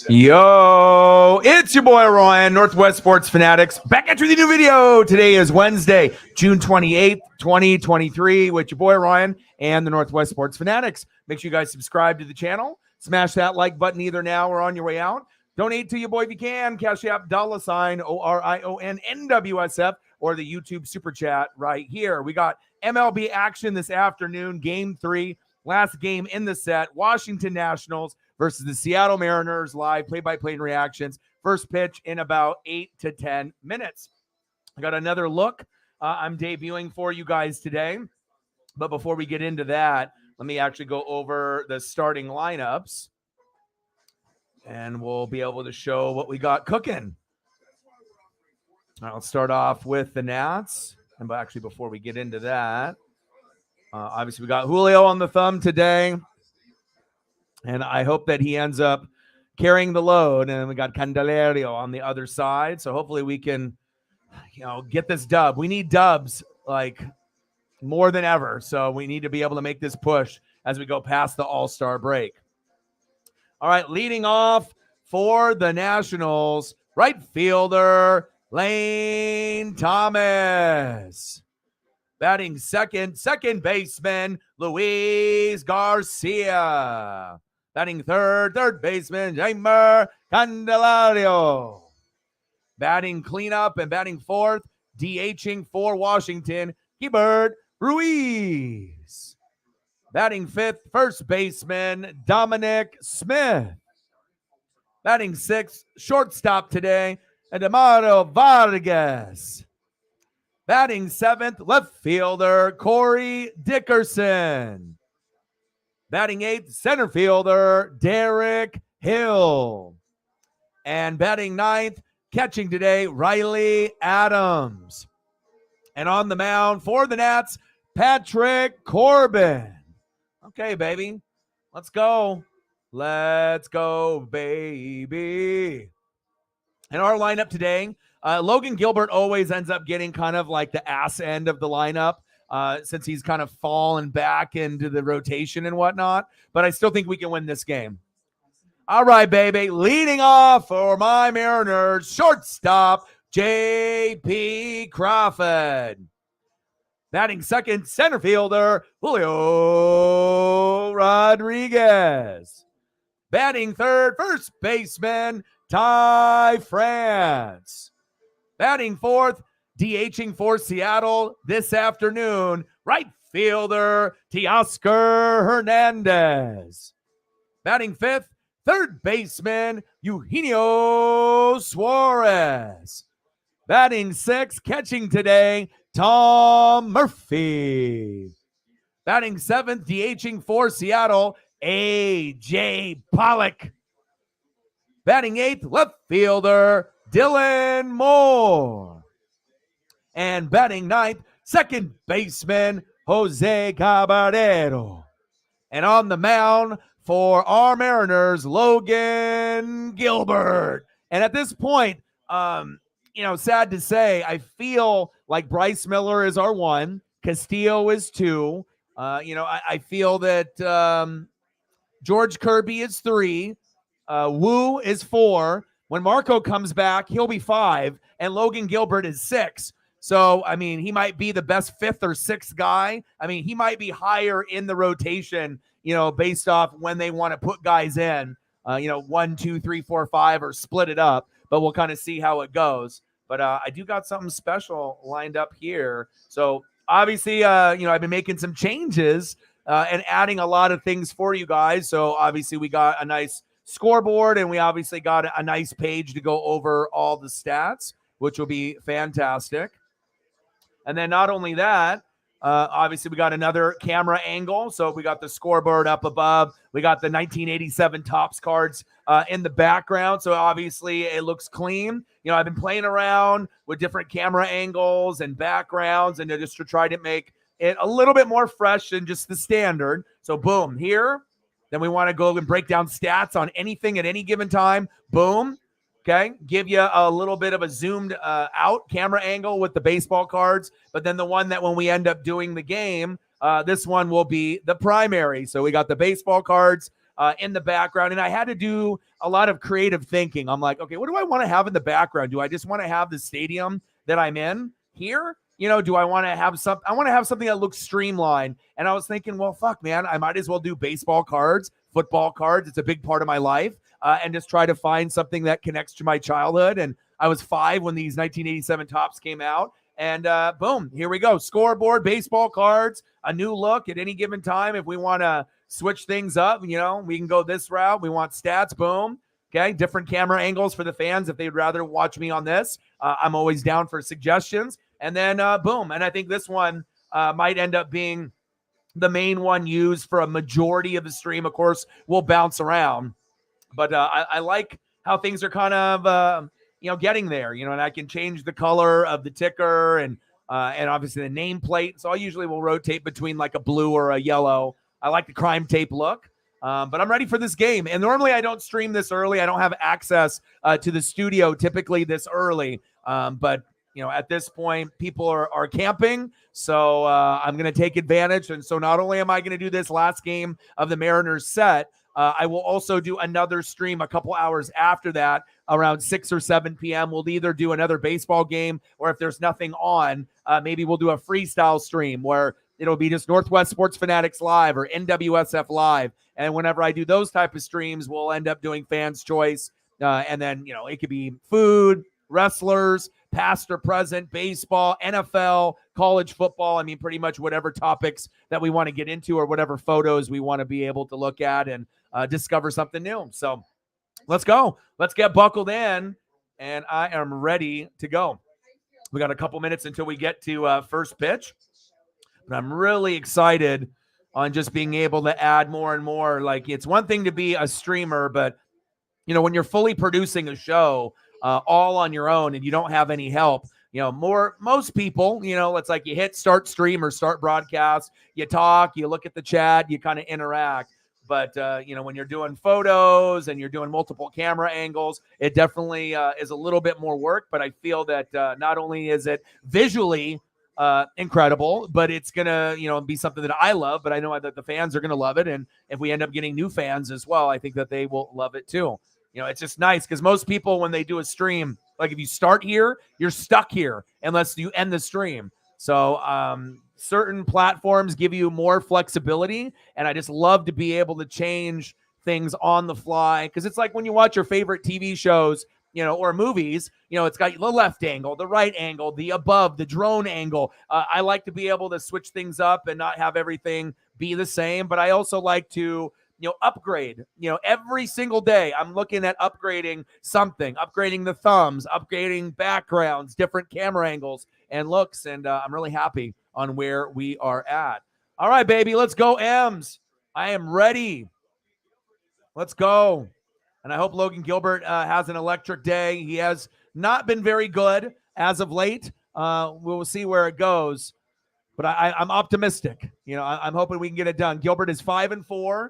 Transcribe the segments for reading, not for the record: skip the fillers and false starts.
Yo, it's your boy Ryan, Northwest Sports Fanatics, back at you with a new video. Today is Wednesday, June 28th, 2023, with your boy Ryan and the Northwest Sports Fanatics. Make sure you guys subscribe to the channel. Smash that like button either now or on your way out. Donate to your boy if you can. Cash App $, ORION NWSF, or the YouTube Super Chat right here. We got MLB action this afternoon, Game 3, last game in the set, Washington Nationals versus the Seattle Mariners, live play-by-play and reactions. First pitch in about 8 to 10 minutes. I got another look I'm debuting for you guys today. But before we get into that, let me actually go over the starting lineups, and we'll be able to show what we got cooking. I'll start off with the Nats. And actually, before we get into that, obviously we got Julio on the thumb today. And I hope that he ends up carrying the load. And we got Candelario on the other side. So hopefully we can, get this dub. We need dubs like more than ever. So we need to be able to make this push as we go past the All-Star break. All right, leading off for the Nationals, right fielder Lane Thomas. Batting second baseman Luis Garcia. Batting third baseman Jeimer Candelario. Batting cleanup and batting fourth, DHing for Washington, Keibert Ruiz. Batting fifth, first baseman Dominic Smith. Batting sixth, shortstop today, Edamaro Vargas. Batting seventh, left fielder Corey Dickerson. Batting eighth, center fielder Derek Hill. And batting ninth, catching today, Riley Adams. And on the mound for the Nats, Patrick Corbin. Okay, baby. Let's go. Let's go, baby. And our lineup today, Logan Gilbert always ends up getting kind of like the ass end of the lineup since he's kind of fallen back into the rotation and whatnot. But I still think we can win this game. All right, baby. Leading off for my Mariners, shortstop, J.P. Crawford. Batting second, center fielder, Julio Rodriguez. Batting third, first baseman, Ty France. Batting fourth, DHing for Seattle this afternoon, right fielder, Teoscar Hernandez. Batting fifth, third baseman, Eugenio Suarez. Batting sixth, catching today, Tom Murphy. Batting seventh, DHing for Seattle, A.J. Pollock. Batting eighth, left fielder, Dylan Moore. And batting ninth, second baseman, Jose Caballero. And on the mound for our Mariners, Logan Gilbert. And at this point, sad to say, I feel like Bryce Miller is our one, Castillo is two. I feel that George Kirby is three. Wu is four. When Marco comes back, he'll be five, and Logan Gilbert is six. So, he might be the best fifth or sixth guy. He might be higher in the rotation, based off when they want to put guys in, 1, 2, 3, 4, 5, or split it up. But we'll kind of see how it goes. But I do got something special lined up here. So, obviously, I've been making some changes and adding a lot of things for you guys. So, obviously, we got a nice scoreboard, and we obviously got a nice page to go over all the stats, which will be fantastic. And then not only that, obviously we got another camera angle. So we got the scoreboard up above. We got the 1987 Topps cards in the background. So obviously it looks clean. I've been playing around with different camera angles and backgrounds, and just to try to make it a little bit more fresh than just the standard. So boom, here. Then we want to go and break down stats on anything at any given time. Boom. Okay. Give you a little bit of a zoomed out camera angle with the baseball cards. But then the one that when we end up doing the game, this one will be the primary. So we got the baseball cards in the background. And I had to do a lot of creative thinking. I'm like, okay, what do I want to have in the background? Do I just want to have the stadium that I'm in here? Do I want to have I want to have something that looks streamlined. And I was thinking, well, fuck, man, I might as well do baseball cards, football cards. It's a big part of my life. And just try to find something that connects to my childhood. And I was 5 when these 1987 Topps came out. And boom, here we go. Scoreboard, baseball cards, a new look at any given time. If we want to switch things up, we can go this route. We want stats, boom. Okay, different camera angles for the fans if they'd rather watch me on this. I'm always down for suggestions. And then boom. And I think this one might end up being the main one used for a majority of the stream. Of course, we'll bounce around. But I like how things are kind of, getting there, and I can change the color of the ticker and obviously the nameplate. So I usually will rotate between like a blue or a yellow. I like the crime tape look, but I'm ready for this game. And normally I don't stream this early. I don't have access to the studio typically this early. But at this point, people are camping. So I'm going to take advantage. And so not only am I going to do this last game of the Mariners set, I will also do another stream a couple hours after that around 6 or 7 p.m. We'll either do another baseball game, or if there's nothing on, maybe we'll do a freestyle stream where it'll be just Northwest Sports Fanatics Live or NWSF Live. And whenever I do those type of streams, we'll end up doing Fans Choice. And then, it could be food, wrestlers, past or present, baseball, NFL, college football. I mean, pretty much whatever topics that we want to get into or whatever photos we want to be able to look at and discover something new. So let's go. Let's get buckled in, and I am ready to go. We got a couple minutes until we get to first pitch, but I'm really excited on just being able to add more and more. Like, it's one thing to be a streamer, but when you're fully producing a show all on your own and you don't have any help, most people, it's like you hit start stream or start broadcast, you talk, you look at the chat, you kind of interact. But, when you're doing photos and you're doing multiple camera angles, it definitely is a little bit more work. But I feel that not only is it visually incredible, but it's going to, be something that I love. But I know that the fans are going to love it. And if we end up getting new fans as well, I think that they will love it too. It's just nice because most people, when they do a stream, like if you start here, you're stuck here unless you end the stream. So certain platforms give you more flexibility, and I just love to be able to change things on the fly, because it's like when you watch your favorite TV shows, or movies, it's got the left angle, the right angle, the above, the drone angle. I like to be able to switch things up and not have everything be the same, but I also like to upgrade, every single day. I'm looking at upgrading something, upgrading the thumbs, upgrading backgrounds, different camera angles and looks. And I'm really happy on where we are at. All right, baby, let's go, M's. I am ready. Let's go. And I hope Logan Gilbert has an electric day. He has not been very good as of late. We'll see where it goes. But I'm optimistic. I'm hoping we can get it done. Gilbert is 5-4.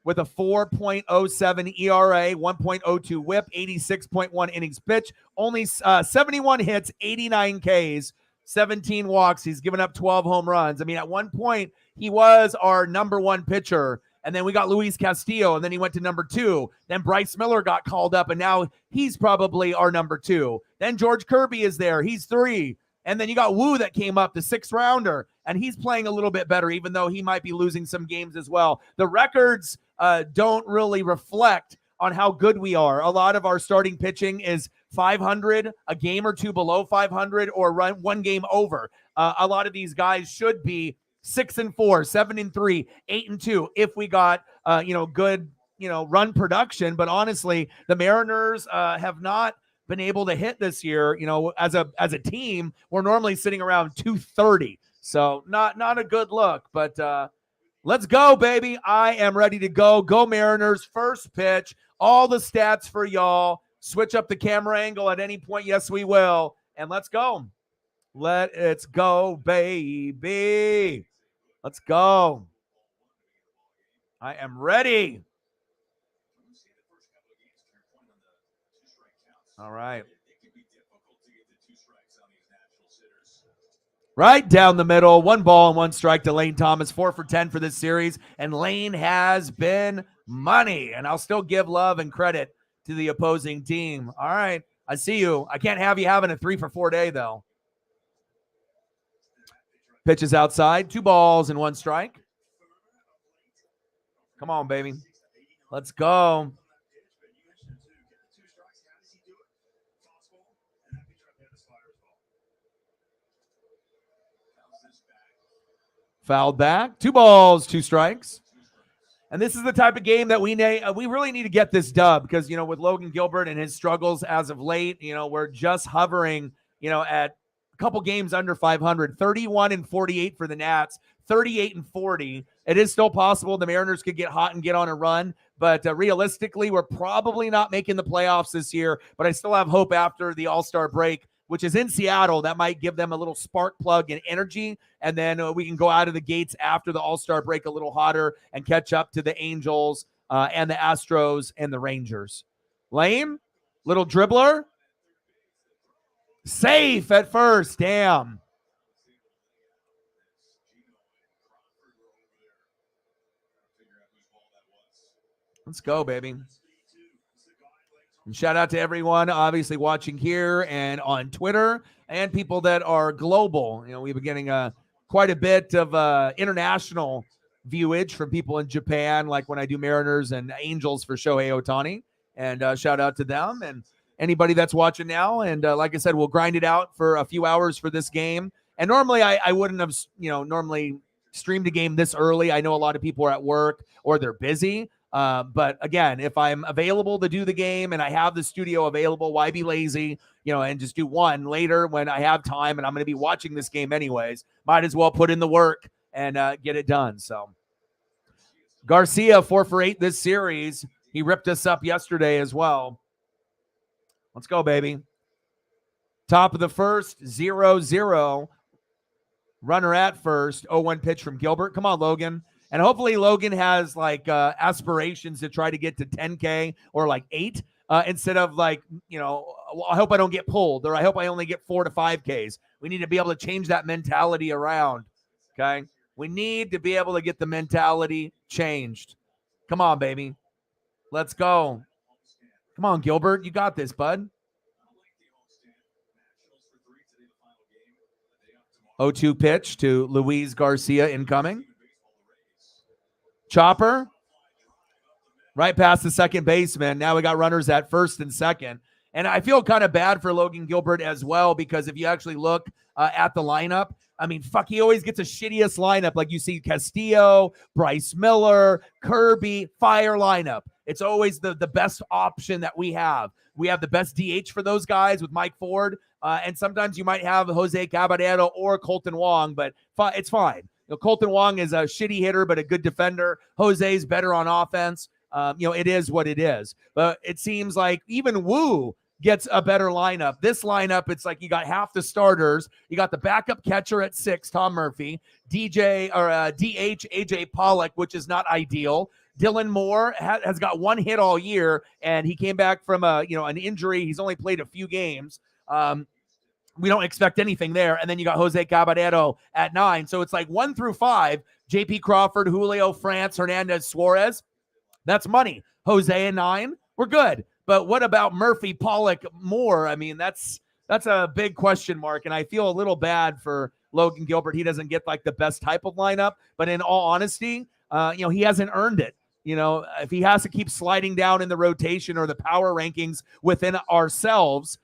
With a 4.07 ERA, 1.02 whip, 86.1 innings pitched, only 71 hits, 89 Ks, 17 walks. He's given up 12 home runs. I mean, at one point, he was our number one pitcher, and then we got Luis Castillo, and then he went to number 2. Then Bryce Miller got called up, and now he's probably our number 2. Then George Kirby is there. He's 3. And then you got Wu that came up, the 6th rounder, and he's playing a little bit better, even though he might be losing some games as well. The records don't really reflect on how good we are. A lot of our starting pitching is 500, a game or two below 500, or run one game over. A lot of these guys should be 6-4, 7-3, 8-2 if we got good run production. But honestly, the Mariners have not been able to hit this year. As a team, we're normally sitting around 230. So not a good look, but let's go, baby. I am ready to go. Go Mariners. First pitch. All the stats for y'all. Switch up the camera angle at any point. Yes, we will. And let's go. Let's go, baby. Let's go. I am ready. All right. Right down the middle, 1 ball and 1 strike to Lane Thomas, 4 for 10 for this series. And Lane has been money. And I'll still give love and credit to the opposing team. All right. I see you. I can't have you having a 3 for 4 day, though. Pitch is outside. 2 balls and 1 strike. Come on, baby. Let's go. Fouled back. 2 balls, 2 strikes. And this is the type of game that we really need to get this dub because, with Logan Gilbert and his struggles as of late, we're just hovering, at a couple games under 500, 31-48 for the Nats, 38-40. It is still possible the Mariners could get hot and get on a run, but realistically, we're probably not making the playoffs this year, but I still have hope after the All-Star break, which is in Seattle. That might give them a little spark plug and energy, and then we can go out of the gates after the All-Star break a little hotter and catch up to the Angels and the Astros and the Rangers. Lane, little dribbler. Safe at first. Damn. Let's go, baby. And shout out to everyone obviously watching here and on Twitter and people that are global. We've been getting quite a bit of international viewage from people in Japan, like when I do Mariners and Angels for Shohei Ohtani. And shout out to them and anybody that's watching now. And like I said, we'll grind it out for a few hours for this game. And normally I wouldn't have, normally streamed a game this early. I know a lot of people are at work or they're busy. But again, if I'm available to do the game and I have the studio available, why be lazy, and just do one later when I have time and I'm going to be watching this game anyways. Might as well put in the work and get it done. So Garcia 4 for 8 this series. He ripped us up yesterday as well. Let's go, baby. Top of the first, 0-0. Runner at first. 0-1 pitch from Gilbert. Come on, Logan. And hopefully Logan has aspirations to try to get to 10K or 8 instead of I hope I don't get pulled or I hope I only get 4 to 5Ks. We need to be able to change that mentality around. Okay. We need to be able to get the mentality changed. Come on, baby. Let's go. Come on, Gilbert. You got this, bud. 0-2 pitch to Luis Garcia incoming. Chopper. Right past the second baseman. Now we got runners at first and second. And I feel kind of bad for Logan Gilbert as well because if you actually look at the lineup, he always gets a shittiest lineup. Like you see Castillo, Bryce Miller, Kirby, fire lineup. It's always the best option that we have. We have the best DH for those guys with Mike Ford. And sometimes you might have Jose Caballero or Colton Wong, but it's fine. Colton Wong is a shitty hitter, but a good defender. Jose's better on offense. It is what it is. But it seems like even Wu gets a better lineup. This lineup, it's like you got half the starters. You got the backup catcher at 6, Tom Murphy, DH, AJ Pollock, which is not ideal. Dylan Moore has got 1 hit all year, and he came back from an injury. He's only played a few games. We don't expect anything there. And then you got Jose Caballero at 9. So it's 1 through 5, JP Crawford, Julio, France, Hernandez, Suarez. That's money. Jose at 9, we're good. But what about Murphy, Pollock, Moore? That's a big question mark. And I feel a little bad for Logan Gilbert. He doesn't get the best type of lineup. But in all honesty, he hasn't earned it. If he has to keep sliding down in the rotation or the power rankings within ourselves,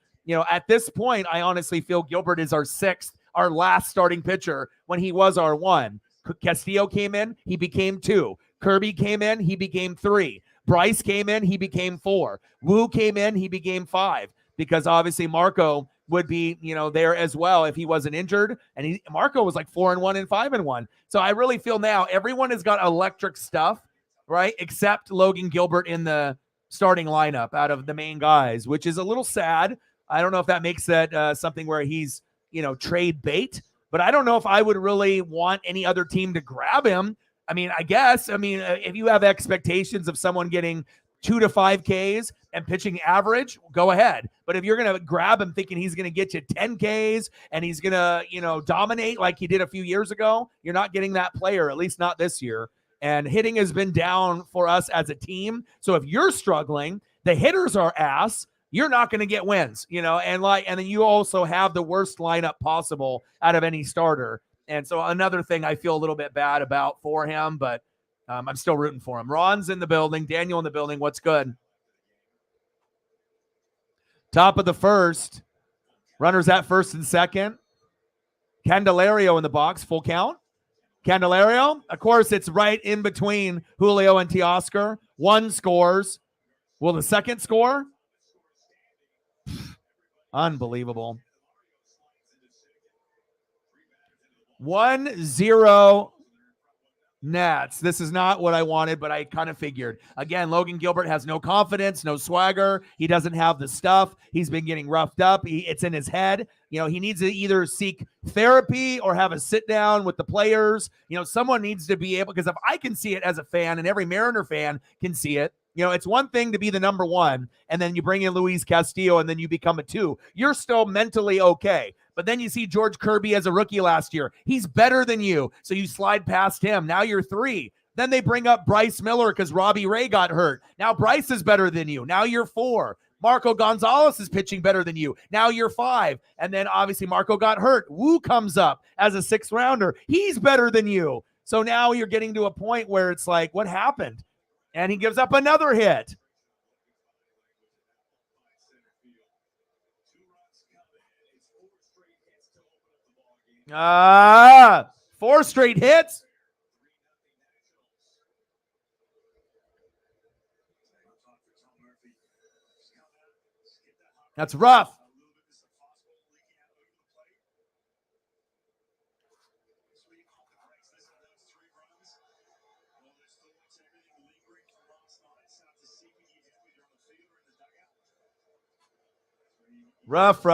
at this point, I honestly feel Gilbert is our 6th, our last starting pitcher when he was our 1. Castillo came in, he became 2. Kirby came in, he became 3. Bryce came in, he became 4. Wu came in, he became 5. Because obviously Marco would be, there as well if he wasn't injured. And Marco was 4-1 and 5-1. So I really feel now everyone has got electric stuff, right? Except Logan Gilbert in the starting lineup out of the main guys, which is a little sad. I don't know if that makes that something where he's, trade bait, but I don't know if I would really want any other team to grab him. I guess, if you have expectations of someone getting 2 to 5 Ks and pitching average, go ahead. But if you're going to grab him thinking he's going to get you 10 Ks and he's going to, dominate like he did a few years ago, you're not getting that player, at least not this year. And hitting has been down for us as a team. So if you're struggling, the hitters are ass, you're not going to get wins, and then you also have the worst lineup possible out of any starter. And so another thing I feel a little bit bad about for him, but I'm still rooting for him. Ron's in the building, Daniel in the building. What's good? Top of the first, runners at first and second. Candelario in the box, full count. Candelario, of course, it's right in between Julio and Teoscar. One scores. Will the second score? Unbelievable. 1-0 Nats. This is not what I wanted, but I kind of figured. Again, Logan Gilbert has no confidence, no swagger. He doesn't have the stuff. He's been getting roughed up. It's in his head. He needs to either seek therapy or have a sit down with the players. Someone needs to be able, because if I can see it as a fan and every Mariner fan can see it, it's one thing to be the number one, and then you bring in Luis Castillo, and then you become a 2. You're still mentally okay. But then you see George Kirby as a rookie last year. He's better than you, so you slide past him. Now you're 3. Then they bring up Bryce Miller because Robbie Ray got hurt. Now Bryce is better than you. Now you're 4. Marco Gonzalez is pitching better than you. Now you're 5. And then obviously Marco got hurt. Wu comes up as a 6th rounder. He's better than you. So now you're getting to a point where it's like, what happened? And he gives up another hit. Four straight hits. That's rough. Rough.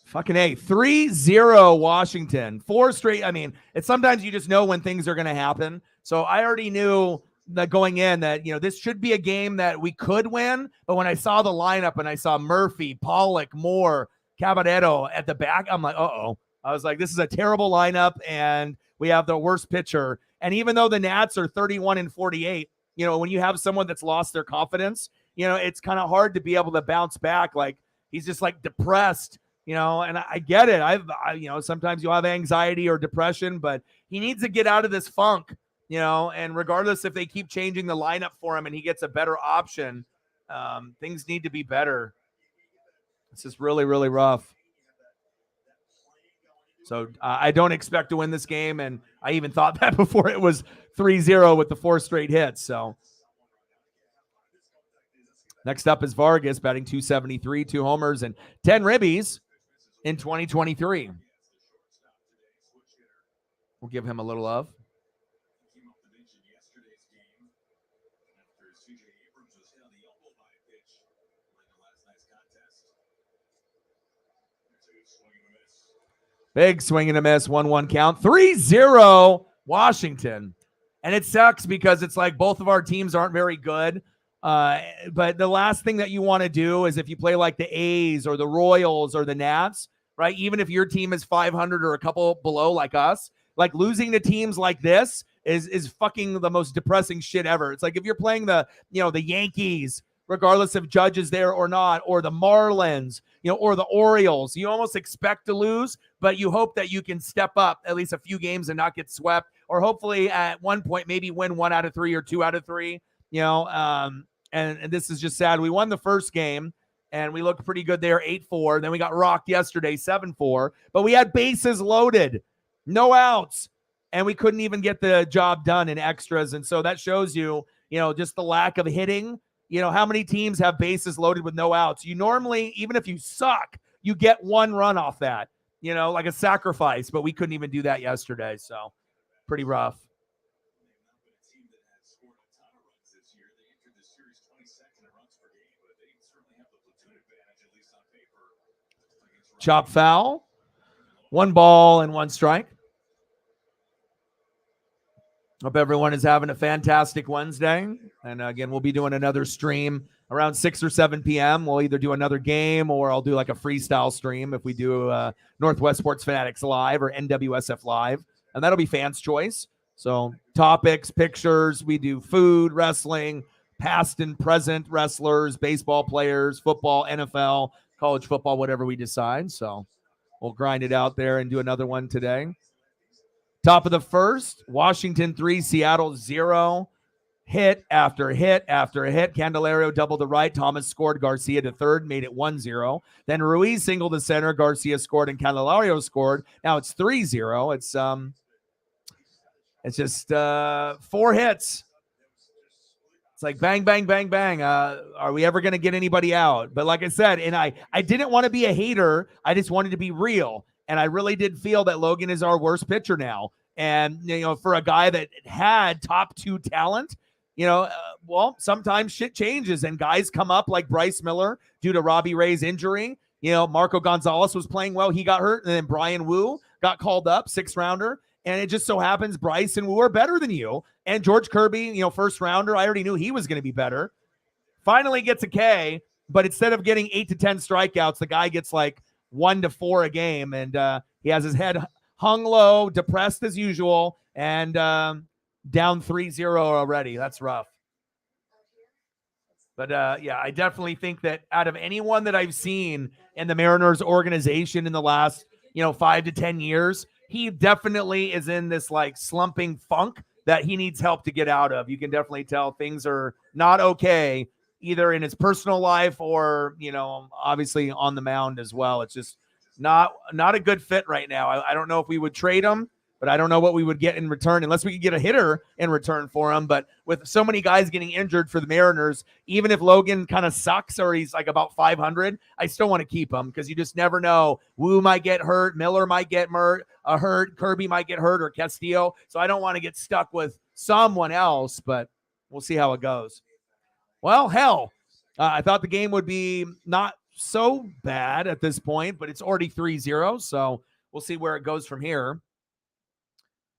Fucking A. 3-0 Washington. 4 straight. I mean, it's sometimes you just know when things are going to happen. So I already knew that going in that, this should be a game that we could win. But when I saw the lineup and I saw Murphy, Pollock, Moore, Caballero at the back, I'm like, uh-oh. I was like, this is a terrible lineup, and we have the worst pitcher. And even though the Nats are 31-48, when you have someone that's lost their confidence, it's kind of hard to be able to bounce back. Like, he's just like depressed. And I get it. Sometimes you'll have anxiety or depression, but he needs to get out of this funk, and regardless if they keep changing the lineup for him and he gets a better option, things need to be better. This is really, really rough. So I don't expect to win this game. And I even thought that before it was 3-0 with the 4 straight hits. So next up is Vargas, batting .273, 2 homers and 10 ribbies in 2023. We'll give him a little love. Big swing and a miss, 1-1 count. 3-0 Washington. And it sucks because it's like both of our teams aren't very good. But the last thing that you want to do is if you play like the A's or the Royals or the Nats, right? Even if your team is 500 or a couple below like us, like losing to teams like this is fucking the most depressing shit ever. It's like if you're playing the Yankees, regardless if Judge is there or not, or the Marlins, or the Orioles, you almost expect to lose, but you hope that you can step up at least a few games and not get swept, or hopefully at one point maybe win 1 out of 3 or 2 out of 3. And this is just sad. We won the first game, and we looked pretty good there, 8-4. Then we got rocked yesterday, 7-4. But we had bases loaded, no outs, and we couldn't even get the job done in extras. And so that shows you, just the lack of hitting. How many teams have bases loaded with no outs? You normally, even if you suck, you get 1 run off that, like a sacrifice. But we couldn't even do that yesterday, so pretty rough. Chop foul. 1 ball and 1 strike. Hope everyone is having a fantastic Wednesday. And again, we'll be doing another stream around 6 or 7 p.m. We'll either do another game or I'll do like a freestyle stream if we do Northwest Sports Fanatics Live or NWSF Live. And that'll be fans' choice. So topics, pictures, we do food, wrestling, past and present wrestlers, baseball players, football, NFL, college football, whatever we decide. So we'll grind it out there and do another one today. Top of the first, Washington 3, Seattle 0. Hit after hit after hit. Candelario doubled to right. Thomas scored. Garcia to third, made it 1-0. Then Ruiz singled to center. Garcia scored and Candelario scored. Now it's 3-0. It's just 4 hits. It's like bang, bang, bang, bang. Are we ever going to get anybody out? But like I said, and I didn't want to be a hater. I just wanted to be real. And I really did feel that Logan is our worst pitcher now. And, for a guy that had top 2 talent, well, sometimes shit changes and guys come up like Bryce Miller due to Robbie Ray's injury. Marco Gonzalez was playing well. He got hurt. And then Brian Wu got called up, 6th rounder. And it just so happens Bryce and Wu are better than you. And George Kirby, 1st rounder, I already knew he was going to be better. Finally gets a K, but instead of getting 8 to 10 strikeouts, the guy gets like 1 to 4 a game. And he has his head hung low, depressed as usual, and down 3-0 already. That's rough. But I definitely think that out of anyone that I've seen in the Mariners organization in the last, 5 to 10 years, he definitely is in this like slumping funk that he needs help to get out of. You can definitely tell things are not okay, either in his personal life or, obviously on the mound as well. It's just not a good fit right now. I don't know if we would trade him, but I don't know what we would get in return unless we could get a hitter in return for him. But with so many guys getting injured for the Mariners, even if Logan kind of sucks or he's like about 500, I still want to keep him because you just never know. Wu might get hurt. Miller might get hurt. Kirby might get hurt, or Castillo. So I don't want to get stuck with someone else, but we'll see how it goes. Well, hell, I thought the game would be not so bad at this point, but it's already 3-0. So we'll see where it goes from here.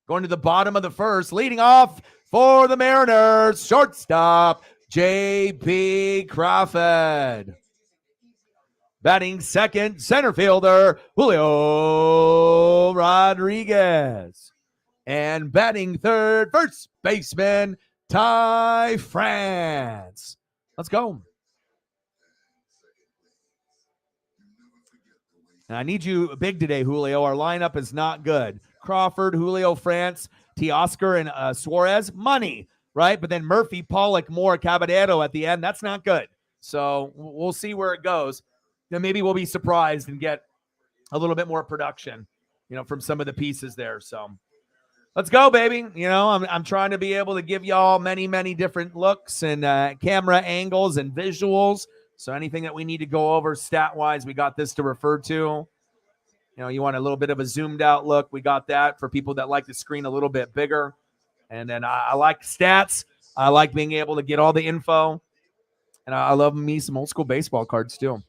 Going to the bottom of the first, leading off for the Mariners, shortstop, J.P. Crawford. Batting second, center fielder, Julio Rodriguez. And batting third, first baseman, Ty France. Let's go. And I need you big today, Julio. Our lineup is not good. Crawford, Julio, France, Teoscar, and Suarez, money, right? But then Murphy, Pollock, Moore, Caballero at the end. That's not good. So we'll see where it goes. Then maybe we'll be surprised and get a little bit more production, from some of the pieces there. So let's go, baby. I'm trying to be able to give y'all many, many different looks and camera angles and visuals. So anything that we need to go over stat-wise, we got this to refer to. You want a little bit of a zoomed out look. We got that for people that like the screen a little bit bigger. And then I like stats. I like being able to get all the info. And I love me some old school baseball cards too.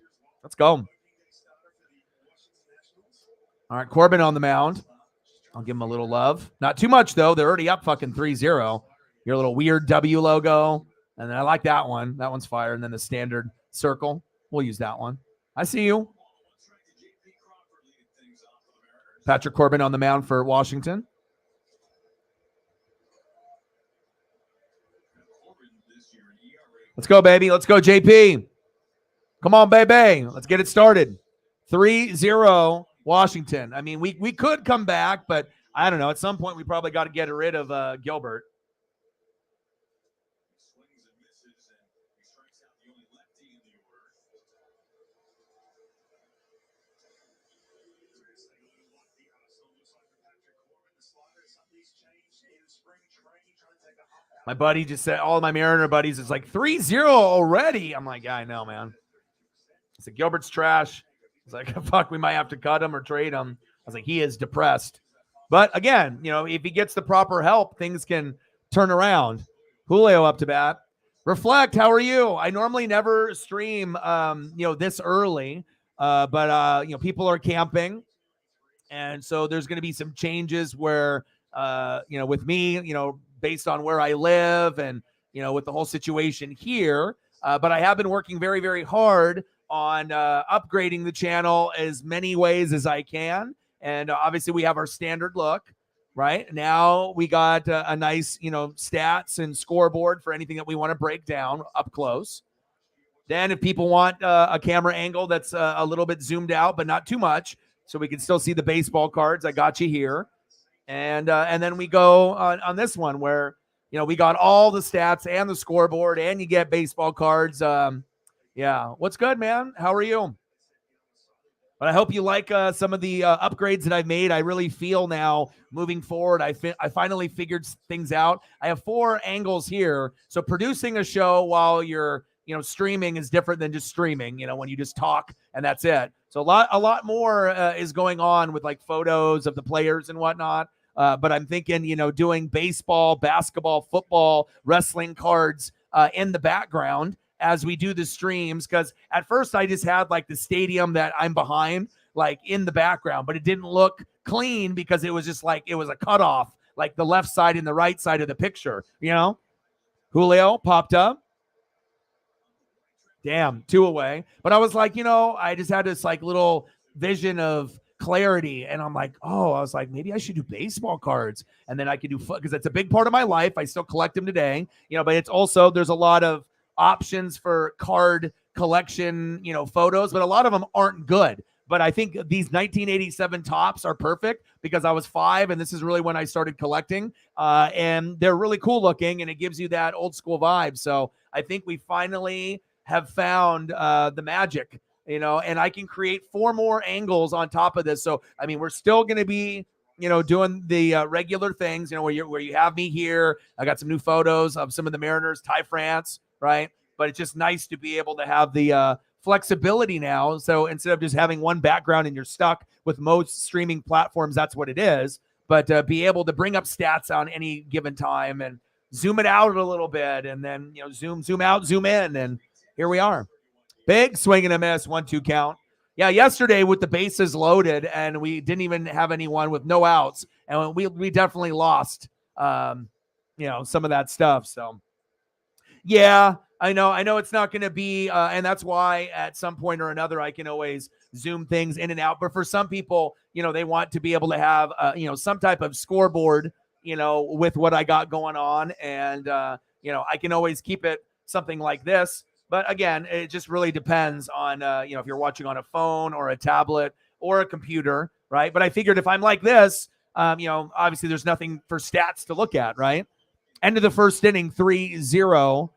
Let's go. All right, Corbin on the mound. I'll give him a little love. Not too much, though. They're already up fucking 3-0. Your little weird W logo. And then I like that one. That one's fire. And then the standard circle. We'll use that one. I see you. Patrick Corbin on the mound for Washington. Let's go, baby. Let's go, JP. Come on, baby. Let's get it started. 3-0 Washington. I mean, we could come back, but I don't know. At some point, we probably got to get rid of Gilbert. My buddy just said, all of my Mariner buddies, it's like 3-0 already. I'm like, yeah, I know, man. I said, Gilbert's trash. It's like, fuck, we might have to cut him or trade him. I was like, he is depressed. But again, if he gets the proper help, things can turn around. Julio up to bat. Reflect, how are you? I normally never stream, this early, but people are camping. And so there's going to be some changes where, with me, based on where I live and, with the whole situation here. But I have been working very, very hard on upgrading the channel as many ways as I can. And obviously we have our standard look. Right now, we got a nice, stats and scoreboard for anything that we want to break down up close. Then, if people want a camera angle that's a little bit zoomed out, but not too much, so we can still see the baseball cards, I got you here. And then we go on this one where we got all the stats and the scoreboard, and you get baseball cards. Yeah, what's good, man? How are you? But I hope you like some of the upgrades that I've made. I really feel now moving forward, I finally figured things out. I have 4 angles here. So producing a show while you're, streaming is different than just streaming, when you just talk and that's it. So a lot more is going on with like photos of the players and whatnot. But I'm thinking, doing baseball, basketball, football, wrestling cards in the background as we do the streams, because at first I just had like the stadium that I'm behind, like in the background, but it didn't look clean because it was just like, it was a cutoff, like the left side and the right side of the picture, Julio popped up. Damn, 2 away. But I was like, I just had this like little vision of clarity. And I'm like, I was like, maybe I should do baseball cards. And then I could do because it's a big part of my life. I still collect them today, but it's also, there's a lot of options for card collection, photos, but a lot of them aren't good. But I think these 1987 tops are perfect because I was 5 and this is really when I started collecting. And they're really cool looking and it gives you that old school vibe. So I think we finally have found the magic, and I can create 4 more angles on top of this. So, I mean, we're still going to be, doing the regular things, where you have me here. I got some new photos of some of the Mariners, Ty France, right? But it's just nice to be able to have the flexibility now. So instead of just having one background and you're stuck with most streaming platforms, that's what it is. But be able to bring up stats on any given time and zoom it out a little bit and then, zoom out, zoom in. And here we are. Big swing and a miss, 1-2 count. Yeah, yesterday with the bases loaded and we didn't even have anyone with no outs. And we definitely lost, some of that stuff. So, yeah, I know it's not going to be, and that's why at some point or another, I can always zoom things in and out. But for some people, they want to be able to have, some type of scoreboard, with what I got going on. And, I can always keep it something like this. But again, it just really depends on, if you're watching on a phone or a tablet or a computer, right? But I figured if I'm like this, obviously there's nothing for stats to look at, right? End of the first inning, 3-0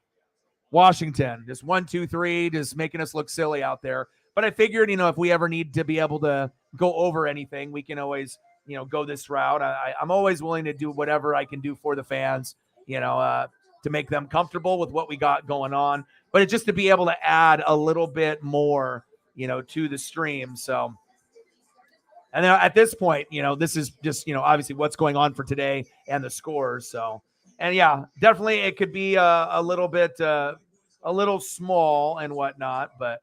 Washington. Just 1-2-3, just making us look silly out there. But I figured, if we ever need to be able to go over anything, we can always, go this route. I'm always willing to do whatever I can do for the fans, to make them comfortable with what we got going on. But it's just to be able to add a little bit more, to the stream. So, and then at this point, this is just, obviously what's going on for today and the scores. So, and yeah, definitely it could be a little bit, a little small and whatnot, but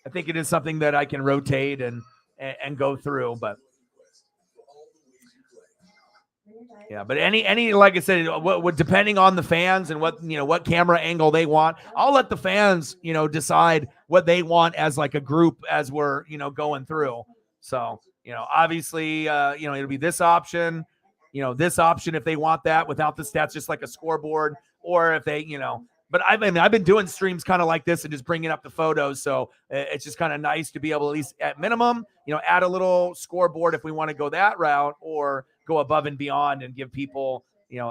I think it is something that I can rotate and go through. But yeah, but any like I said, what depending on the fans and what camera angle they want, I'll let the fans decide what they want as like a group as we're going through. So obviously it'll be this option. This option if they want that without the stats, just like a scoreboard, or if they, but I've been doing streams kind of like this and just bringing up the photos. So it's just kind of nice to be able to, at least at minimum, add a little scoreboard if we want to go that route, or go above and beyond and give people,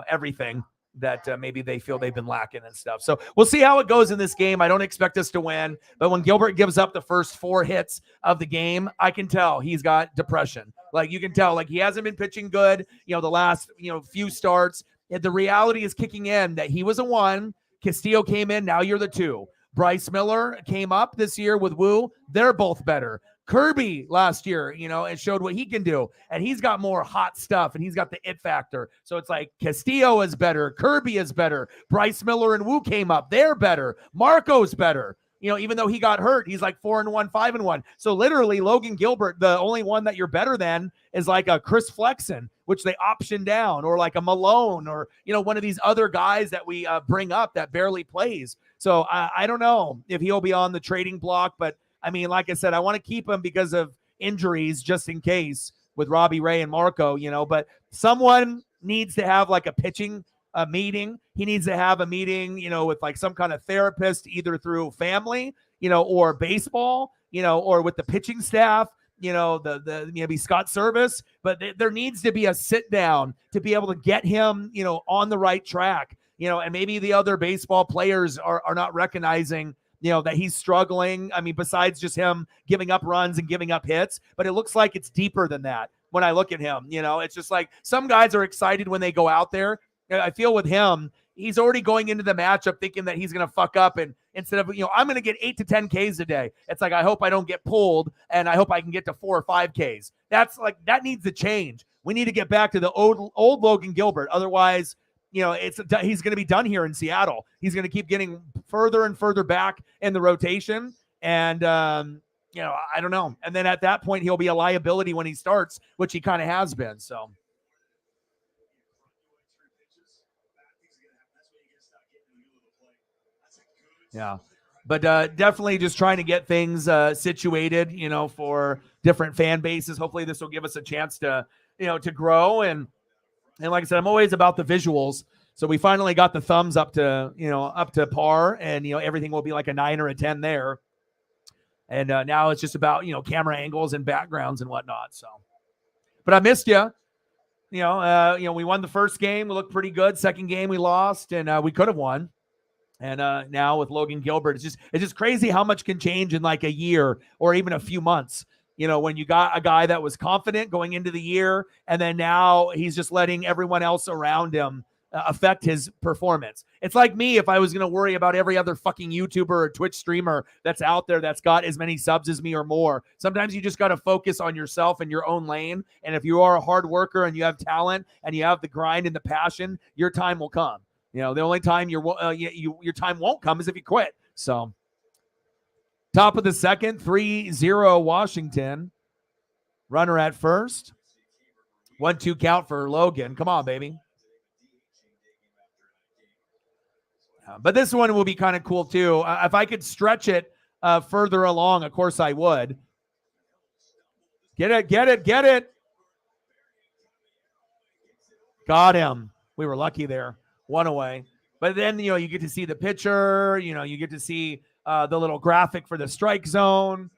everything that maybe they feel they've been lacking and stuff. So we'll see how it goes in this game. I don't expect us to win, but when Gilbert gives up the first 4 hits of the game, I can tell he's got depression. Like you can tell, like he hasn't been pitching good, the last, few starts. The reality is kicking in that he was a 1. Castillo came in. Now you're the 2. Bryce Miller came up this year with Woo. They're both better. Kirby last year, and showed what he can do. And he's got more hot stuff and he's got the it factor. So it's like Castillo is better. Kirby is better. Bryce Miller and Woo came up. They're better. Marco's better. Even though he got hurt, he's like 4-1, 5-1. So literally Logan Gilbert, the only one that you're better than is like a Chris Flexen, which they option down, or like a Malone, or one of these other guys that we bring up that barely plays. So I don't know if he'll be on the trading block, but I mean, like I said, I want to keep him because of injuries just in case with Robbie Ray and Marco, but someone needs to have like a pitching meeting. He needs to have a meeting, with like some kind of therapist, either through family, or baseball, or with the pitching staff, the maybe Scott Service, but there needs to be a sit down to be able to get him, on the right track, and maybe the other baseball players are not recognizing, that he's struggling. I mean, besides just him giving up runs and giving up hits, but it looks like it's deeper than that when I look at him. It's just like some guys are excited when they go out there. I feel with him, he's already going into the matchup thinking that he's going to fuck up. And instead of, I'm going to get 8 to 10 Ks a day. It's like, I hope I don't get pulled, and I hope I can get to 4 or 5 Ks. That's like, that needs to change. We need to get back to the old Logan Gilbert. Otherwise, he's going to be done here in Seattle. He's going to keep getting further and further back in the rotation. And, I don't know. And then at that point, he'll be a liability when he starts, which he kind of has been. So. Yeah, but definitely just trying to get things situated, for different fan bases. Hopefully this will give us a chance to, to grow. And like I said, I'm always about the visuals. So we finally got the thumbs up to par, and, everything will be like a 9 or a 10 there. And now it's just about, camera angles and backgrounds and whatnot. So, but I missed you. We won the first game. We looked pretty good. Second game we lost, and we could have won. And now with Logan Gilbert, it's just crazy how much can change in like a year or even a few months. When you got a guy that was confident going into the year, and then now he's just letting everyone else around him affect his performance. It's like me, if I was going to worry about every other fucking YouTuber or Twitch streamer that's out there that's got as many subs as me or more. Sometimes you just got to focus on yourself and your own lane. And if you are a hard worker and you have talent and you have the grind and the passion, your time will come. The only time your time won't come is if you quit. So, top of the second, 3-0 Washington. Runner at first. 1-2 count for Logan. Come on, baby. But this one will be kind of cool, too. If I could stretch it further along, of course I would. Get it. Got him. We were lucky there. One away. But then, you get to see the pitcher, you get to see the little graphic for the strike zone,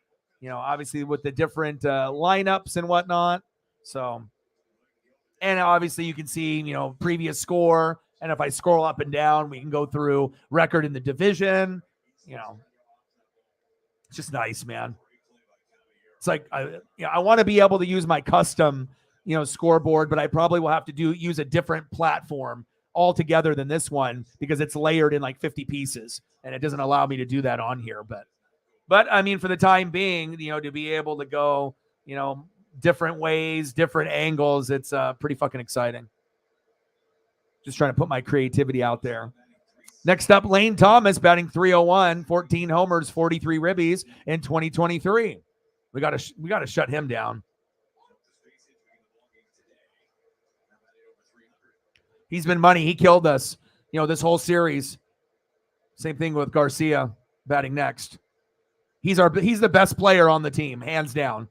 obviously with the different lineups and whatnot. So, and obviously you can see, previous score. And if I scroll up and down, we can go through record in the division. It's just nice, man. It's like, I want to be able to use my custom, scoreboard, but I probably will have to use a different platform altogether than this one, because it's layered in like 50 pieces, and it doesn't allow me to do that on here. But I mean, for the time being, to be able to go, different ways, different angles, it's pretty fucking exciting. Just trying to put my creativity out there. Next up, Lane Thomas batting .301, 14 homers, 43 ribbies in 2023. We got to shut him down. He's been money. He killed us, this whole series. Same thing with Garcia batting next. He's the best player on the team, hands down.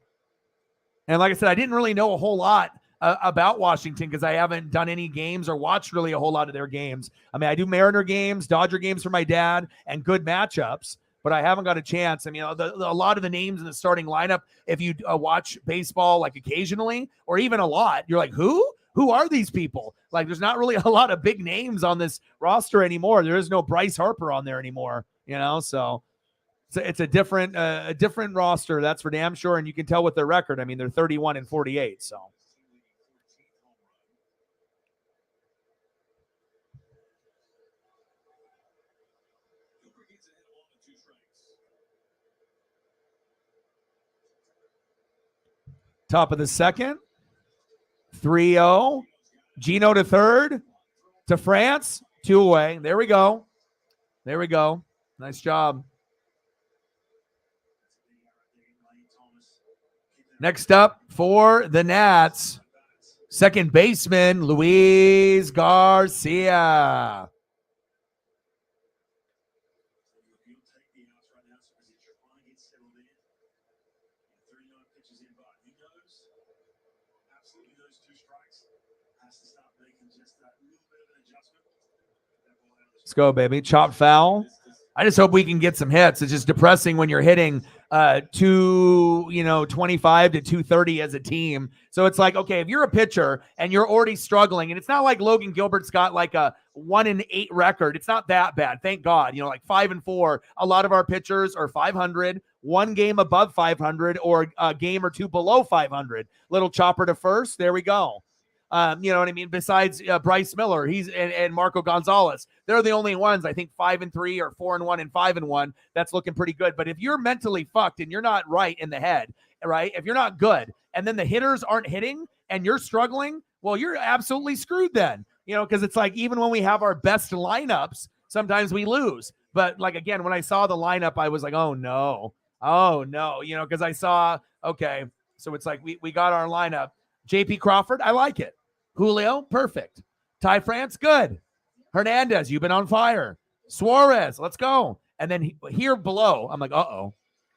And like I said, I didn't really know a whole lot about Washington because I haven't done any games or watched really a whole lot of their games. I mean, I do Mariner games, Dodger games for my dad, and good matchups, but I haven't got a chance. I mean, a lot of the names in the starting lineup, if you watch baseball like occasionally or even a lot, you're like, who? Who are these people? Like, there's not really a lot of big names on this roster anymore. There is no Bryce Harper on there anymore, so it's a different roster. That's for damn sure. And you can tell with their record. I mean, they're 31-48. So. Top of the second. 3-0. Gino to third. To France. 2 away. There we go. Nice job. Next up for the Nats. Second baseman, Luis Garcia. Let's go, baby. Chop foul. I just hope we can get some hits. It's just depressing when you're hitting 225 to 230 as a team. So it's like, okay, if you're a pitcher and you're already struggling, and it's not like Logan Gilbert's got like a 1-8 record. It's not that bad. Thank God. Like 5-4. A lot of our pitchers are 500, one game above 500 or a game or two below 500. Little chopper to first. There we go. You know what I mean? Besides Bryce Miller, and Marco Gonzalez, they're the only ones, I think, 5-3 or 4-1 and 5-1. That's looking pretty good. But if you're mentally fucked and you're not right in the head, right? If you're not good, and then the hitters aren't hitting and you're struggling, well, you're absolutely screwed then. Because it's like even when we have our best lineups, sometimes we lose. But like again, when I saw the lineup, I was like, oh no, because I saw okay, so it's like we got our lineup. J.P. Crawford, I like it. Julio, perfect. Ty France, good. Hernandez, you've been on fire. Suarez, let's go. And then here below, I'm like, uh-oh.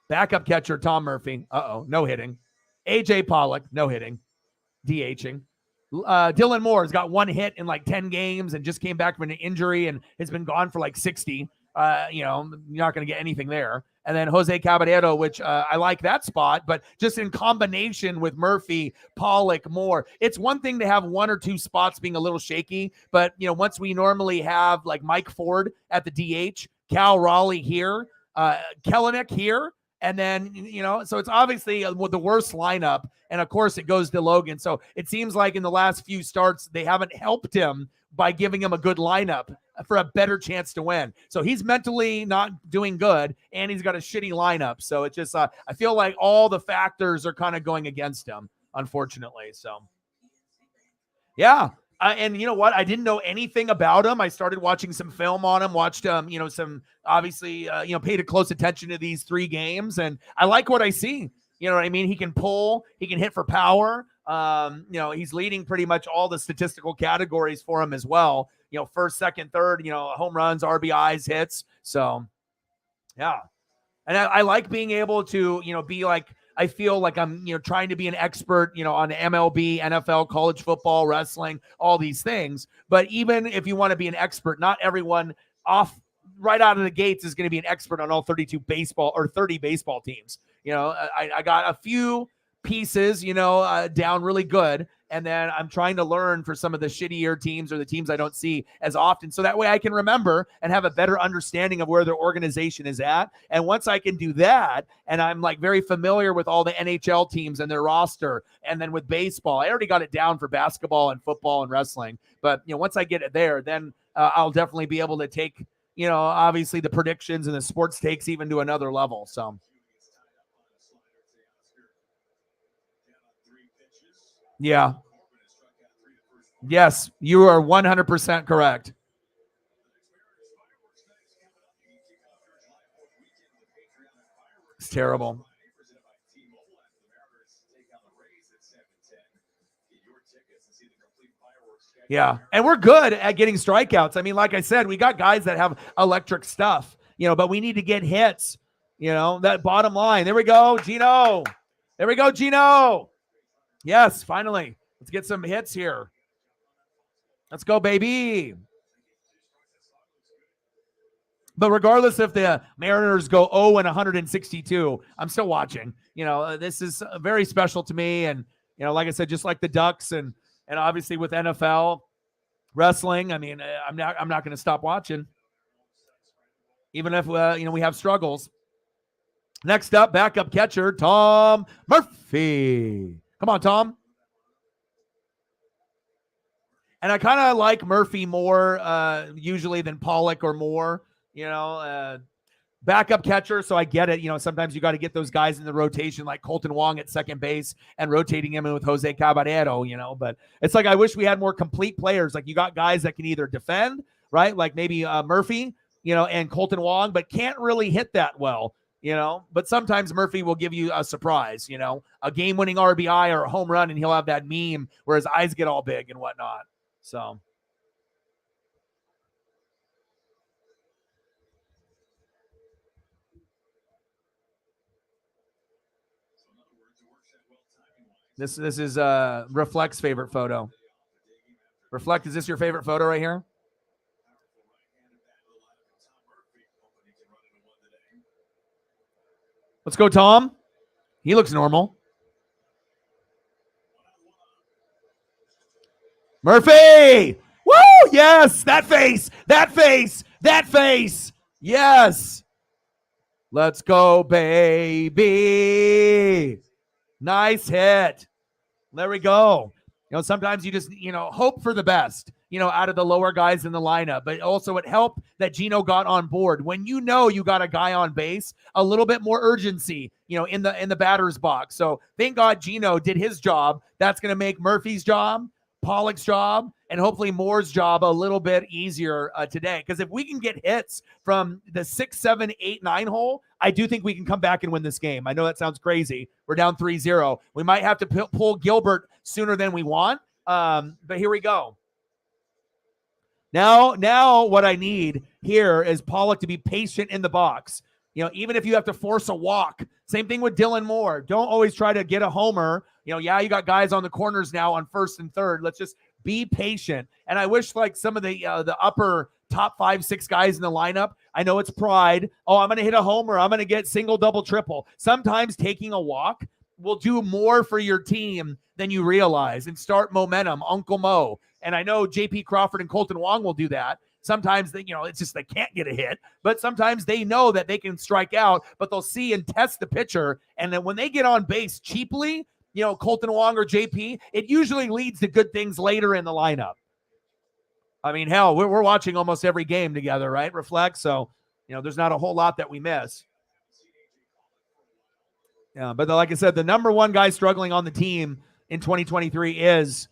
Backup catcher, Tom Murphy, uh-oh, no hitting. A.J. Pollock, no hitting. DHing. Dylan Moore's got one hit in like 10 games and just came back from an injury and has been gone for like 60. You're not going to get anything there. And then Jose Caballero, which I like that spot, but just in combination with Murphy, Pollock, Moore, it's one thing to have one or two spots being a little shaky. But, once we normally have like Mike Ford at the DH, Cal Raleigh here, Kelenic here, and then, so it's obviously the worst lineup. And of course it goes to Logan. So it seems like in the last few starts, they haven't helped him by giving him a good lineup for a better chance to win. So he's mentally not doing good and he's got a shitty lineup. So it's just, I feel like all the factors are kind of going against him, unfortunately. So yeah. And you know what? I didn't know anything about him. I started watching some film on him, watched, some obviously, paid a close attention to these 3 games. And I like what I see. You know what I mean? He can pull, he can hit for power. He's leading pretty much all the statistical categories for him as well. First, second, third, home runs, RBIs, hits. So, yeah. And I like being able to, be like, I feel like I'm, trying to be an expert, on MLB, NFL, college football, wrestling, all these things. But even if you want to be an expert, not everyone right out of the gates is going to be an expert on all 32 baseball or 30 baseball teams. I got a few pieces, down really good. And then I'm trying to learn for some of the shittier teams or the teams I don't see as often. So that way I can remember and have a better understanding of where their organization is at. And once I can do that, and I'm like very familiar with all the NHL teams and their roster, and then with baseball, I already got it down for basketball and football and wrestling. But, once I get it there, then I'll definitely be able to take, obviously the predictions and the sports takes even to another level. So. Yeah. Yes, you are 100% correct. It's terrible. Yeah, and we're good at getting strikeouts. I mean, like I said, we got guys that have electric stuff, but we need to get hits, that bottom line. There we go, Gino. There we go, Gino. Yes, finally. Let's get some hits here. Let's go, baby. But regardless if the Mariners go 0 and 162, I'm still watching. This is very special to me. And, like I said, just like the Ducks and obviously with NFL wrestling, I mean, I'm not going to stop watching. Even if, we have struggles. Next up, backup catcher, Tom Murphy. Come on, Tom. And I kind of like Murphy more usually than Pollock or Moore, backup catcher. So I get it. Sometimes you got to get those guys in the rotation like Colton Wong at second base and rotating him in with Jose Caballero, but it's like I wish we had more complete players. Like you got guys that can either defend, right? Like maybe Murphy, and Colton Wong, but can't really hit that well. But sometimes Murphy will give you a surprise, a game-winning RBI or a home run, and he'll have that meme where his eyes get all big and whatnot. So. This is Reflect's favorite photo. Reflect, is this your favorite photo right here? Let's go, Tom. He looks normal. Murphy! Woo! Yes! That face! That face! That face! Yes! Let's go, baby! Nice hit. There we go. Sometimes you just, hope for the best, out of the lower guys in the lineup. But also it helped that Gino got on board. When you got a guy on base, a little bit more urgency, in the batter's box. So thank God Gino did his job. That's going to make Murphy's job, Pollock's job, and hopefully Moore's job a little bit easier today. Because if we can get hits from the 6, 7, 8, 9 hole, I do think we can come back and win this game. I know that sounds crazy. We're down 3-0. We might have to pull Gilbert sooner than we want. But here we go. Now what I need here is Pollock to be patient in the box. Even if you have to force a walk. Same thing with Dylan Moore. Don't always try to get a homer. You got guys on the corners now on first and third. Let's just be patient. And I wish some of the upper top 5, 6 guys in the lineup, I know it's pride. Oh, I'm going to hit a homer. I'm going to get single, double, triple. Sometimes taking a walk will do more for your team than you realize and start momentum. Uncle Mo. And I know JP Crawford and Colton Wong will do that. Sometimes it's just they can't get a hit, but sometimes they know that they can strike out, but they'll see and test the pitcher. And then when they get on base cheaply, Colton Wong or JP, it usually leads to good things later in the lineup. I mean, hell, we're watching almost every game together, right? Reflect. So, there's not a whole lot that we miss. Yeah, but like I said, the number one guy struggling on the team in 2023 is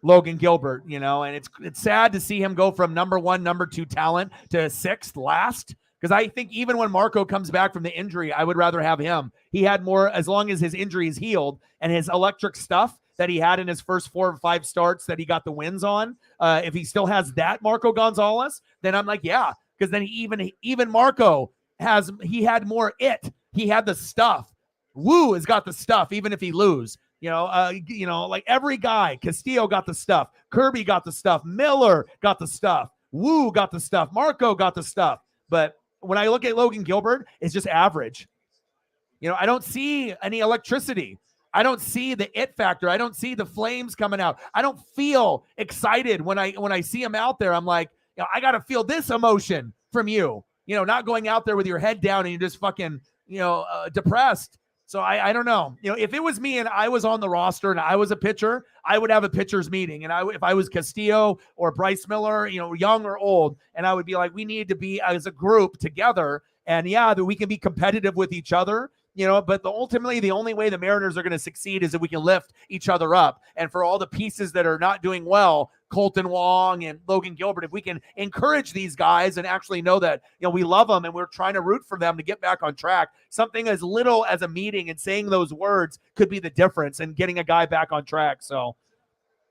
Logan Gilbert, and it's sad to see him go from number 1, number 2 talent to 6th last. Because I think even when Marco comes back from the injury, I would rather have him. He had more, as long as his injury is healed and his electric stuff that he had in his first 4 or 5 starts that he got the wins on. If he still has that Marco Gonzalez, then I'm like, yeah, because then even Marco he had more it. He had the stuff. Woo has got the stuff, even if he lose. Like every guy, Castillo got the stuff. Kirby got the stuff. Miller got the stuff. Woo got the stuff. Marco got the stuff. But when I look at Logan Gilbert, it's just average. I don't see any electricity. I don't see the it factor. I don't see the flames coming out. I don't feel excited when I see him out there. I'm like, I got to feel this emotion from you. Not going out there with your head down and you're just fucking, depressed. So I don't know. If it was me and I was on the roster and I was a pitcher, I would have a pitcher's meeting. And if I was Castillo or Bryce Miller, young or old, and I would be like, we need to be as a group together. And that we can be competitive with each other, but ultimately the only way the Mariners are going to succeed is if we can lift each other up. And for all the pieces that are not doing well, Colton Wong and Logan Gilbert, if we can encourage these guys and actually know that, we love them and we're trying to root for them to get back on track, something as little as a meeting and saying those words could be the difference in getting a guy back on track. So,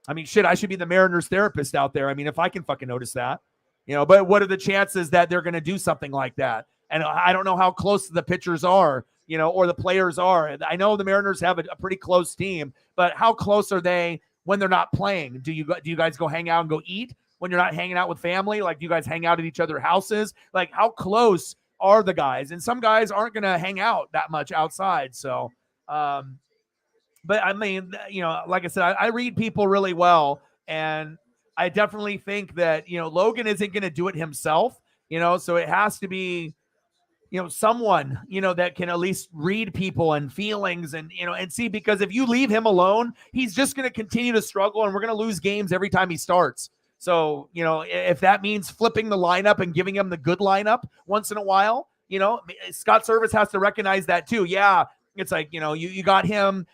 I mean, shit, I should be the Mariners therapist out there. I mean, if I can fucking notice that, but what are the chances that they're going to do something like that? And I don't know how close the pitchers are, or the players are. I know the Mariners have a pretty close team, but how close are they when they're not playing? Do you guys go hang out and go eat when you're not hanging out with family? Like, do you guys hang out at each other's houses? Like, how close are the guys? And some guys aren't going to hang out that much outside. So, but I mean, like I said, I read people really well, and I definitely think that, Logan isn't going to do it himself, so it has to be, someone, that can at least read people and feelings and see, because if you leave him alone, he's just going to continue to struggle and we're going to lose games every time he starts. So, if that means flipping the lineup and giving him the good lineup once in a while, Scott Service has to recognize that too. Yeah. It's like, you got him,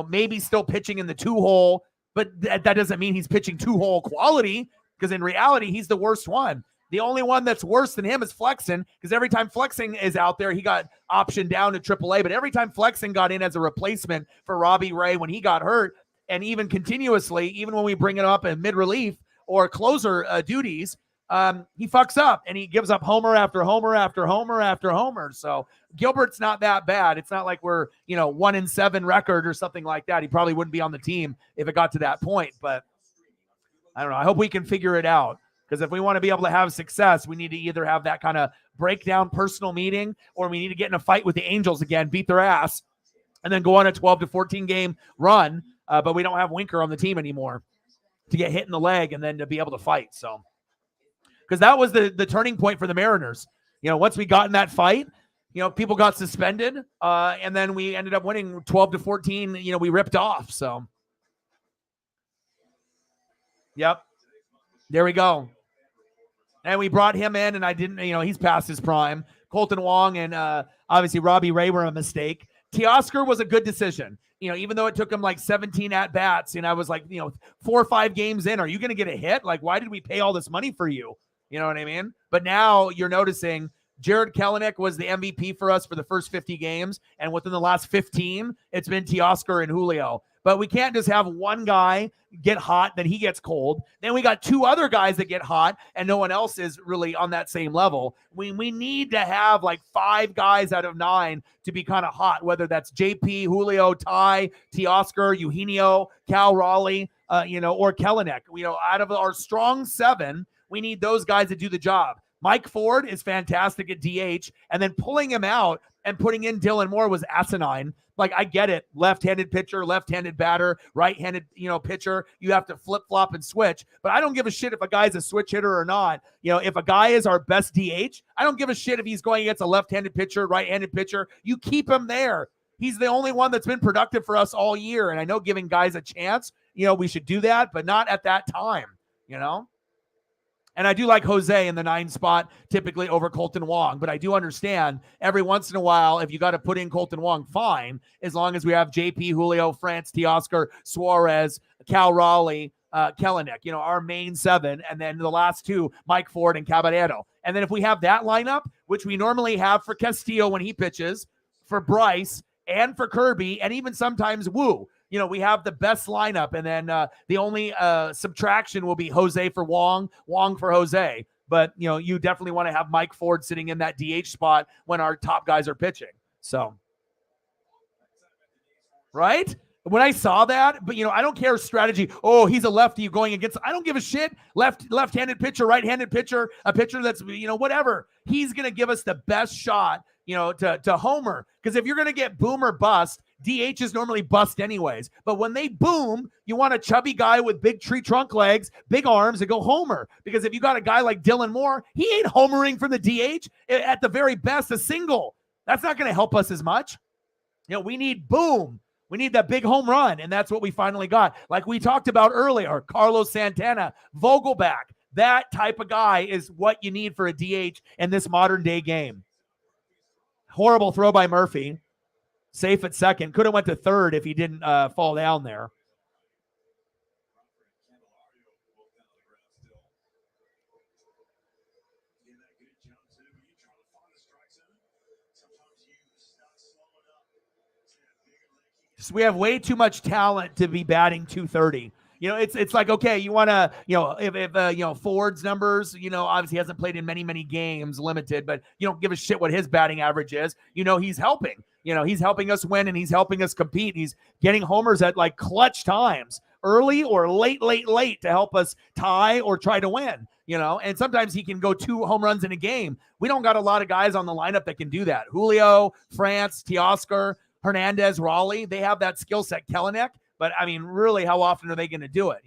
maybe still pitching in the 2-hole, but that doesn't mean he's pitching 2-hole quality, because in reality, he's the worst one. The only one that's worse than him is Flexen, because every time Flexen is out there, he got option down to AAA. But every time Flexen got in as a replacement for Robbie Ray when he got hurt, and even continuously, even when we bring it up in mid-relief or closer duties, he fucks up and he gives up homer after homer after homer after homer. So Gilbert's not that bad. It's not like we're, 1-7 record or something like that. He probably wouldn't be on the team if it got to that point, but I don't know. I hope we can figure it out, because if we want to be able to have success, we need to either have that kind of breakdown personal meeting, or we need to get in a fight with the Angels again, beat their ass, and then go on a 12-14 game run. But we don't have Winker on the team anymore to get hit in the leg and then to be able to fight. So, because that was the turning point for the Mariners. Once we got in that fight, people got suspended, and then we ended up winning 12-14. We ripped off. So, yep, there we go. And we brought him in, and I didn't, he's past his prime. Colton Wong and obviously Robbie Ray were a mistake. Teoscar was a good decision. Even though it took him like 17 at-bats, and I was like, 4 or 5 games in, are you going to get a hit? Like, why did we pay all this money for you? You know what I mean? But now you're noticing Jared Kelenic was the MVP for us for the first 50 games, and within the last 15, it's been Teoscar and Julio. But we can't just have one guy get hot, then he gets cold. Then we got 2 other guys that get hot, and no one else is really on that same level. We need to have like 5 guys out of 9 to be kind of hot, whether that's JP, Julio, Ty, Teoscar, Eugenio, Cal Raleigh, or Kelenic. Out of our strong 7, we need those guys to do the job. Mike Ford is fantastic at DH, and then pulling him out and putting in Dylan Moore was asinine. Like, I get it. Left-handed pitcher, left-handed batter, right-handed, pitcher. You have to flip-flop and switch. But I don't give a shit if a guy's a switch hitter or not. If a guy is our best DH, I don't give a shit if he's going against a left-handed pitcher, right-handed pitcher. You keep him there. He's the only one that's been productive for us all year. And I know giving guys a chance, we should do that, but not at that time, And I do like Jose in the 9 spot, typically over Colton Wong. But I do understand every once in a while, if you got to put in Colton Wong, fine, as long as we have JP, Julio, France, Teoscar, Suarez, Cal Raleigh, Kelenic, our main 7. And then the last 2, Mike Ford and Caballero. And then if we have that lineup, which we normally have for Castillo when he pitches, for Bryce, and for Kirby, and even sometimes Wu, we have the best lineup, and then the only subtraction will be Jose for Wong, Wong for Jose. But, you definitely want to have Mike Ford sitting in that DH spot when our top guys are pitching. So, right? When I saw that, but, I don't care strategy. Oh, he's a lefty going against. I don't give a shit. Left-handed pitcher, right-handed pitcher, a pitcher that's, whatever. He's going to give us the best shot, to homer. Because if you're going to get boom or bust, DH is normally bust anyways. But when they boom, you want a chubby guy with big tree trunk legs, big arms, and go homer. Because if you got a guy like Dylan Moore, he ain't homering from the DH. At the very best, a single. That's not going to help us as much. We need boom. We need that big home run, and that's what we finally got. Like we talked about earlier, Carlos Santana, Vogelback. That type of guy is what you need for a DH in this modern-day game. Horrible throw by Murphy. Safe at second. Could have went to third if he didn't fall down there. So we have way too much talent to be batting 230. It's like, okay, you want to, if Ford's numbers, obviously hasn't played in many, many games, limited, but you don't give a shit what his batting average is. He's helping. He's helping us win, and he's helping us compete. He's getting homers at like clutch times, early or late to help us tie or try to win. And sometimes he can go 2 home runs in a game. We don't got a lot of guys on the lineup that can do that. Julio, France, Teoscar, Hernandez, Raleigh, they have that skill set. Kelenic, but I mean, really, how often are they going to do it?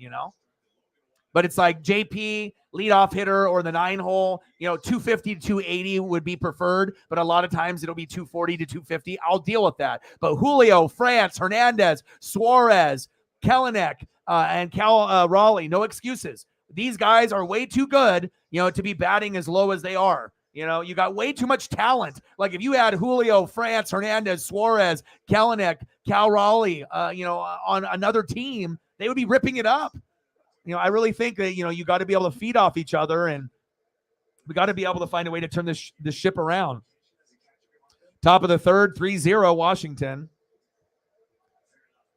But it's like JP, leadoff hitter, or the 9-hole, 250 to 280 would be preferred, but a lot of times it'll be 240 to 250. I'll deal with that. But Julio, France, Hernandez, Suarez, Kelenic, and Cal Raleigh, no excuses. These guys are way too good, to be batting as low as they are. You got way too much talent. Like if you had Julio, France, Hernandez, Suarez, Kelenic, Cal Raleigh, on another team, they would be ripping it up. I really think that, you got to be able to feed off each other, and we got to be able to find a way to turn this ship around. Top of the third, 3-0 Washington.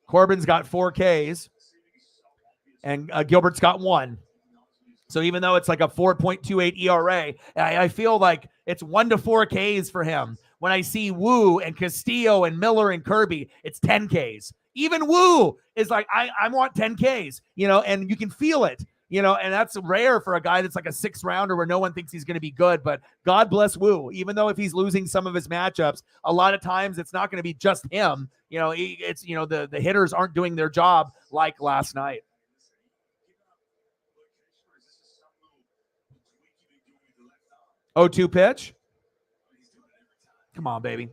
Corbin's got 4 Ks, and Gilbert's got 1. So even though it's like a 4.28 ERA, I feel like it's 1 to 4 Ks for him. When I see Wu and Castillo and Miller and Kirby, it's 10 Ks. Even Wu is like, I want 10 Ks, and you can feel it, and that's rare for a guy that's like a 6th rounder where no one thinks he's going to be good. But God bless Wu, even though if he's losing some of his matchups, a lot of times it's not going to be just him. It's, the hitters aren't doing their job like last night. 0-2 pitch. Come on, baby.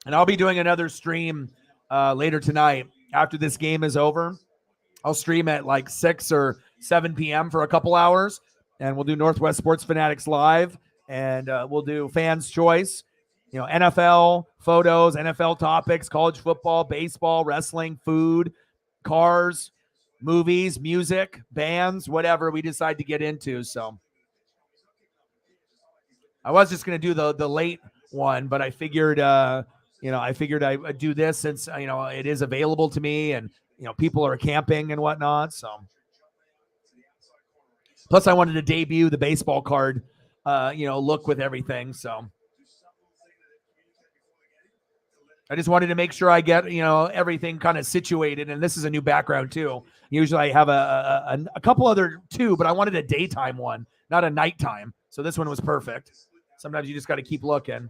And I'll be doing another stream later tonight after this game is over. I'll stream at like 6 or 7 p.m. for a couple hours, and we'll do Northwest Sports Fanatics live, and we'll do Fans Choice, NFL photos, NFL topics, college football, baseball, wrestling, food, cars, movies, music, bands, whatever we decide to get into. So I was just going to do the late one, but I figured, I would do this since, it is available to me, and, people are camping and whatnot. So plus I wanted to debut the baseball card, look with everything. So I just wanted to make sure I get, everything kind of situated. And this is a new background too. Usually I have a couple other too, but I wanted a daytime one, not a nighttime. So this one was perfect. Sometimes you just got to keep looking.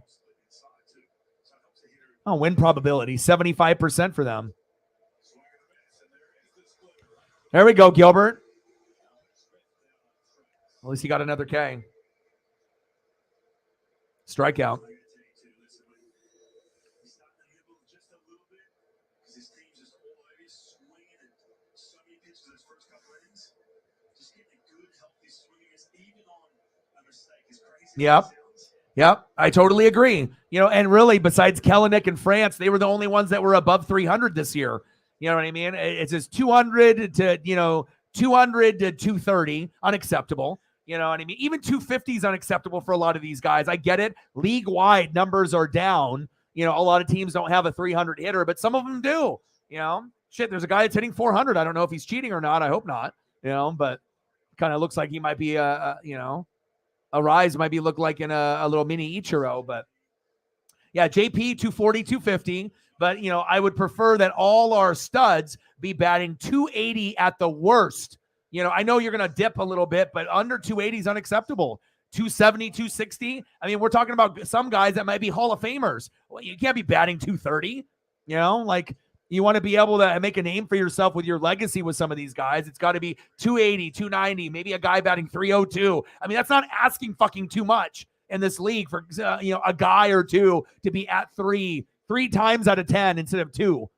Oh, win probability, 75% for them. There we go, Gilbert. At least he got another K. Strikeout. Yep. I totally agree. And really, besides Kellenic and France, they were the only ones that were above 300 this year. You know what I mean? It's just 200 to 230, unacceptable. You know what I mean? Even 250 is unacceptable for a lot of these guys. I get it. League-wide numbers are down. A lot of teams don't have a 300 hitter, but some of them do. Shit, there's a guy that's hitting 400. I don't know if he's cheating or not. I hope not. But kind of looks like he might be a rise might be look like in a little mini Ichiro. But yeah, JP 240, 250. But, I would prefer that all our studs be batting 280 at the worst. I know you're going to dip a little bit, but under 280 is unacceptable. 270, 260. I mean, we're talking about some guys that might be Hall of Famers. Well, you can't be batting 230. You want to be able to make a name for yourself with your legacy with some of these guys. It's got to be 280, 290, maybe a guy batting 302. I mean, that's not asking fucking too much in this league for, a guy or two to be at 3 times out of 10 instead of 2.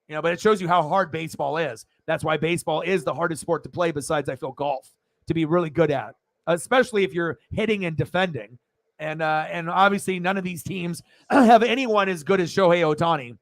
But it shows you how hard baseball is. That's why baseball is the hardest sport to play besides, I feel, golf, to be really good at, especially if you're hitting and defending. And obviously none of these teams have anyone as good as Shohei Ohtani.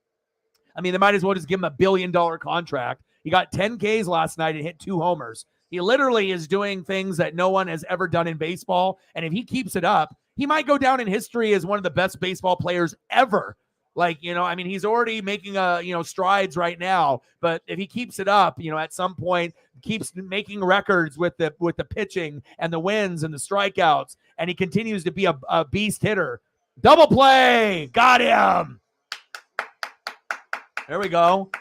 I mean, they might as well just give him $1 billion contract. He got 10 Ks last night and hit 2 homers. He literally is doing things that no one has ever done in baseball. And if he keeps it up, he might go down in history as one of the best baseball players ever. He's already making strides right now, but if he keeps it up, at some point keeps making records with the pitching and the wins and the strikeouts, and he continues to be a beast hitter. Double play, got him. There we go.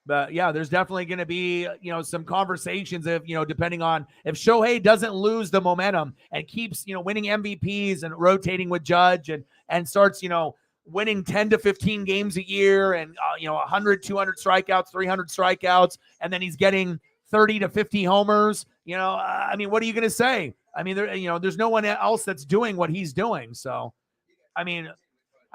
But yeah, there's definitely going to be, some conversations if, depending on if Shohei doesn't lose the momentum and keeps, winning MVPs and rotating with Judge and starts, winning 10 to 15 games a year and, 100, 200 strikeouts, 300 strikeouts, and then he's getting 30 to 50 homers. What are you going to say? I mean, there's no one else that's doing what he's doing. So, and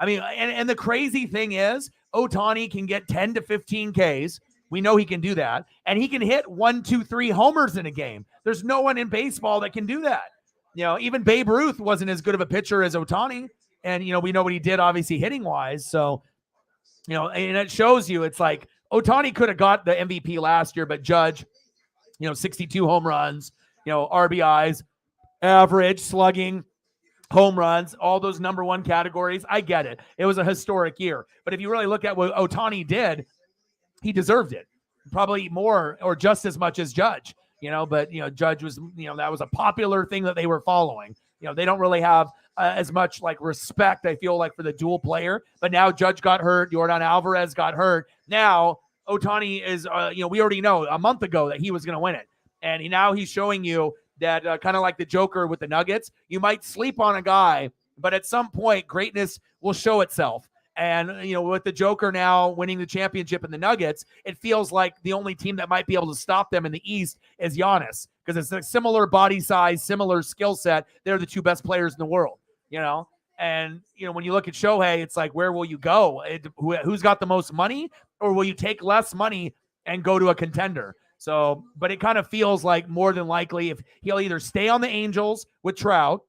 the crazy thing is Ohtani can get 10 to 15 Ks. We know he can do that. And he can hit 1, 2, 3 homers in a game. There's no one in baseball that can do that. even Babe Ruth wasn't as good of a pitcher as Ohtani. And, we know what he did, obviously, hitting-wise. So, and it shows you, it's like Ohtani could have got the MVP last year, but Judge, 62 home runs, RBIs, average, slugging, home runs, all those number one categories. I get it. It was a historic year. But if you really look at what Ohtani did, he deserved it. Probably more or just as much as Judge, but, Judge was, that was a popular thing that they were following. They don't really have as much like respect, I feel like, for the dual player. But now Judge got hurt. Yordan Alvarez got hurt. Now Ohtani is, we already know a month ago that he was going to win it. And now he's showing you that kind of like the Joker with the Nuggets, you might sleep on a guy, but at some point greatness will show itself. And, with the Joker now winning the championship in the Nuggets, it feels like the only team that might be able to stop them in the East is Giannis, because it's a similar body size, similar skill set. They're the two best players in the world, And, when you look at Shohei, it's like, where will you go? Who's got the most money? Or will you take less money and go to a contender? So, but it kind of feels like more than likely if he'll either stay on the Angels with Trout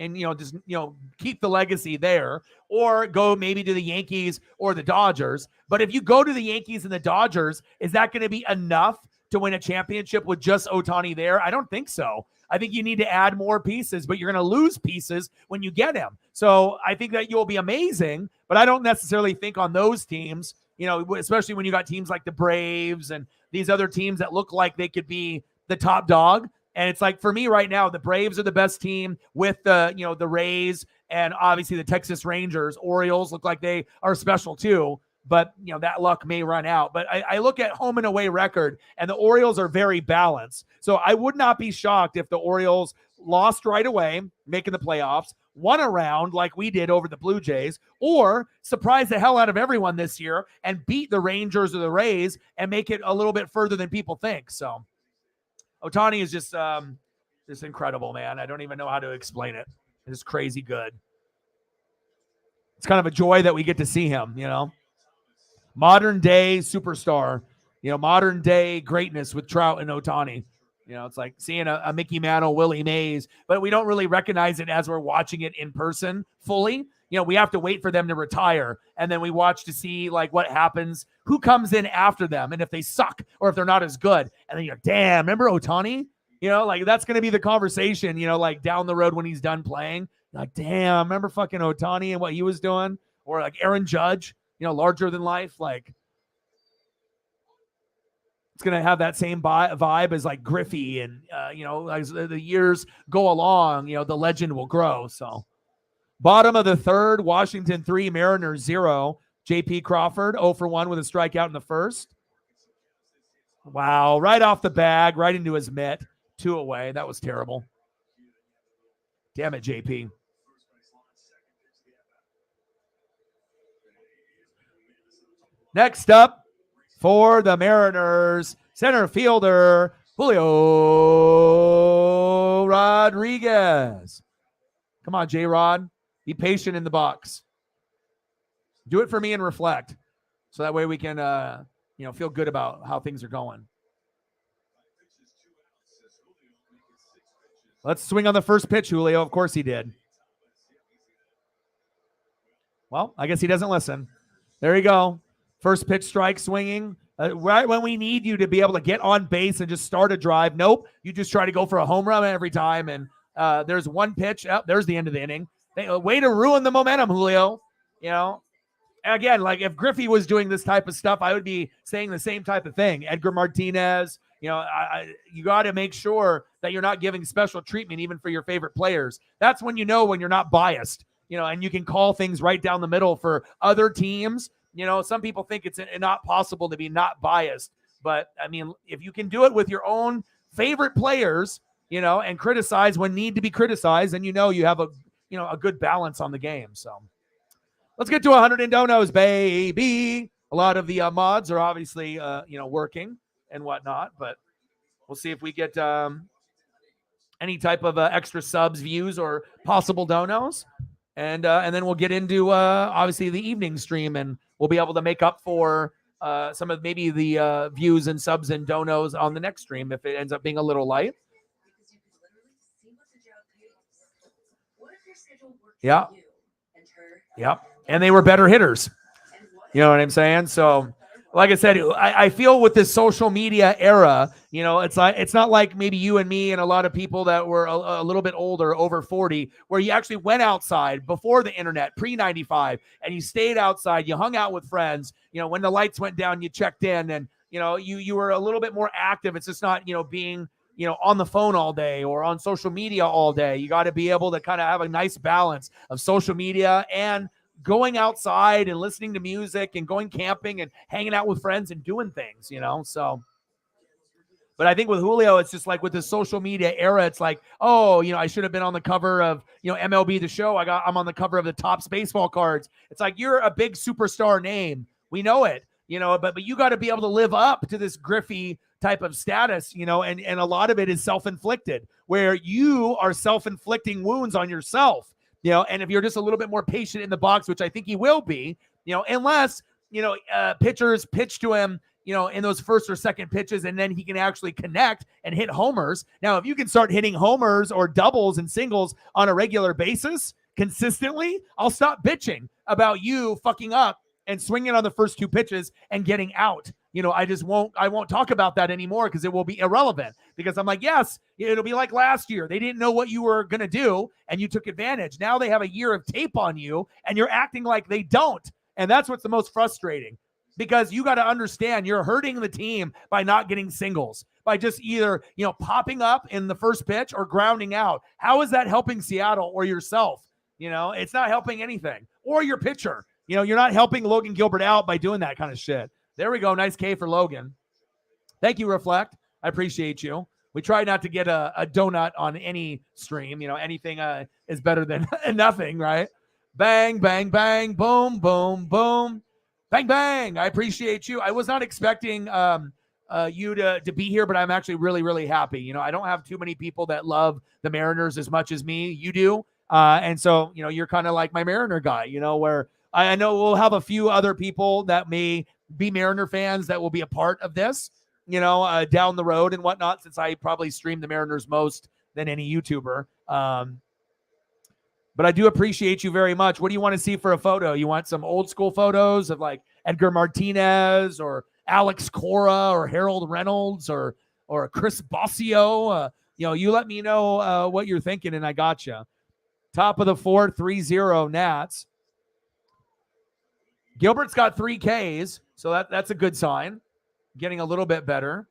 and, just, keep the legacy there, or go maybe to the Yankees or the Dodgers. But if you go to the Yankees and the Dodgers, is that going to be enough to win a championship with just Ohtani there? I don't think so. I think you need to add more pieces, but you're going to lose pieces when you get him. So I think that you'll be amazing, but I don't necessarily think on those teams, especially when you got teams like the Braves and these other teams that look like they could be the top dog. And it's like, for me right now, the Braves are the best team with the, the Rays and obviously the Texas Rangers. Orioles look like they are special too, but that luck may run out. But I look at home and away record, and the Orioles are very balanced. So I would not be shocked if the Orioles lost right away, making the playoffs, won a round like we did over the Blue Jays, or surprise the hell out of everyone this year and beat the Rangers or the Rays and make it a little bit further than people think. So Ohtani is just incredible, man. I don't even know how to explain it. It's crazy good. It's kind of a joy that we get to see him, Modern day superstar, modern day greatness with Trout and Ohtani. It's like seeing a Mickey Mantle, Willie Mays, but we don't really recognize it as we're watching it in person fully. We have to wait for them to retire, and then we watch to see like what happens, who comes in after them, and if they suck or if they're not as good. And then you're, damn, remember Ohtani? Like that's going to be the conversation, like down the road when he's done playing. Like, damn, remember fucking Ohtani and what he was doing? Or like Aaron Judge, larger than life. Like, it's going to have that same vibe as like Griffey. And, as the years go along, the legend will grow. So, bottom of the third, Washington 3, Mariners 0. J.P. Crawford 0 for 1 with a strikeout in the first. Wow, right off the bag, right into his mitt. 2 away. That was terrible. Damn it, JP. Next up for the Mariners, center fielder Julio Rodriguez. Come on, J-Rod. Be patient in the box. Do it for me and reflect. So that way we can, feel good about how things are going. Let's swing on the first pitch, Julio. Of course he did. Well, I guess he doesn't listen. There you go. First pitch strike swinging. Right when we need you to be able to get on base and just start a drive. Nope. You just try to go for a home run every time. And there's one pitch. Oh, there's the end of the inning. Way to ruin the momentum, Julio. Again, like if Griffey was doing this type of stuff, I would be saying the same type of thing. Edgar Martinez, you got to make sure that you're not giving special treatment even for your favorite players. That's when when you're not biased, and you can call things right down the middle for other teams. Some people think it's not possible to be not biased. But, I mean, if you can do it with your own favorite players, and criticize when need to be criticized, then you have a good balance on the game. So let's get to 100 in donos, baby. A lot of the mods are obviously, working and whatnot, but we'll see if we get any type of extra subs, views, or possible donos. And then we'll get into, obviously, the evening stream, and we'll be able to make up for some of maybe the views and subs and donos on the next stream if it ends up being a little light. Yeah. Yep. And they were better hitters. You know what I'm saying? So, like I said, I feel with this social media era, it's not like maybe you and me and a lot of people that were a little bit older, over 40, where you actually went outside before the internet, pre-95, and you stayed outside, you hung out with friends. When the lights went down, you checked in, and you were a little bit more active. It's just not being on the phone all day or on social media all day. You got to be able to kind of have a nice balance of social media and going outside and listening to music and going camping and hanging out with friends and doing things, so. But I think with Julio, it's just like with the social media era, it's like, oh, I should have been on the cover of, MLB The Show. I'm on the cover of the Topps baseball cards. It's like, you're a big superstar name. We know it, but you got to be able to live up to this Griffey type of status, and a lot of it is self-inflicted, where you are self-inflicting wounds on yourself. And if you're just a little bit more patient in the box, which I think he will be, unless, pitchers pitch to him, in those first or second pitches, and then he can actually connect and hit homers. Now, if you can start hitting homers or doubles and singles on a regular basis consistently, I'll stop bitching about you fucking up and swinging on the first two pitches and getting out. I won't talk about that anymore because it will be irrelevant, because I'm like, yes, it'll be like last year. They didn't know what you were going to do and you took advantage. Now they have a year of tape on you and you're acting like they don't. And that's what's the most frustrating, because you got to understand you're hurting the team by not getting singles, by just either, popping up in the first pitch or grounding out. How is that helping Seattle or yourself? It's not helping anything, or your pitcher. You're not helping Logan Gilbert out by doing that kind of shit. There we go. Nice K for Logan. Thank you, Reflect. I appreciate you. We try not to get a donut on any stream. Anything is better than nothing, right? Bang, bang, bang, boom, boom, boom. Bang, bang. I appreciate you. I was not expecting you to be here, but I'm actually really, really happy. I don't have too many people that love the Mariners as much as me. You do. And so, you're kind of like my Mariner guy, where I know we'll have a few other people that may be Mariner fans that will be a part of this, down the road and whatnot, since I probably stream the Mariners most than any YouTuber. But I do appreciate you very much. What do you want to see for a photo? You want some old school photos of like Edgar Martinez or Alex Cora or Harold Reynolds or Chris Bossio? You let me know what you're thinking, and I got you. Top of the fourth, 3-0 Nats. Gilbert's got 3 Ks, so that's a good sign. Getting a little bit better.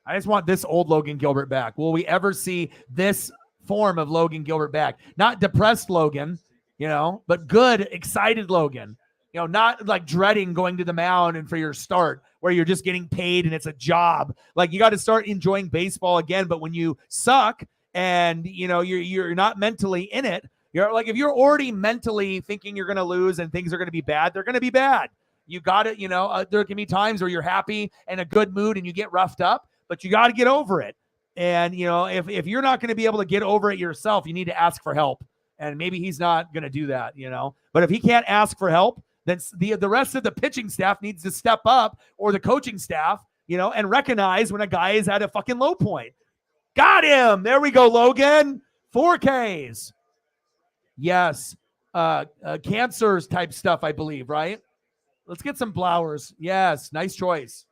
I just want this old Logan Gilbert back. Will we ever see this form of Logan Gilbert back? Not depressed Logan, but good, excited Logan. Not like dreading going to the mound and for your start where you're just getting paid and it's a job. Like, you got to start enjoying baseball again. But when you suck and, you're not mentally in it, you're like, if you're already mentally thinking you're going to lose and things are going to be bad, they're going to be bad. You got to, there can be times where you're happy and a good mood and you get roughed up, but you got to get over it. And, if you're not going to be able to get over it yourself, you need to ask for help. And maybe he's not going to do that, But if he can't ask for help, then the rest of the pitching staff needs to step up, or the coaching staff, and recognize when a guy is at a fucking low point. Got him. There we go, Logan. 4 Ks. Yes. Cancers type stuff, I believe, right? Let's get some flowers. Yes. Nice choice.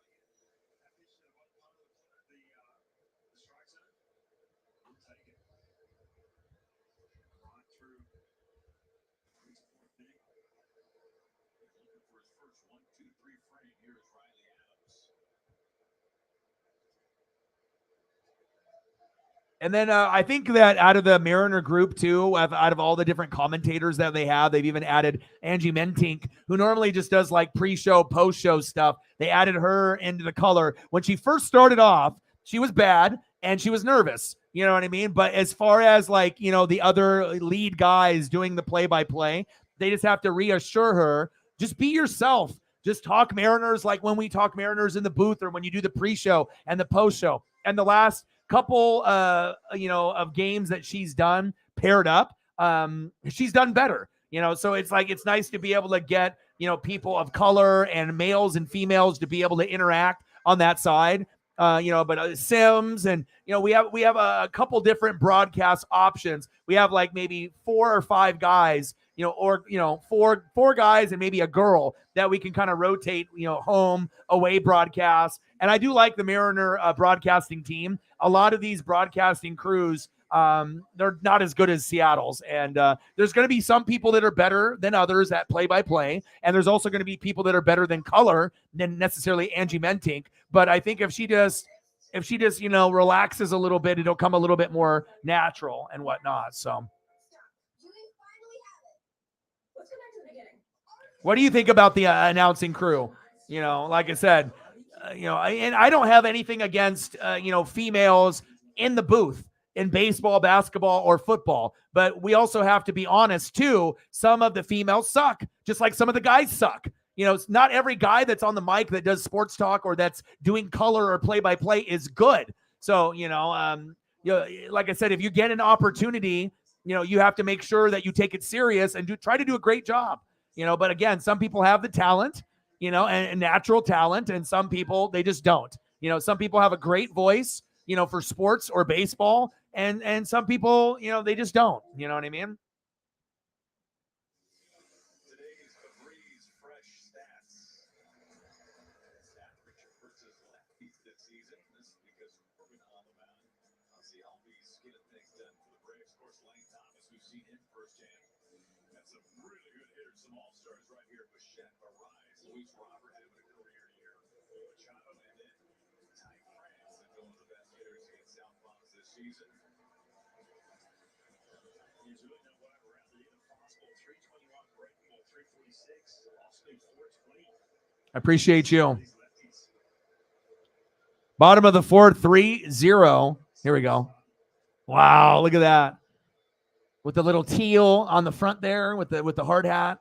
And then I think that out of the Mariner group too, out of all the different commentators that they have, they've even added Angie Mentink, who normally just does like pre-show, post-show stuff. They added her into the color. When she first started off, she was bad and she was nervous. You know what I mean? But as far as like, the other lead guys doing the play-by-play, they just have to reassure her, just be yourself. Just talk Mariners like when we talk Mariners in the booth, or when you do the pre-show and the post-show. And the last couple of games that she's done paired up, she's done better, so it's like, it's nice to be able to get people of color and males and females to be able to interact on that side. but Sims, and we have a couple different broadcast options. We have like maybe 4 or 5 guys, or four guys and maybe a girl that we can kind of rotate, home away broadcast. And I do like the Mariner broadcasting team. A lot of these broadcasting crews, they're not as good as Seattle's, and there's going to be some people that are better than others at play-by-play, and there's also going to be people that are better than color than necessarily Angie Mentink. But I think if she just relaxes a little bit, it'll come a little bit more natural and whatnot. So what do you think about the announcing crew? Like I said, and I don't have anything against females in the booth in baseball, basketball, or football. But we also have to be honest, too. Some of the females suck, just like some of the guys suck. It's not every guy that's on the mic that does sports talk or that's doing color or play-by-play is good. So, like I said, if you get an opportunity, you have to make sure that you take it serious and try to do a great job. But again, some people have the talent, and natural talent, and some people, they just don't. Some people have a great voice, for sports or baseball, and some people, they just don't. You know what I mean? I appreciate you. Bottom of the fourth, 3-0. Here we go. Wow, look at that. With the little teal on the front there with the hard hat.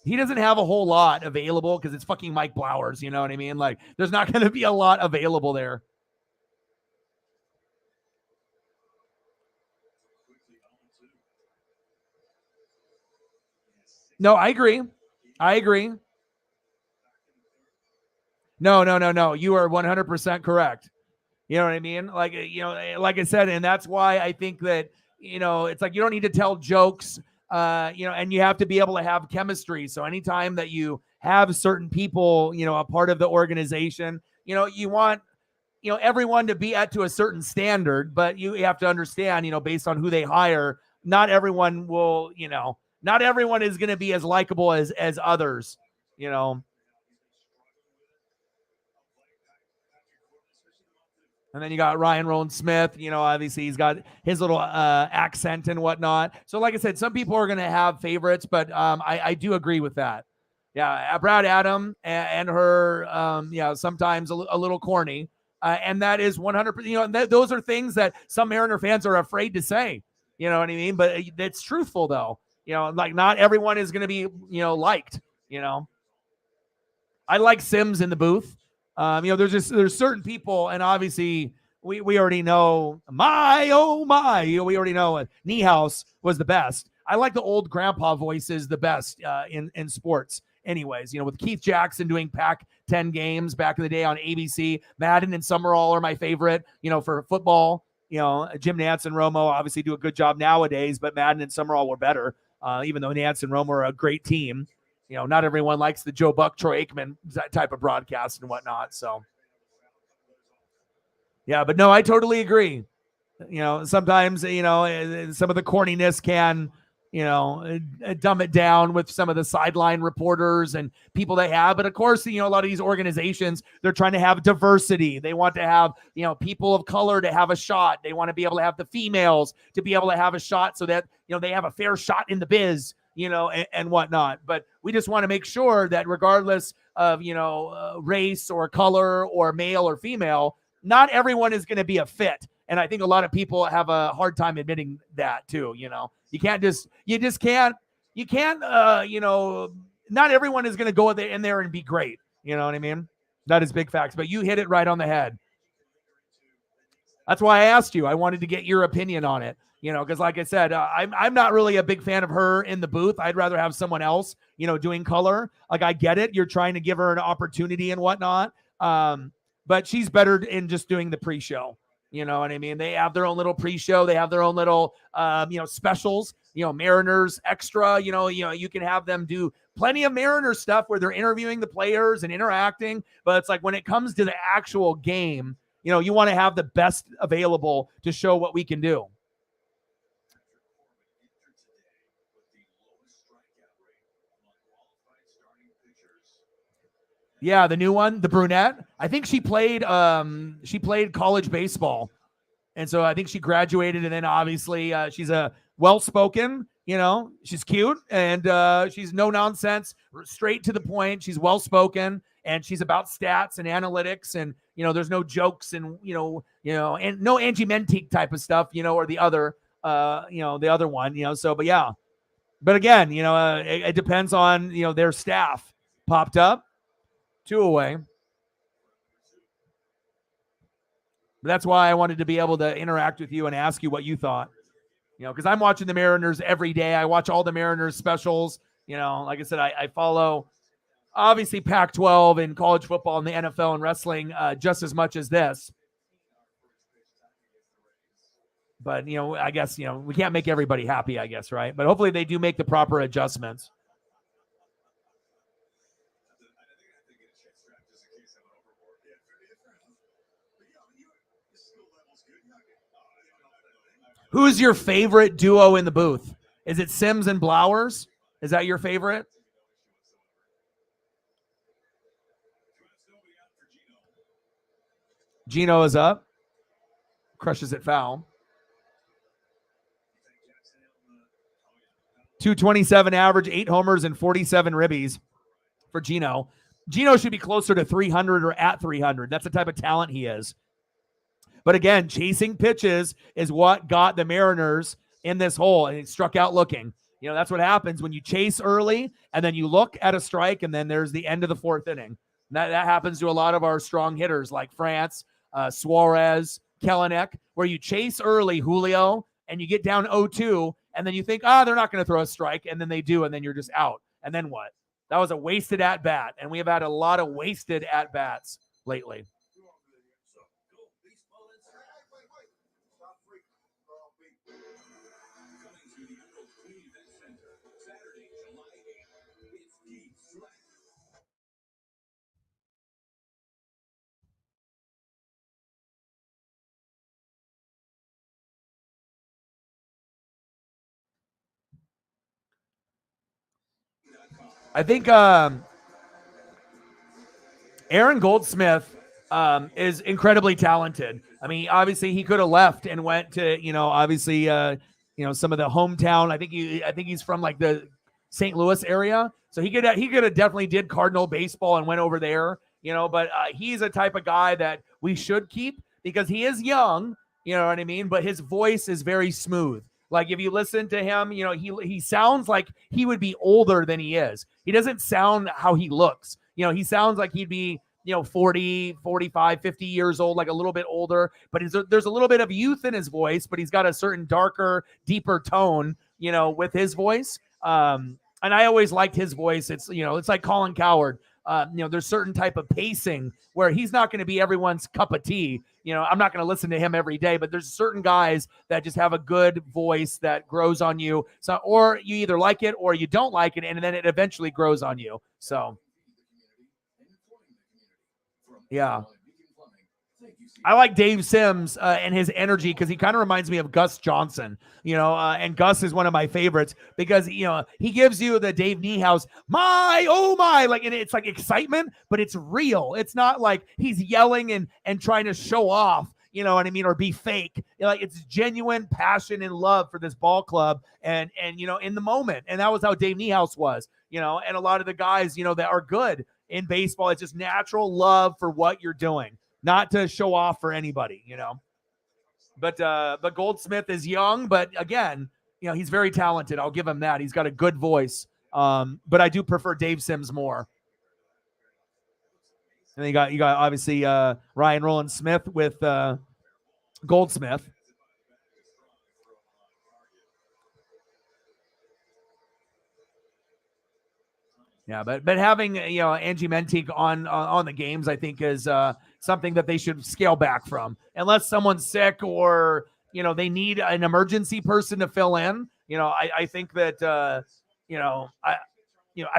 He doesn't have a whole lot available because it's fucking Mike Blowers, you know what I mean? Like, there's not going to be a lot available there. No, I agree. No. You are 100% correct. You know what I mean? Like, like I said, and that's why I think that, it's like you don't need to tell jokes, and you have to be able to have chemistry. So anytime that you have certain people, a part of the organization, you want, everyone to be to a certain standard, but you have to understand, based on who they hire, not everyone will, not everyone is going to be as likable as others, And then you got Ryan Rowland-Smith, obviously he's got his little accent and whatnot. So like I said, some people are going to have favorites, but I do agree with that. Yeah, Brad Adam and her, sometimes a little corny. And that is 100%, those are things that some Mariner fans are afraid to say. You know what I mean? But it's truthful, though. Like not everyone is going to be, liked, I like Sims in the booth. There's certain people, and obviously we already know my. We already know Niehaus was the best. I like the old grandpa voices the best in sports. Anyways, with Keith Jackson doing Pac-10 games back in the day on ABC, Madden and Summerall are my favorite. For football, Jim Nantz and Romo obviously do a good job nowadays, but Madden and Summerall were better. Even though Nantz and Romo are a great team. Not everyone likes the Joe Buck, Troy Aikman type of broadcast and whatnot. So, yeah, but no, I totally agree. Sometimes, some of the corniness can, dumb it down with some of the sideline reporters and people they have. But of course, a lot of these organizations, they're trying to have diversity. They want to have, people of color to have a shot. They want to be able to have the females to be able to have a shot so that, they have a fair shot in the biz. And whatnot. But we just want to make sure that regardless of, race or color or male or female, not everyone is going to be a fit. And I think a lot of people have a hard time admitting that too. You can't not everyone is going to go in there and be great. You know what I mean? That is big facts, but you hit it right on the head. That's why I asked you. I wanted to get your opinion on it. Because like I said, I'm not really a big fan of her in the booth. I'd rather have someone else, doing color. Like I get it. You're trying to give her an opportunity and whatnot. but she's better in just doing the pre-show. You know what I mean? They have their own little pre-show. They have their own little, specials. Mariners extra. You can have them do plenty of Mariners stuff where they're interviewing the players and interacting. But it's like when it comes to the actual game, you want to have the best available to show what we can do. Yeah, the new one, the brunette. I think she played college baseball. And so I think she graduated, and then obviously she's a well-spoken, she's cute, and she's no nonsense, straight to the point. She's well-spoken, and she's about stats and analytics, and there's no jokes and and no Angie Mentique type of stuff, or the other one, So, but yeah, but again, it depends on their staff. Popped up, 2 away. That's why I wanted to be able to interact with you and ask you what you thought. Because I'm watching the Mariners every day. I watch all the Mariners specials. Like I said, I follow obviously Pac-12 and college football and the NFL and wrestling just as much as this. But, I guess, we can't make everybody happy, I guess, right? But hopefully they do make the proper adjustments. Who's your favorite duo in the booth? Is it Sims and Blowers? Is that your favorite? Gino is up. Crushes it foul. 227 average, 8 homers, and 47 ribbies for Gino. Gino should be closer to 300 or at 300. That's the type of talent he is. But again, chasing pitches is what got the Mariners in this hole, and it struck out looking. That's what happens when you chase early and then you look at a strike, and then there's the end of the 4th inning. That happens to a lot of our strong hitters like France, Suarez, Kelenic, where you chase early, Julio, and you get down 0-2, and then you think, they're not going to throw a strike, and then they do, and then you're just out. And then what? That was a wasted at-bat, and we have had a lot of wasted at-bats lately. I think Aaron Goldsmith is incredibly talented. I mean, obviously he could have left and went to, some of the hometown. I think he's from like the St. Louis area. So he could have definitely did Cardinal baseball and went over there, but he's a type of guy that we should keep because he is young, you know what I mean? But his voice is very smooth. Like if you listen to him, he sounds like he would be older than he is. He doesn't sound how he looks. He sounds like he'd be, 40, 45, 50 years old, like a little bit older, but there's a little bit of youth in his voice, but he's got a certain darker, deeper tone, with his voice. And I always liked his voice. It's, it's like Colin Cowherd. There's certain type of pacing where he's not going to be everyone's cup of tea. I'm not going to listen to him every day, but there's certain guys that just have a good voice that grows on you. So, or you either like it or you don't like it, and then it eventually grows on you. So, yeah. I like Dave Sims and his energy because he kind of reminds me of Gus Johnson, and Gus is one of my favorites because, he gives you the Dave Niehaus, oh my, like, and it's like excitement, but it's real. It's not like he's yelling and trying to show off, you know what I mean, or be fake. Like it's genuine passion and love for this ball club and in the moment. And that was how Dave Niehaus was, and a lot of the guys, that are good in baseball. It's just natural love for what you're doing. Not to show off for anybody, But Goldsmith is young, but again, he's very talented. I'll give him that. He's got a good voice. But I do prefer Dave Sims more. And then you got obviously Ryan Rowland-Smith with Goldsmith. Yeah, but having Angie Mentique on the games, I think is something that they should scale back from, unless someone's sick or they need an emergency person to fill in. I think that I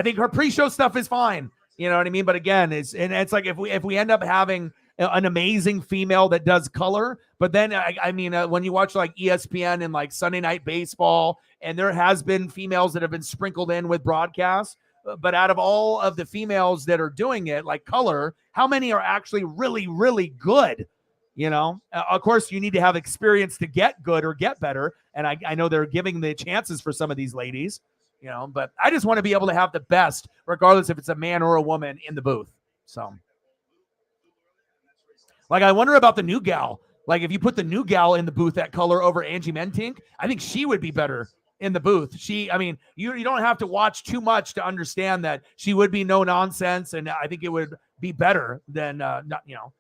think her pre-show stuff is fine. You know what I mean? But again, it's like if we end up having an amazing female that does color, but then when you watch like ESPN and like Sunday Night Baseball, and there has been females that have been sprinkled in with broadcasts, but out of all of the females that are doing it, like color, how many are actually really, really good? Of course, you need to have experience to get good or get better. And I know they're giving the chances for some of these ladies, but I just want to be able to have the best, regardless if it's a man or a woman in the booth. So, like, I wonder about the new gal. Like, if you put the new gal in the booth at color over Angie Mentink, I think she would be better in the booth. You don't have to watch too much to understand that she would be no nonsense, and I think it would be better than I'm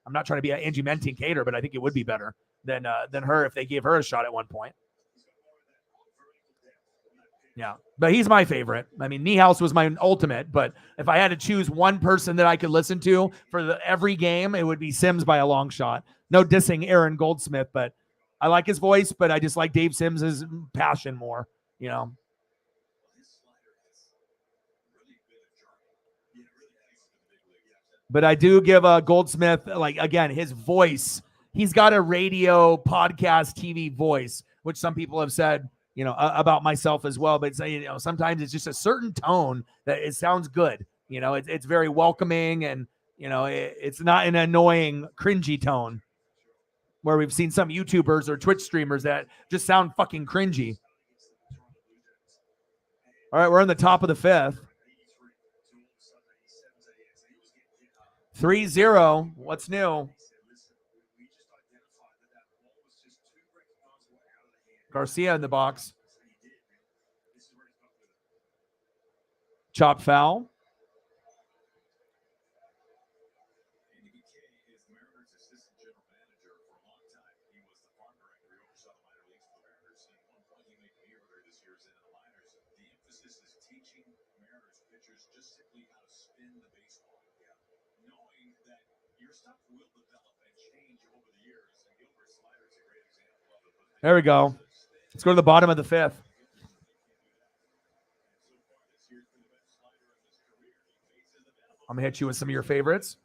not trying to be an Angie Mentink hater, but I think it would be better than her if they gave her a shot at one point. Yeah, but he's my favorite. I mean, Niehaus was my ultimate, but if I had to choose one person that I could listen to for every game, it would be Sims by a long shot. No dissing Aaron Goldsmith, but I like his voice, but I just like Dave Sims's passion more, But I do give Goldsmith, like, again, his voice. He's got a radio, podcast, TV voice, which some people have said, about myself as well. But sometimes it's just a certain tone that it sounds good. It's very welcoming, and it's not an annoying, cringy tone where we've seen some YouTubers or Twitch streamers that just sound fucking cringy. All right, we're in the top of the fifth. 3-0. What's new? Garcia in the box. Chop foul. There we go. Let's go to the bottom of the fifth. I'm going to hit you with some of your favorites.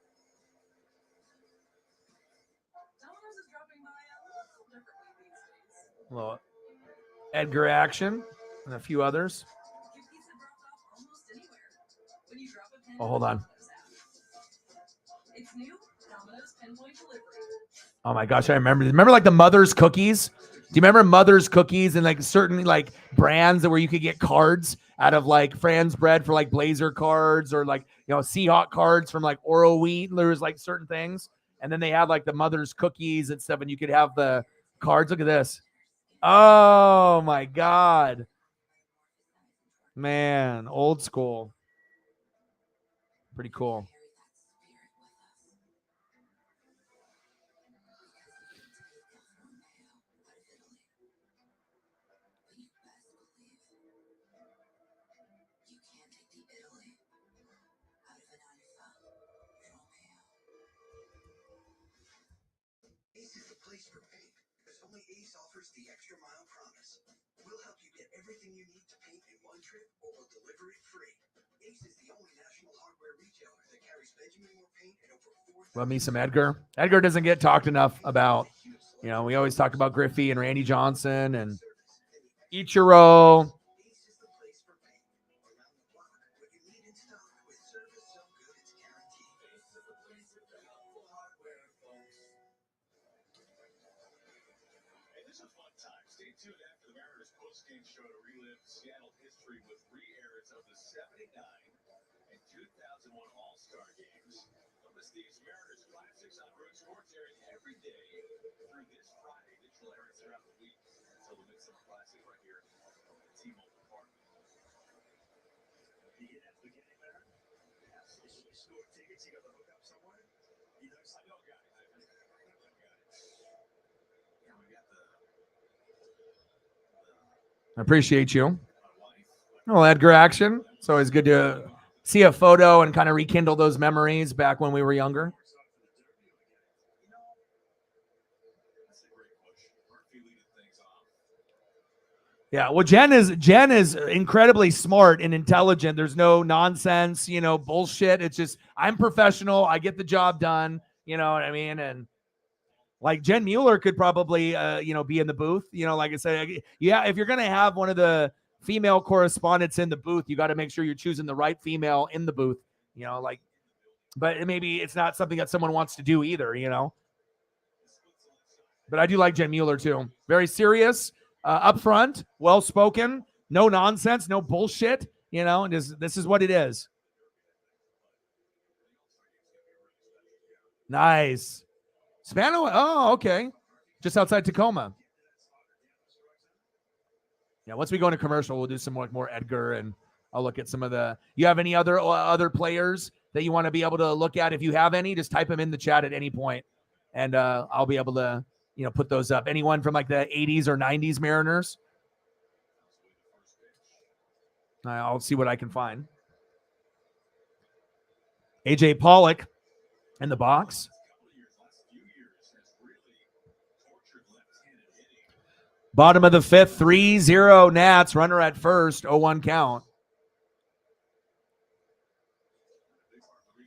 A little Edgar action and a few others. Oh, hold on. Oh my gosh, I remember. Remember like the Mother's cookies? Do you remember Mother's cookies and like certain like brands that where you could get cards out of like Fran's bread for like Blazer cards or like, Seahawk cards from like Oro Wheat? There was like certain things. And then they had like the Mother's cookies and stuff, and you could have the cards. Look at this. Oh my God. Man, old school. Pretty cool. Everything you need to paint in one trip, or we'll deliver it free. Ace is the only national hardware retailer that carries Benjamin Moore paint and over 4. Love me some Edgar. Edgar doesn't get talked enough about. We always talk about Griffey and Randy Johnson and Ichiro. I appreciate you. Well, Edgar action. It's always good to see a photo and kind of rekindle those memories back when we were younger. Yeah, well, Jen is incredibly smart and intelligent. There's no nonsense, bullshit. It's just I'm professional. I get the job done. You know what I mean? And like Jen Mueller could probably, be in the booth. Like I said, yeah, if you're gonna have one of the female correspondents in the booth, you got to make sure you're choosing the right female in the booth. Like, but maybe it's not something that someone wants to do either. But I do like Jen Mueller too. Very serious, upfront, well spoken, no nonsense, no bullshit. This is what it is. Nice. Spano. Oh, okay. Just outside Tacoma. Yeah. Once we go into commercial, we'll do some more Edgar, and I'll look at some of the. You have any other players that you want to be able to look at? If you have any, just type them in the chat at any point, and I'll be able to put those up. Anyone from like the 80s or 90s Mariners? I'll see what I can find. AJ Pollock in the box. Bottom of the fifth, 3-0 Nats. Runner at first, 0-1 count.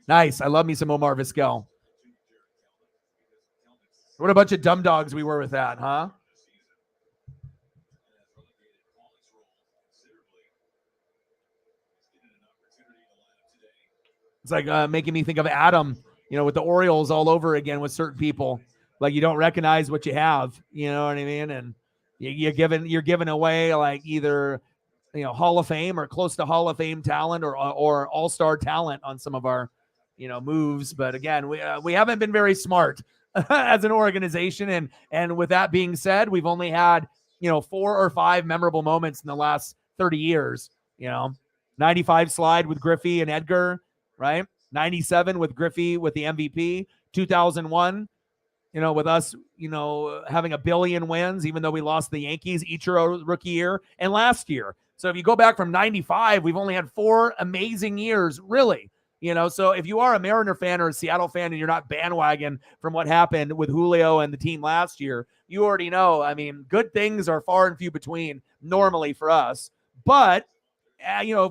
Nice. I love me some Omar Vizquel. What a bunch of dumb dogs we were with that, huh? It's like making me think of Adam, with the Orioles all over again with certain people. Like you don't recognize what you have, you know what I mean? And you're giving away like either Hall of Fame or close to Hall of Fame talent or all-star talent on some of our moves. But again, we haven't been very smart as an organization. And with that being said, we've only had 4 or 5 memorable moments in the last 30 years. 95 slide with Griffey and Edgar, right? 97 with Griffey with the MVP. 2001, with us, having a billion wins, even though we lost the Yankees Ichiro rookie year and last year. So if you go back from 95, we've only had 4 amazing years, really. So if you are a Mariner fan or a Seattle fan and you're not bandwagon from what happened with Julio and the team last year, you already know. I mean, good things are far and few between normally for us. But,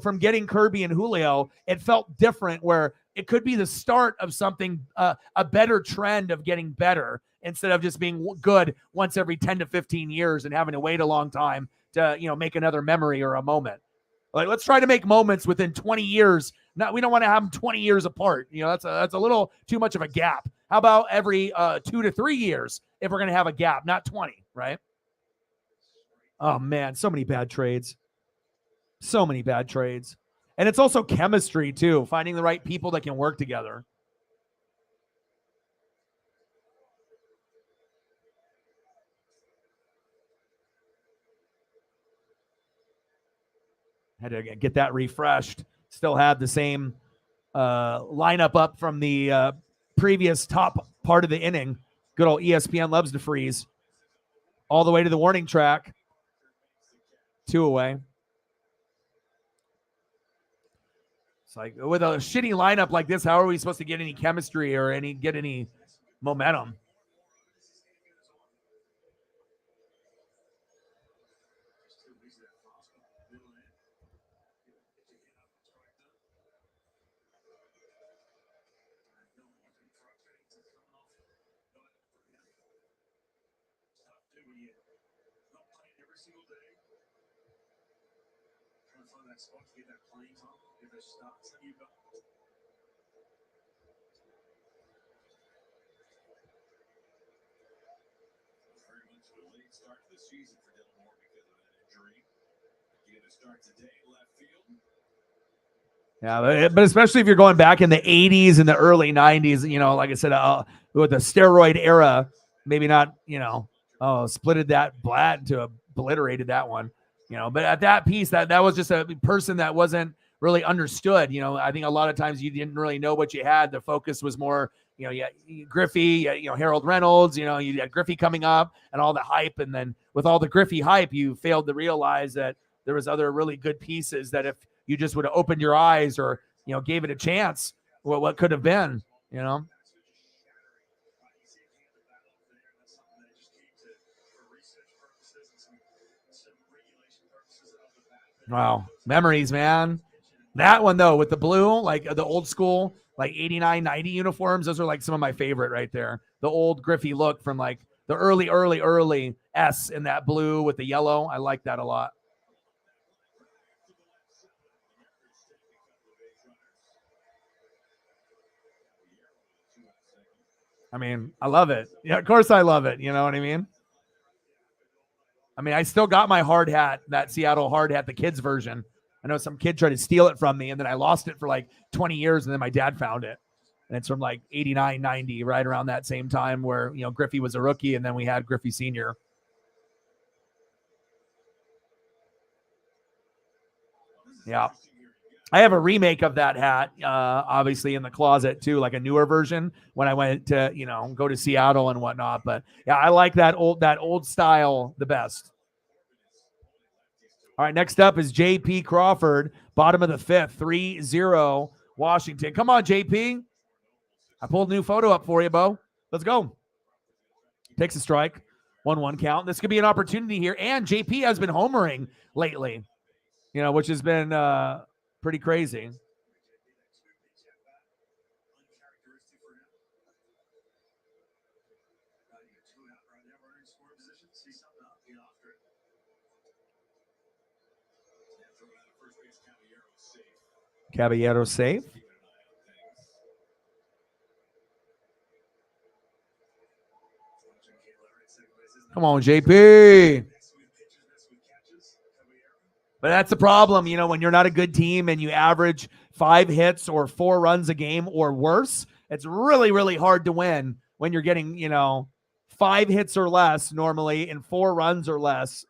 from getting Kirby and Julio, it felt different where it could be the start of something, a better trend of getting better instead of just being good once every 10 to 15 years and having to wait a long time to, make another memory or a moment. Like, let's try to make moments within 20 years. We don't want to have them 20 years apart. That's a little too much of a gap. How about every 2 to 3 years if we're going to have a gap, not 20, right? Oh, man, so many bad trades. So many bad trades. And it's also chemistry, too, finding the right people that can work together. Had to get that refreshed. Still had the same lineup up from the previous top part of the inning. Good old ESPN loves to freeze. All the way to the warning track. 2 away. It's like with a shitty lineup like this, how are we supposed to get any chemistry or get any momentum? Yeah, but especially if you're going back in the 80s and the early 90s, like I said, with the steroid era, maybe not, splitted that blat to obliterated that one, but at that piece, that was just a person that wasn't really understood. I think a lot of times you didn't really know what you had. The focus was more, Griffey, Harold Reynolds, you had Griffey coming up and all the hype. And then with all the Griffey hype, you failed to realize that there was other really good pieces that if you just would have opened your eyes or, gave it a chance, what could have been, Wow. Memories, man. That one, though, with the blue, like the old school, like 89, 90 uniforms, those are like some of my favorite right there. The old Griffey look from like the early S in that blue with the yellow. I like that a lot. I mean, I love it. Yeah, of course I love it. You know what I mean? I mean, I still got my hard hat, that Seattle hard hat, the kids version. I know some kid tried to steal it from me, and then I lost it for like 20 years, and then my dad found it. And it's from like 89, 90, right around that same time where, Griffey was a rookie, and then we had Griffey Sr. Yeah. I have a remake of that hat, obviously in the closet too, like a newer version when I went to, go to Seattle and whatnot. But yeah, I like that old style the best. All right, next up is J.P. Crawford, bottom of the fifth, 3-0 Washington. Come on, J.P. I pulled a new photo up for you, Bo. Let's go. Takes a strike. 1-1 count. This could be an opportunity here. And JP has been homering lately, which has been pretty crazy. Caballero safe. Come on, JP. But that's the problem, when you're not a good team and you average 5 hits or 4 runs a game or worse, it's really, really hard to win when you're getting, 5 hits or less normally and 4 runs or less.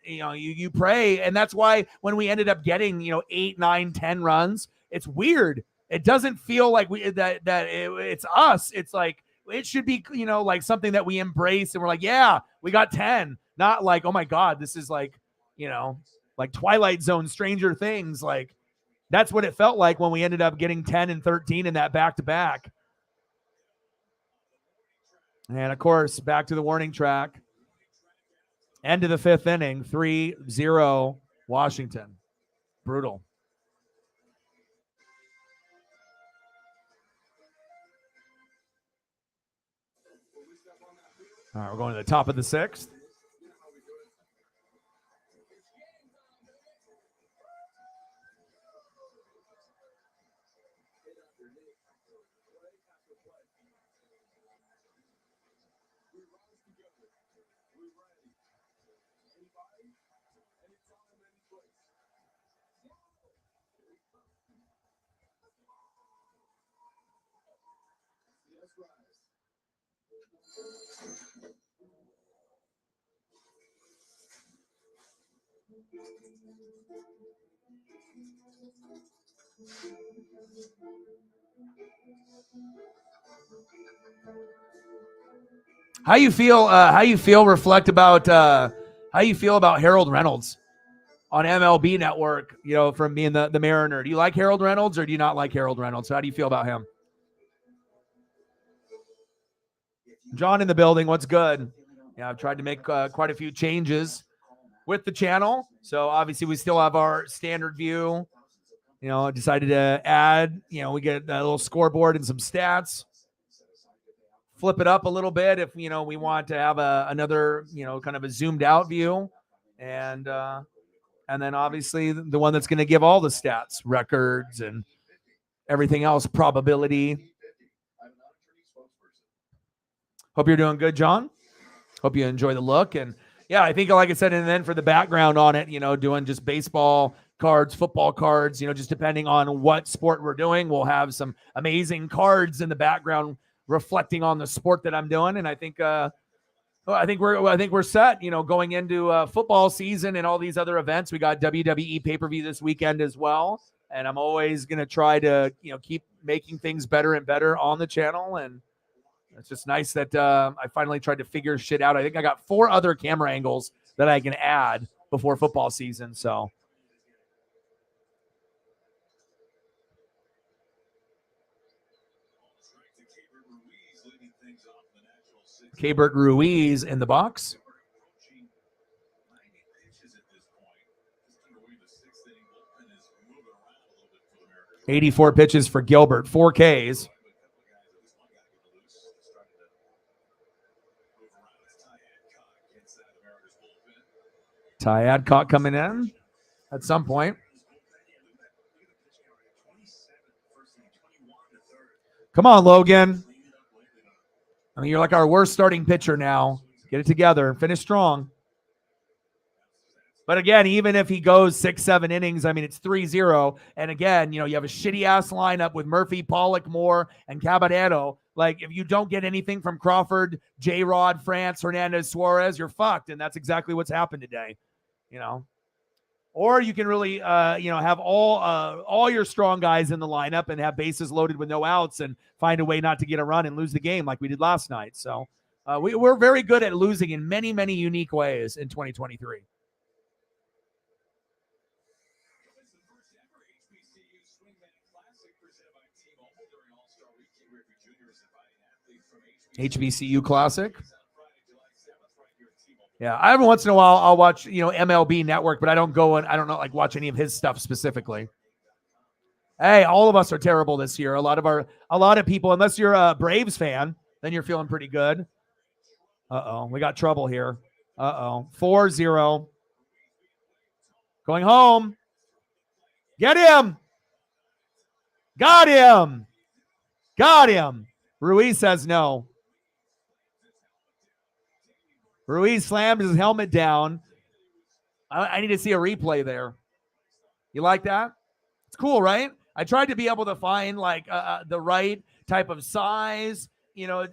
You pray. And that's why when we ended up getting, 8, 9, 10 runs, it's weird. It doesn't feel like it's us. It's like, it should be, like something that we embrace and we're like, yeah, we got 10. Not like, oh my God, this is like, like Twilight Zone, Stranger Things. Like, that's what it felt like when we ended up getting 10 and 13 in that back-to-back. And, of course, back to the warning track. End of the 5th inning, 3-0 Washington. Brutal. All right, we're going to the top of the 6th. How you feel? Reflect about how you feel about Harold Reynolds on MLB Network. From being the Mariner. Do you like Harold Reynolds or do you not like Harold Reynolds? How do you feel about him? John in the building. What's good? Yeah, I've tried to make quite a few changes with the channel. So obviously we still have our standard view. I decided to add. We get a little scoreboard and some stats. Flip it up a little bit if we want to have another kind of a zoomed out view, and then obviously the one that's going to give all the stats, records, and everything else, probability. Hope you're doing good, John. Hope you enjoy the look. And yeah, I think, like I said, and then for the background on it, doing just baseball cards, football cards, just depending on what sport we're doing, we'll have some amazing cards in the background reflecting on the sport that I'm doing. And I think we're set, going into football season and all these other events. We got WWE pay-per-view this weekend as well. And I'm always going to try to, keep making things better and better on the channel. And it's just nice that I finally tried to figure shit out. I think I got 4 other camera angles that I can add before football season. So Keibert Ruiz in the box. 84 pitches for Gilbert, 4 Ks. Ty Adcock coming in at some point. Come on, Logan. I mean, you're like our worst starting pitcher now. Get it together. Finish strong. But again, even if he goes 6-7 innings, I mean, it's 3-0. And again, you have a shitty-ass lineup with Murphy, Pollock, Moore, and Caballero. Like, if you don't get anything from Crawford, J-Rod, France, Hernandez, Suarez, you're fucked. And that's exactly what's happened today, Or you can really, have all your strong guys in the lineup and have bases loaded with no outs and find a way not to get a run and lose the game like we did last night. So we're very good at losing in many, many unique ways in 2023. HBCU Classic. Yeah, every once in a while I'll watch, MLB Network, but I don't watch any of his stuff specifically. Hey, all of us are terrible this year. A lot of people, unless you're a Braves fan, then you're feeling pretty good. We got trouble here. 4-0. Going home. Get him. Got him. Ruiz says no. Ruiz slammed his helmet down. I need to see a replay there. You like that? It's cool, right? I tried to be able to find the right type of size,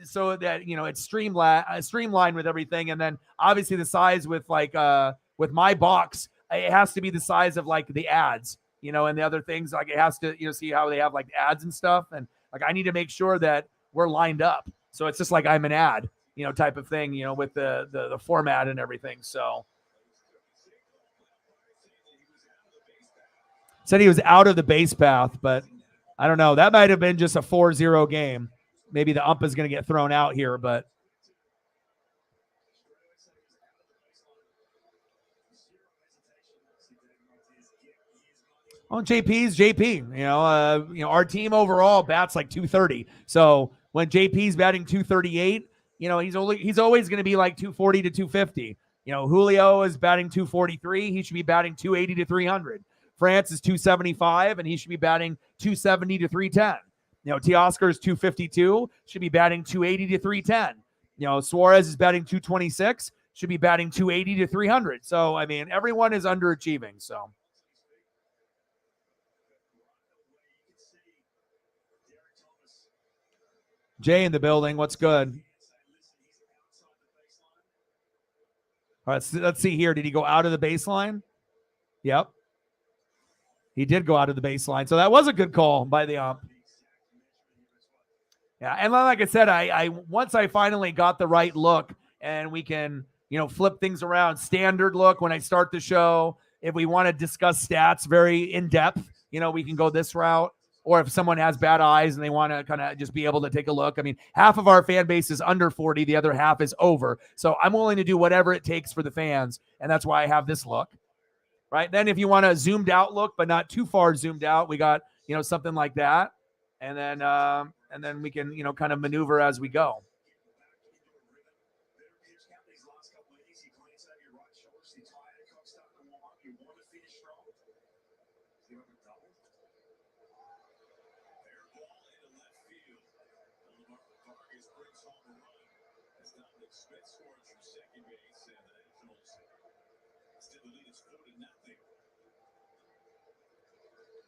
so that, it's streamlined with everything. And then obviously the size with my box, it has to be the size of the ads, and the other things, it has to, see how they have ads and stuff. And I need to make sure that we're lined up. So it's just like I'm an ad, type of thing, with the format and everything. So said he was out of the base path, but I don't know. That might have been just a 4-0 game. Maybe the ump is going to get thrown out here, but JP's JP. Our team overall bats like 230. So when JP's batting 238, he's always going to be like 240 to 250. Julio is batting 243. He should be batting 280 to 300. France is 275, and he should be batting 270 to 310. Teoscar is 252, should be batting 280 to 310. Suarez is batting 226, should be batting 280 to 300. So, I mean, everyone is underachieving. So, Jay in the building. What's good? All right, let's see here. Did he go out of the baseline? Yep. He did go out of the baseline. So that was a good call by the ump. Yeah, and like I said, I once I finally got the right look and we can, flip things around. Standard look when I start the show. If we want to discuss stats very in depth, we can go this route. Or if someone has bad eyes and they want to kind of just be able to take a look. I mean, half of our fan base is under 40. The other half is over. So I'm willing to do whatever it takes for the fans. And that's why I have this look. Right. Then if you want a zoomed out look, but not too far zoomed out, we got, something like that. And then we can, kind of maneuver as we go.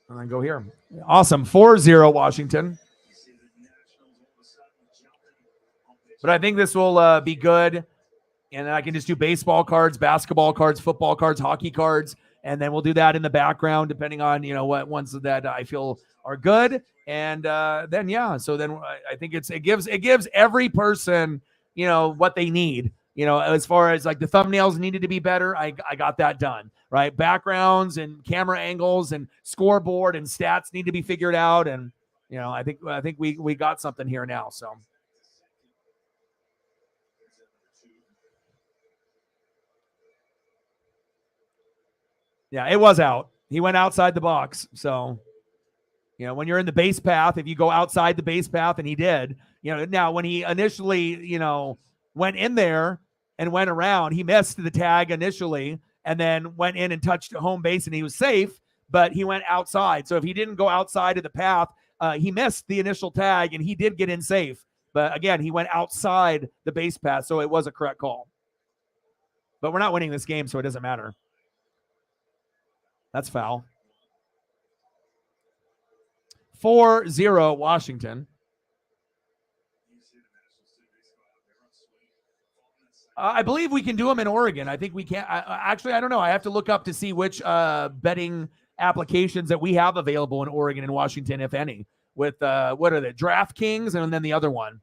And then go here. Awesome. 4-0 Washington. But I think this will be good. And then I can just do baseball cards, basketball cards, football cards, hockey cards. And then we'll do that in the background, depending on, what ones that I feel are good. And then, yeah. So then I think it gives every person, what they need. As far as the thumbnails needed to be better, I got that done, right? Backgrounds and camera angles and scoreboard and stats need to be figured out. And, I think we got something here now. So. Yeah, it was out. He went outside the box. So, when you're in the base path, if you go outside the base path, and he did, now when he initially, went in there and went around, he missed the tag initially and then went in and touched home base and he was safe, but he went outside. So if he didn't go outside of the path, he missed the initial tag and he did get in safe. But again, he went outside the base path, so it was a correct call. But we're not winning this game, so it doesn't matter. That's foul. 4-0 Washington. I believe we can do them in Oregon. I think we can. Actually, I don't know. I have to look up to see which betting applications that we have available in Oregon and Washington, if any. With what are they? DraftKings and then the other one.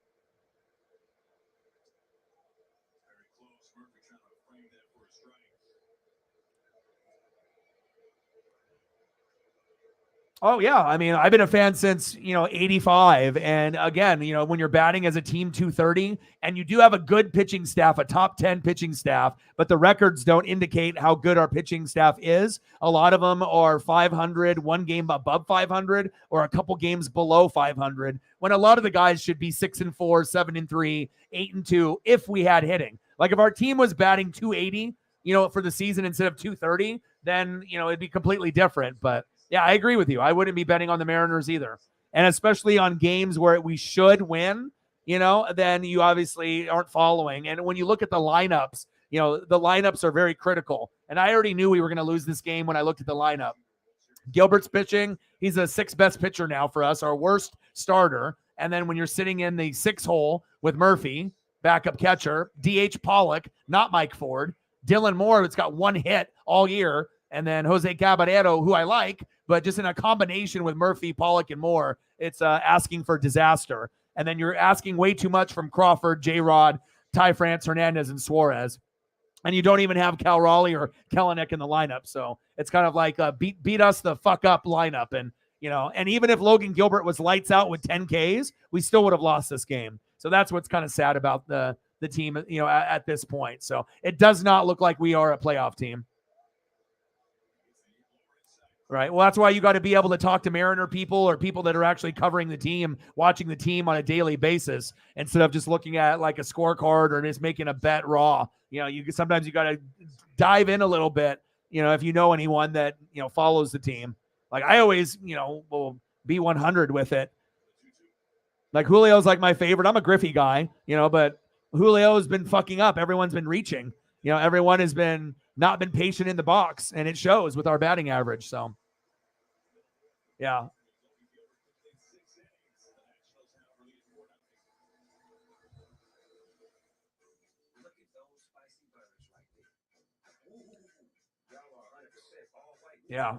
Oh, yeah. I mean, I've been a fan since, 85. And again, when you're batting as a team 230 and you do have a good pitching staff, a top 10 pitching staff, but the records don't indicate how good our pitching staff is. A lot of them are 500, one game above 500, or a couple games below 500, when a lot of the guys should be 6-4, 7-3, 8-2 if we had hitting. Like if our team was batting 280, for the season instead of 230, then, it'd be completely different. But yeah, I agree with you. I wouldn't be betting on the Mariners either. And especially on games where we should win, then you obviously aren't following. And when you look at the lineups, the lineups are very critical. And I already knew we were going to lose this game when I looked at the lineup. Gilbert's pitching. He's the sixth best pitcher now for us, our worst starter. And then when you're sitting in the 6 hole with Murphy, backup catcher, DH Pollock, not Mike Ford, Dylan Moore, that's got one hit all year, and then Jose Caballero, who I like, but just in a combination with Murphy, Pollock, and Moore, it's asking for disaster. And then you're asking way too much from Crawford, J-Rod, Ty France, Hernandez, and Suarez. And you don't even have Cal Raleigh or Kelenic in the lineup. So it's kind of like a beat us the fuck up lineup. And, and even if Logan Gilbert was lights out with 10 Ks, we still would have lost this game. So that's what's kind of sad about the team, at this point. So it does not look like we are a playoff team. Right. Well, that's why you got to be able to talk to Mariner people or people that are actually covering the team, watching the team on a daily basis instead of just looking at like a scorecard or just making a bet raw. Sometimes you got to dive in a little bit, if you know anyone that, follows the team. Like I always, will be 100 with it. Like Julio's like my favorite. I'm a Griffey guy, but Julio's been fucking up. Everyone's been reaching. Everyone has not been patient in the box, and it shows with our batting average. So, yeah. Yeah.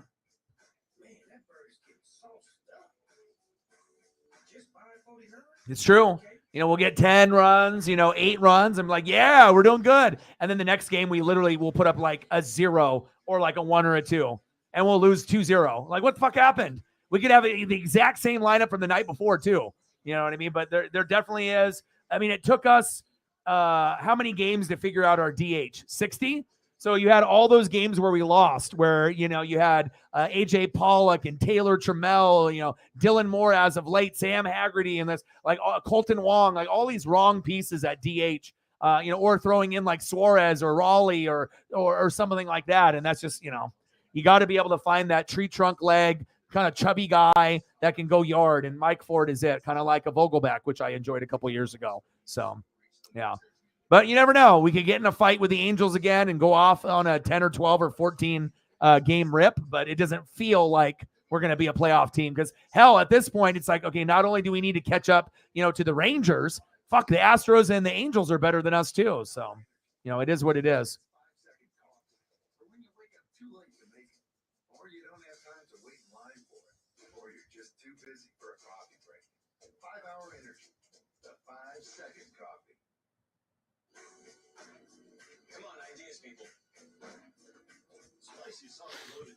It's true. We'll get 10 runs, 8 runs. I'm like, yeah, we're doing good. And then the next game, we literally will put up like a 0 or like a 1 or a 2, and we'll lose 2-0. Like, what the fuck happened? We could have the exact same lineup from the night before, too. You know what I mean? But there definitely is. I mean, it took us how many games to figure out our DH? 60? So you had all those games where we lost, where, you had AJ Pollock and Taylor Trammell, Dylan Moore as of late, Sam Haggerty, and this like Colton Wong, like all these wrong pieces at DH, or throwing in like Suarez or Raleigh or something like that. And that's just, you got to be able to find that tree trunk leg, kind of chubby guy that can go yard. And Mike Ford is it, kind of like a Vogelback, which I enjoyed a couple years ago. So, yeah. But you never know. We could get in a fight with the Angels again and go off on a 10 or 12 or 14 game rip, but it doesn't feel like we're going to be a playoff team because, hell, at this point, it's like, okay, not only do we need to catch up, to the Rangers, fuck, the Astros and the Angels are better than us too. So, it is what it is.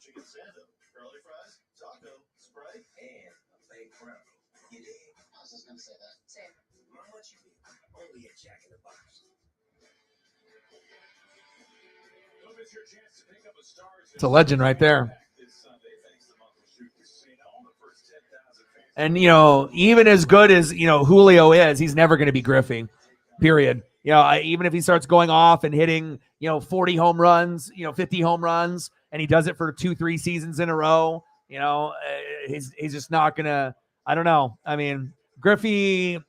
Chicken sando, curly fries, taco, Sprite, and a fake crown. You dig? I was just gonna say that. Same. How much you need? Only at Jack in the Box. It's a legend right there. And, even as good as, Julio is, he's never going to be Griffey, period. Even if he starts going off and hitting, 40 home runs, 50 home runs, and he does it for 2-3 seasons in a row, he's just not going to, I don't know. I mean, Griffey,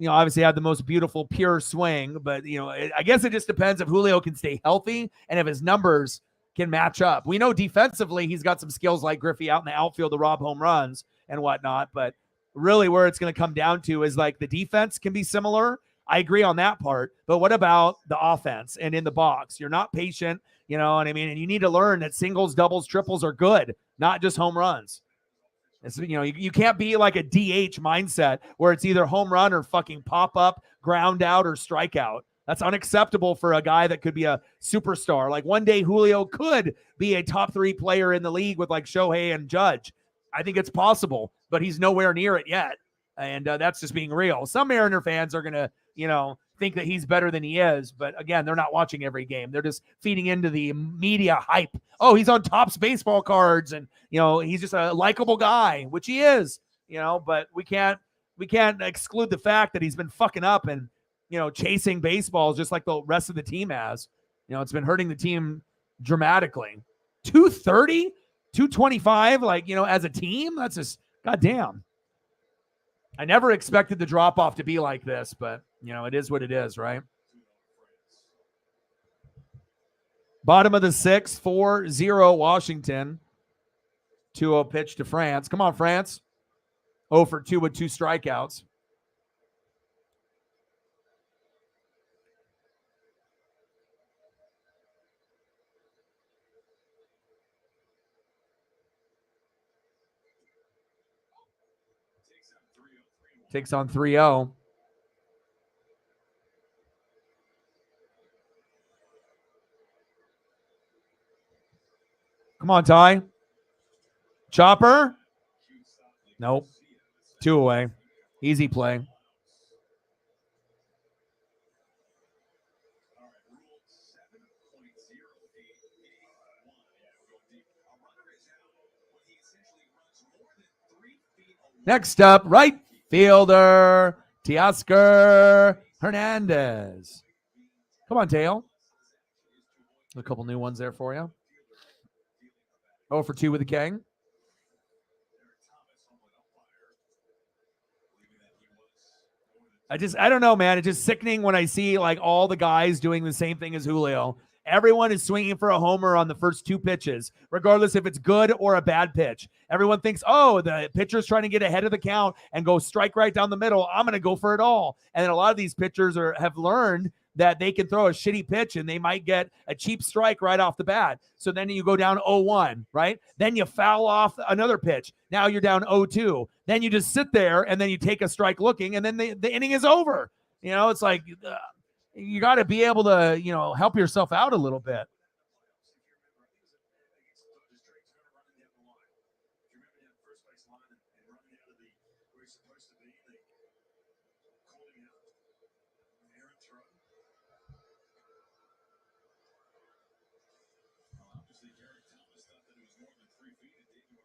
obviously had the most beautiful, pure swing, but, I guess it just depends if Julio can stay healthy and if his numbers can match up. We know defensively he's got some skills like Griffey out in the outfield to rob home runs and whatnot, but really where it's going to come down to is like the defense can be similar. I agree on that part, but what about the offense and in the box? You're not patient, you know what I mean? And you need to learn that singles, doubles, triples are good, not just home runs. It's, you can't be like a DH mindset where it's either home run or fucking pop up, ground out, or strikeout. That's unacceptable for a guy that could be a superstar. Like one day Julio could be a top 3 player in the league with like Shohei and Judge. I think it's possible, but he's nowhere near it yet. And that's just being real. Some Mariner fans are going to, think that he's better than he is. But again, they're not watching every game. They're just feeding into the media hype. Oh, he's on Topps baseball cards and, he's just a likable guy, which he is, but we can't exclude the fact that he's been fucking up and, chasing baseballs just like the rest of the team has. It's been hurting the team dramatically. 230, 225, like, as a team, that's just goddamn. I never expected the drop off to be like this, but it is what it is, right? Bottom of the 6th, 4-0 Washington. 2-0 pitch to France. Come on, France. 0 for 2 with 2 strikeouts. Takes on 3-0. Come on, Ty. Chopper? Nope. 2 away. Easy play. Next up, right fielder, Teoscar Hernandez. Come on, Tail. A couple new ones there for you. 0 for 2 with the King. I don't know, man. It's just sickening when I see like all the guys doing the same thing as Julio. Everyone is swinging for a homer on the first 2 pitches, regardless if it's good or a bad pitch. Everyone thinks, oh, the pitcher's trying to get ahead of the count and go strike right down the middle. I'm going to go for it all. And then a lot of these pitchers have learned that they can throw a shitty pitch and they might get a cheap strike right off the bat. So then you go down 0-1, right? Then you foul off another pitch. Now you're down 0-2. Then you just sit there and then you take a strike looking and then the inning is over. It's like you got to be able to, help yourself out a little bit.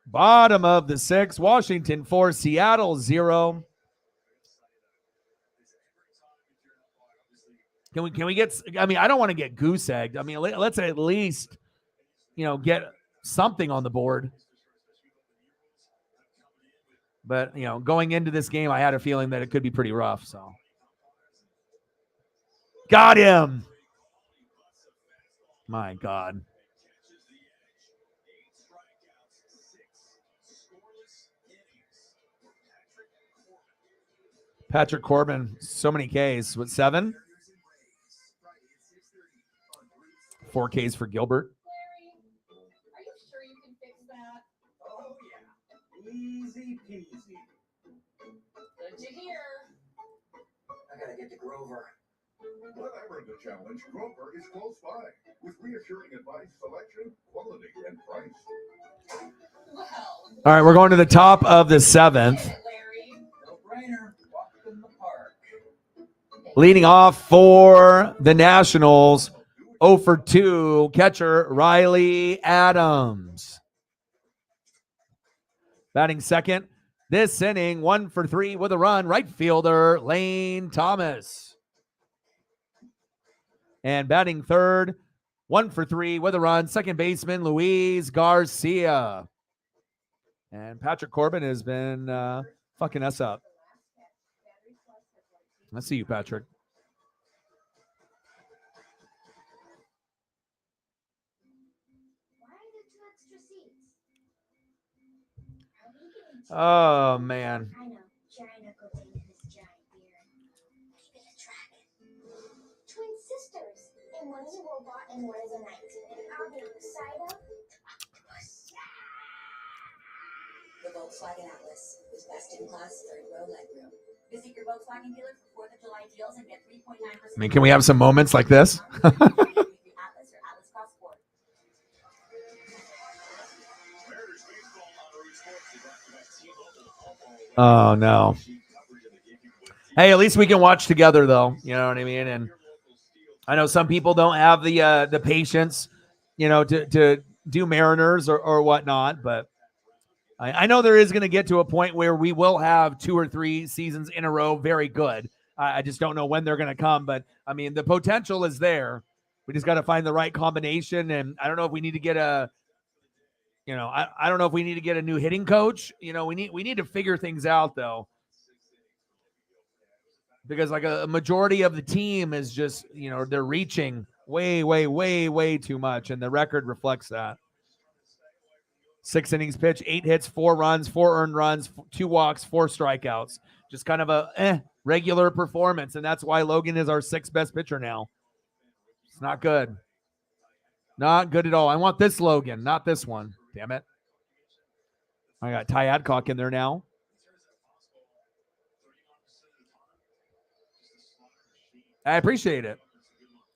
Bottom of the 6th, Washington 4, Seattle 0. Can we get, I mean, I don't want to get goose egged. I mean, let's at least, get something on the board. But, going into this game, I had a feeling that it could be pretty rough. So, got him. My God. Patrick Corbin, so many Ks. What, 7? 4 Ks for Gilbert. Larry, are you sure you can fix that? Oh, yeah. Easy peasy. Good to hear. I gotta get to Grover. Whatever the challenge, Grover is close by with reassuring advice, selection, quality, and price. Well, All right, we're going to the top of the 7th. Larry. No brainer. Walk in the park. Leading off for the Nationals, 0 for 2, catcher Riley Adams. Batting second this inning, 1 for 3 with a run, right fielder Lane Thomas. And batting third, 1 for 3 with a run, second baseman Luis Garcia. And Patrick Corbin has been fucking us up. I see you, Patrick. Oh, man. I know. Giant Uncle Dave and his giant beard. Maybe a dragon. Twin sisters. And one is a robot and one is a knight. And I'll be on the side of octopus. The Volkswagen Atlas is best in class third row legroom. Visit your Volkswagen dealer for 4th of July deals and get 3.9%. I mean, can we have some moments like this? Atlas or Atlas Cross Sport. Oh, no. Hey, at least we can watch together, though. You know what I mean? And I know some people don't have the patience, you know, to do Mariners or whatnot, but I know there is going to get to a point where we will have 2 or 3 seasons in a row very good. I just don't know when they're going to come, but I mean, the potential is there. We just got to find the right combination, and I don't know if we need to get I don't know if we need to get a new hitting coach. You know, we need to figure things out, though, because like a majority of the team is just, you know, they're reaching way, way, way, way too much, and the record reflects that. 6 innings pitched, 8 hits, 4 runs, 4 earned runs, 2 walks, 4 strikeouts. Just kind of a regular performance, and that's why Logan is our 6th best pitcher now. It's not good. Not good at all. I want this Logan, not this one. Damn it. I got Ty Adcock in there now. I appreciate it.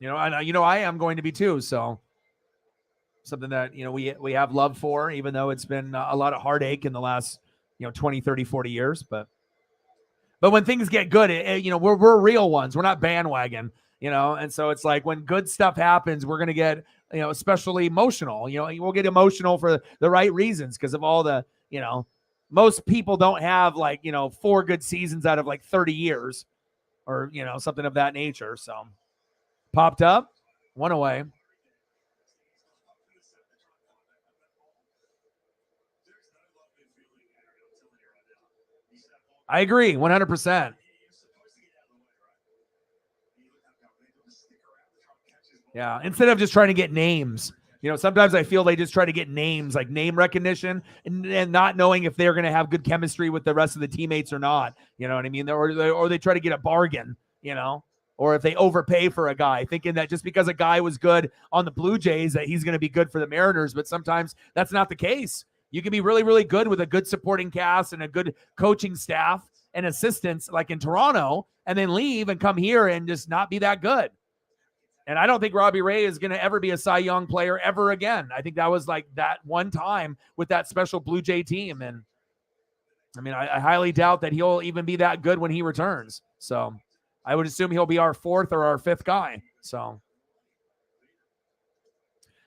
I am going to be too, so something that, you know, we have love for, even though it's been a lot of heartache in the last, 20, 30, 40 years. But when things get good, we're real ones. We're not bandwagon, and so it's like when good stuff happens, we're going to get, especially emotional. We'll get emotional for the right reasons because of all the, most people don't have 4 good seasons out of 30 years or, something of that nature. So popped up, 1 away. I agree, 100%. Yeah, instead of just trying to get names, sometimes I feel they just try to get names, like name recognition, and not knowing if they're going to have good chemistry with the rest of the teammates or not. You know what I mean? Or they try to get a bargain, or if they overpay for a guy, thinking that just because a guy was good on the Blue Jays that he's going to be good for the Mariners, but sometimes that's not the case. You can be really, really good with a good supporting cast and a good coaching staff and assistants like in Toronto, and then leave and come here and just not be that good. And I don't think Robbie Ray is going to ever be a Cy Young player ever again. I think that was like that one time with that special Blue Jay team. And I mean, I highly doubt that he'll even be that good when he returns. So I would assume he'll be our 4th or our 5th guy. So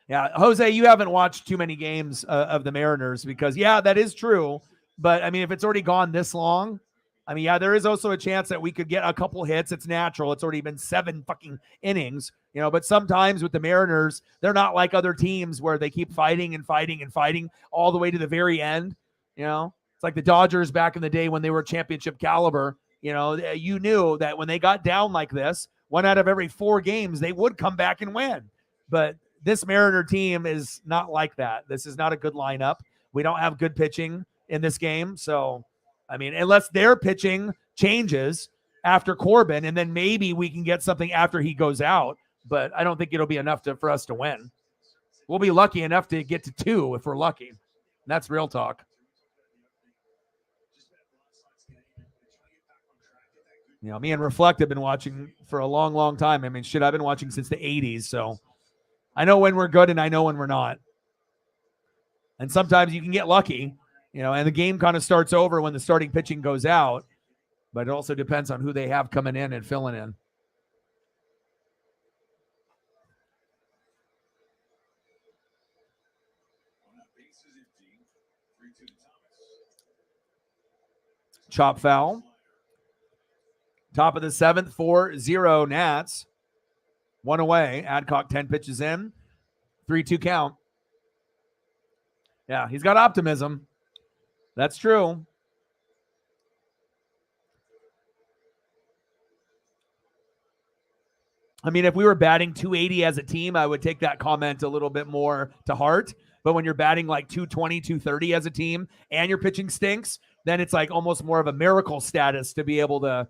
yeah, Jose, you haven't watched too many games of the Mariners because, yeah, that is true. But, I mean, if it's already gone this long, I mean, yeah, there is also a chance that we could get a couple hits. It's natural. It's already been 7 fucking innings, but sometimes with the Mariners, they're not like other teams where they keep fighting and fighting and fighting all the way to the very end. It's like the Dodgers back in the day when they were championship caliber. You knew that when they got down like this, 1 out of every 4 games, they would come back and win. But this Mariner team is not like that. This is not a good lineup. We don't have good pitching in this game. So, I mean, unless their pitching changes after Corbin, and then maybe we can get something after he goes out. But I don't think it'll be enough for us to win. We'll be lucky enough to get to 2 if we're lucky. That's real talk. Me and Reflect have been watching for a long, long time. I mean, I've been watching since the 80s. So I know when we're good and I know when we're not. And sometimes you can get lucky, and the game kind of starts over when the starting pitching goes out. But it also depends on who they have coming in and filling in. Chop foul. Top of the 7th, 4-0 Nats. One away. Adcock 10 pitches in. 3-2 count. Yeah, he's got optimism. That's true. I mean, if we were batting 280 as a team, I would take that comment a little bit more to heart. But when you're batting like 220, 230 as a team and your pitching stinks, then it's like almost more of a miracle status to be able to,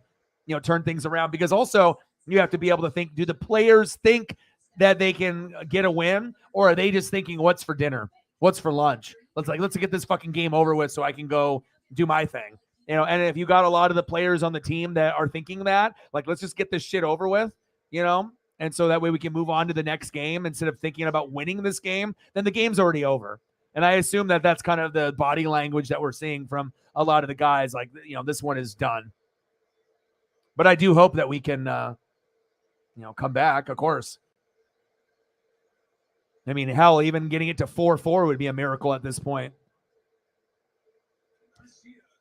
turn things around. Because also you have to be able to think, do the players think that they can get a win, or are they just thinking, what's for dinner? What's for lunch? Let's get this fucking game over with so I can go do my thing. And if you got a lot of the players on the team that are thinking that, like, let's just get this shit over with, and so that way we can move on to the next game instead of thinking about winning this game, then the game's already over. And I assume that that's kind of the body language that we're seeing from a lot of the guys. Like, this one is done. But I do hope that we can, come back, of course. I mean, hell, even getting it to 4-4 would be a miracle at this point.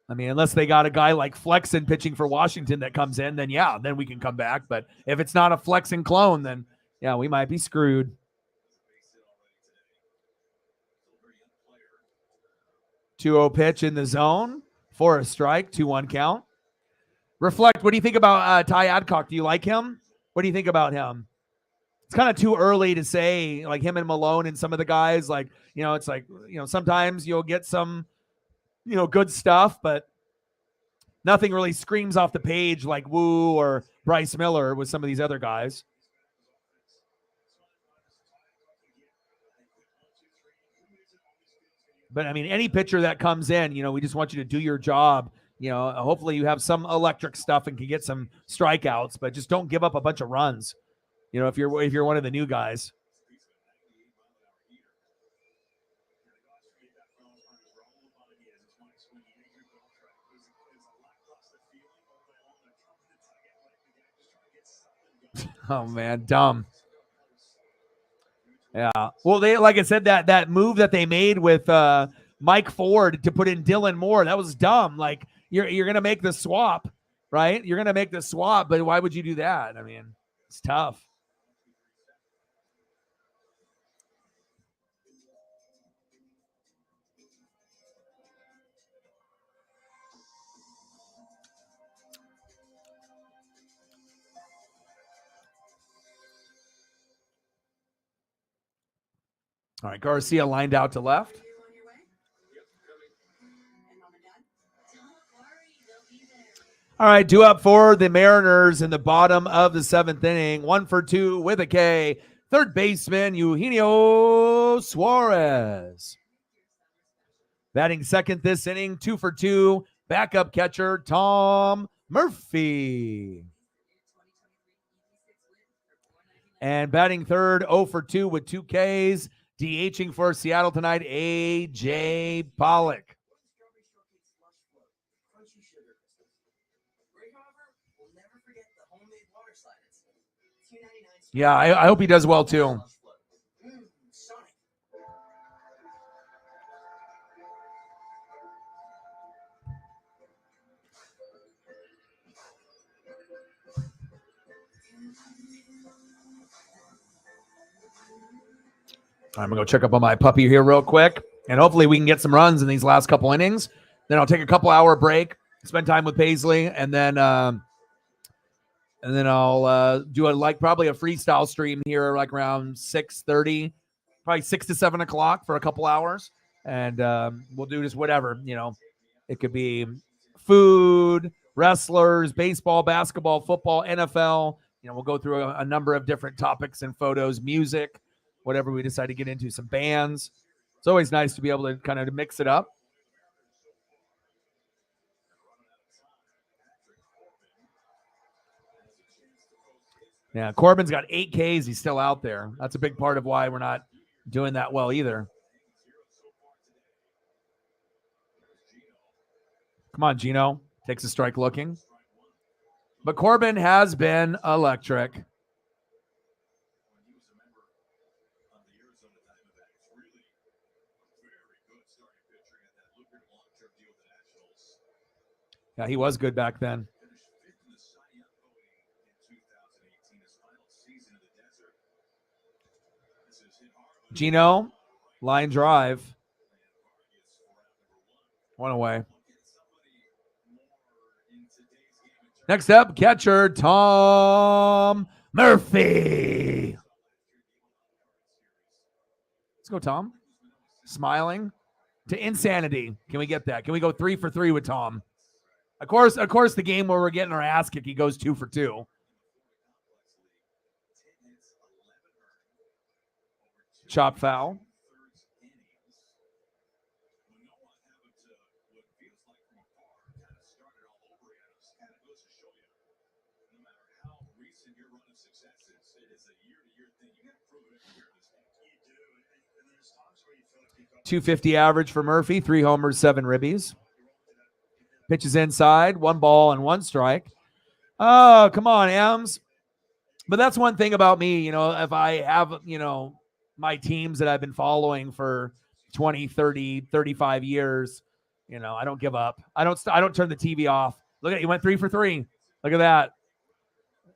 I mean, unless they got a guy like Flexen pitching for Washington that comes in, then yeah, then we can come back. But if it's not a Flexen clone, then yeah, we might be screwed. 2-0 pitch in the zone for a strike, 2-1 count. Reflect, what do you think about Ty Adcock? Do you like him? What do you think about him? It's kind of too early to say, like him and Malone and some of the guys, like, it's like, sometimes you'll get some, good stuff, but nothing really screams off the page like Woo or Bryce Miller with some of these other guys. But I mean, any pitcher that comes in, we just want you to do your job. Hopefully you have some electric stuff and can get some strikeouts, but just don't give up a bunch of runs. If you're one of the new guys. Oh man, dumb. Yeah. Well, they, like I said, that move that they made with Mike Ford to put in Dylan Moore, that was dumb. Like you're gonna make the swap, right? You're gonna make the swap, but why would you do that? I mean, it's tough. All right, Garcia lined out to left. All right, due up for the Mariners in the bottom of the 7th inning. 1-for-2 with a K. Third baseman, Eugenio Suarez. Batting second this inning, 2-for-2. Backup catcher, Tom Murphy. And batting third, 0-for-2 with 2 Ks. DHing for Seattle tonight, A.J. Pollock. Yeah, I hope he does well too. I'm going to go check up on my puppy here real quick, and hopefully we can get some runs in these last couple innings. Then I'll take a couple-hour break, spend time with Paisley, and then I'll do probably a freestyle stream here like around 6:30, probably 6 to 7 o'clock for a couple hours, and we'll do just whatever. It could be food, wrestlers, baseball, basketball, football, NFL. We'll go through a number of different topics and photos, music, whatever we decide to get into, some bands. It's always nice to be able to kind of mix it up. Yeah, Corbin's got 8 Ks. He's still out there. That's a big part of why we're not doing that well either. Come on, Gino. Takes a strike looking. But Corbin has been electric. Yeah, he was good back then. Gino, line drive. One away. Next up, catcher Tom Murphy. Let's go, Tom. Smiling to insanity. Can we get that? Can we go 3 for 3 with Tom? Of course, the game where we're getting our ass kicked, he goes 2 for 2. Chop foul. .250 average for Murphy, 3 homers, 7 ribbies. Pitches inside, 1 ball and 1 strike. Oh, come on, Ems. But that's one thing about me, if I have, my teams that I've been following for 20, 30, 35 years, I don't give up. I don't turn the TV off. Look at it, he went 3 for 3. Look at that.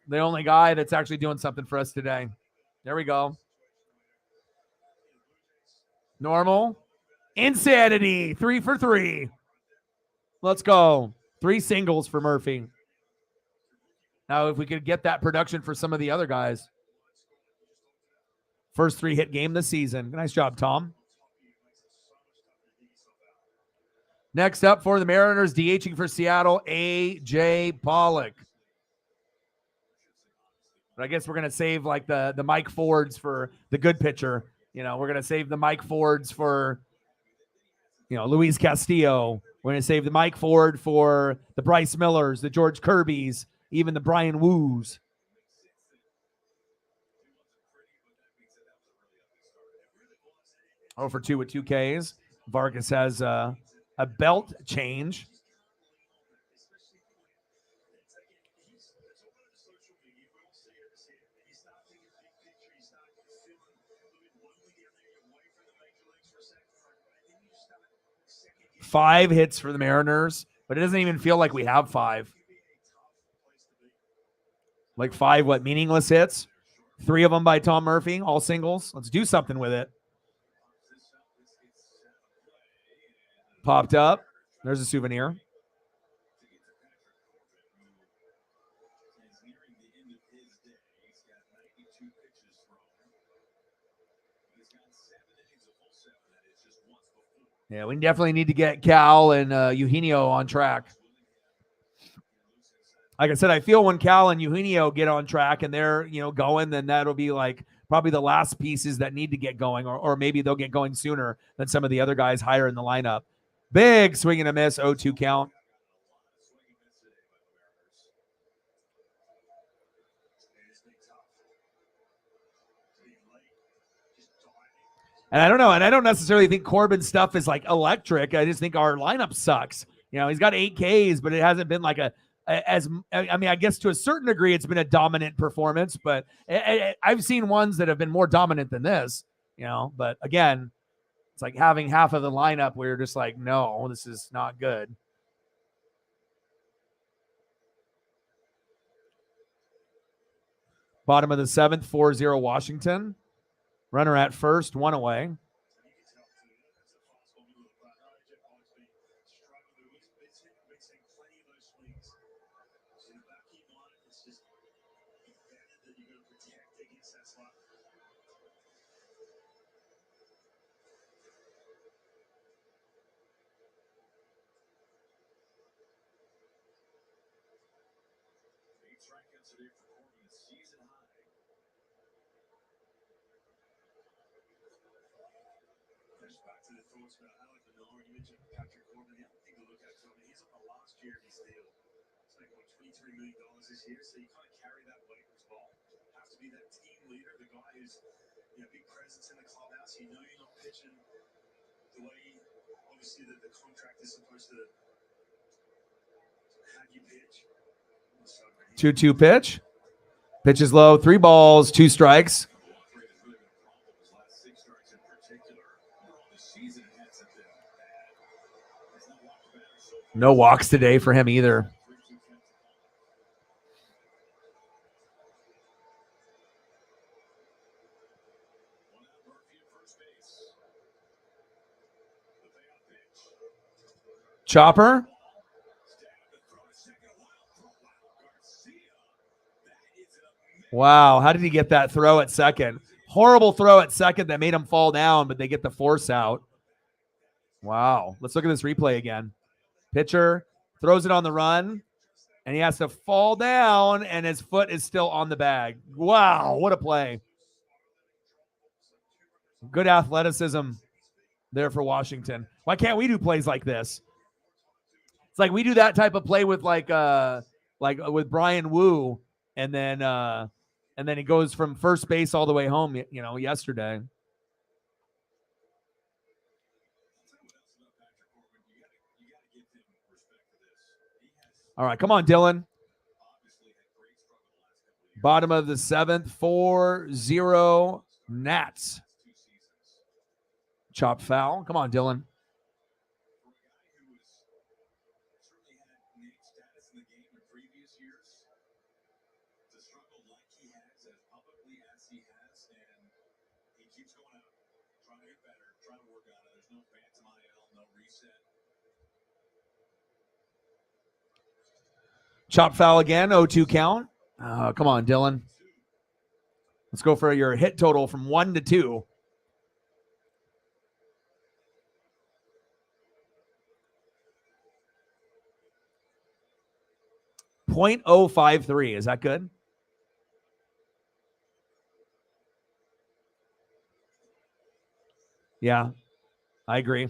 The only guy that's actually doing something for us today. There we go. Normal. Insanity. 3 for 3. Let's go. 3 singles for Murphy. Now, if we could get that production for some of the other guys. First 3-hit game this season. Nice job, Tom. Next up for the Mariners, DHing for Seattle, A.J. Pollock. But I guess we're going to save like the Mike Fords for the good pitcher. We're going to save the Mike Fords for, Luis Castillo. We're going to save the Mike Ford for the Bryce Millers, the George Kirbys, even the Brian Woos. 0 for 2 with 2 Ks. Vargas has a belt change. Five hits for the Mariners, but it doesn't even feel like we have 5. Like 5, meaningless hits? 3 of them by Tom Murphy, all singles. Let's do something with it. Popped up. There's a souvenir. Yeah, we definitely need to get Cal and Eugenio on track. Like I said, I feel when Cal and Eugenio get on track and they're, going, then that'll be like probably the last pieces that need to get going, or maybe they'll get going sooner than some of the other guys higher in the lineup. Big swing and a miss, 0-2 count. And I don't know, and I don't necessarily think Corbin's stuff is like electric. I just think our lineup sucks. He's got 8 Ks, but it hasn't been like I guess to a certain degree it's been a dominant performance, but I've seen ones that have been more dominant than this, but again, it's like having half of the lineup where you're just like, no, this is not good. Bottom of the 7th, 4-0 Washington. Runner at first, 1 away. This year, so you kind of carry that weight as well. Have to be that team leader, the guy who's big presence in the clubhouse. You're not pitching the way obviously the contract is supposed to have you pitch. 2-2 pitch. Pitch is low, 3 balls, 2 strikes. No walks today for him either. Chopper. Wow, how did he get that throw at second? Horrible throw at second that made him fall down, but they get the force out. Wow, let's look at this replay again. Pitcher throws it on the run, and he has to fall down, and his foot is still on the bag. Wow, what a play. Good athleticism there for Washington. Why can't we do plays like this? It's like we do that type of play with like with Brian Wu, and then he goes from first base all the way home, yesterday. All right, come on, Dylan. Bottom of the seventh, 4-0 Nats. Chop foul. Come on, Dylan. Chop foul again, 0-2 count. Come on, Dylan. Let's go for your hit total from 1 to 2. .053. Is that good? Yeah, I agree.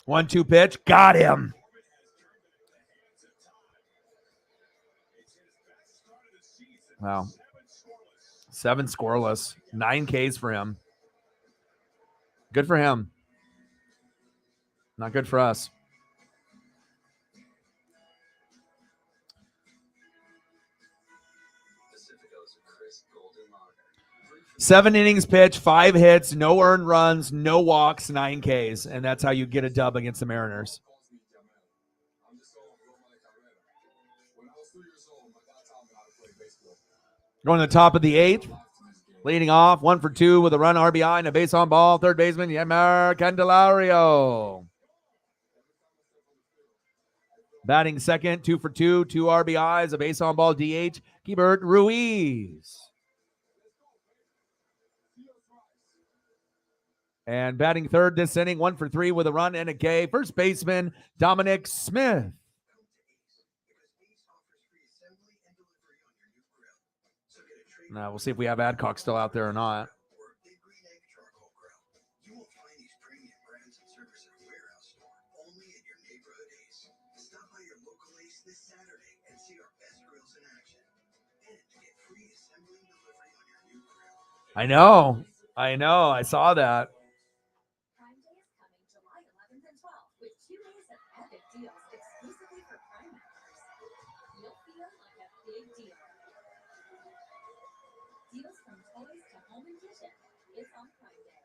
One-two pitch. Got him. Wow. 7 scoreless. 9 Ks for him. Good for him. Not good for us. 7 innings pitched, 5 hits, no earned runs, no walks, 9 Ks. And that's how you get a dub against the Mariners. Going to the top of the 8th. Leading off, 1 for 2 with a run, RBI, and a base on ball. Third baseman, Yammer Candelario. Batting second, 2 for 2, 2 RBIs, a base on ball, DH, Keibert Ruiz. And batting third this inning, 1 for 3 with a run and a K. First baseman, Dominic Smith. Now we'll see if we have Adcock still out there or not. I know. I saw that. Prime Day is coming July 11th and 12th with 2 days of epic deals exclusively for Prime members. You'll feel like a big deal. Deals from toys to home and kitchen. It's on Prime Day.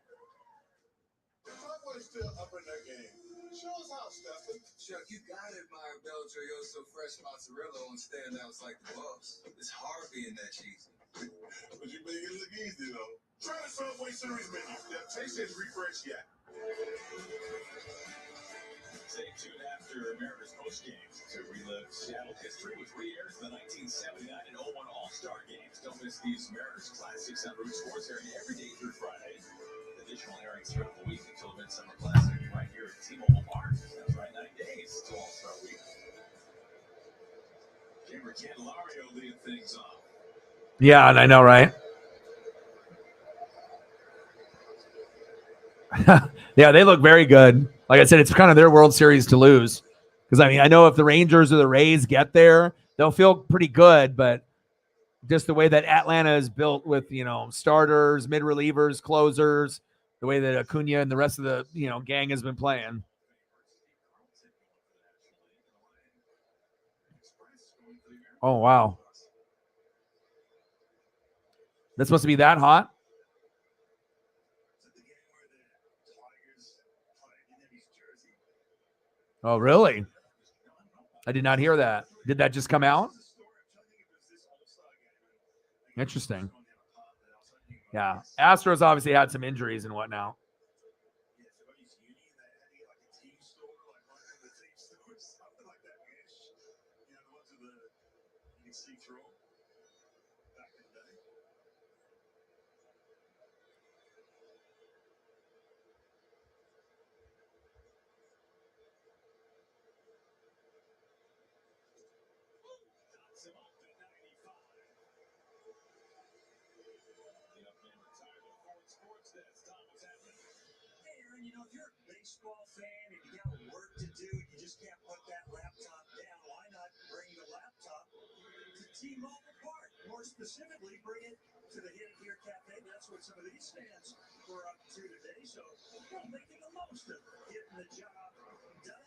Driveway's still up in their game. Show us how, Stefan. Chuck, you gotta admire Belgioioso fresh mozzarella on standouts like the Buffs. It's hard being that cheesy. But you make it look easy, though. Try the Subway Series menu. That taste and refresh yet. Stay tuned after Mariners postgames to relive Seattle history with re-airs of the 1979 and 01 All-Star games. Don't miss these Mariners classics on Root Sports airing every day through Friday. Additional airings throughout the week until the Midsummer Classic right here at T-Mobile Park. That's right, 9 days to All-Star Week. Gamer Candelario leading things off. Yeah, and I know, right? Yeah, they look very good. Like I said, it's kind of their World Series to lose. Because, I mean, I know if the Rangers or the Rays get there, they'll feel pretty good. But just the way that Atlanta is built with, starters, mid relievers, closers, the way that Acuna and the rest of the, gang has been playing. Oh, wow. That's supposed to be that hot? Oh, really? I did not hear that. Did that just come out? Interesting. Yeah. Astros obviously had some injuries and whatnot. If you're a baseball fan and you got work to do, you just can't put that laptop down. Why not bring the laptop to T-Mobile Park? More specifically, bring it to the Hit Here Cafe. That's what some of these fans were up to today. So we're making the most of it, getting the job done.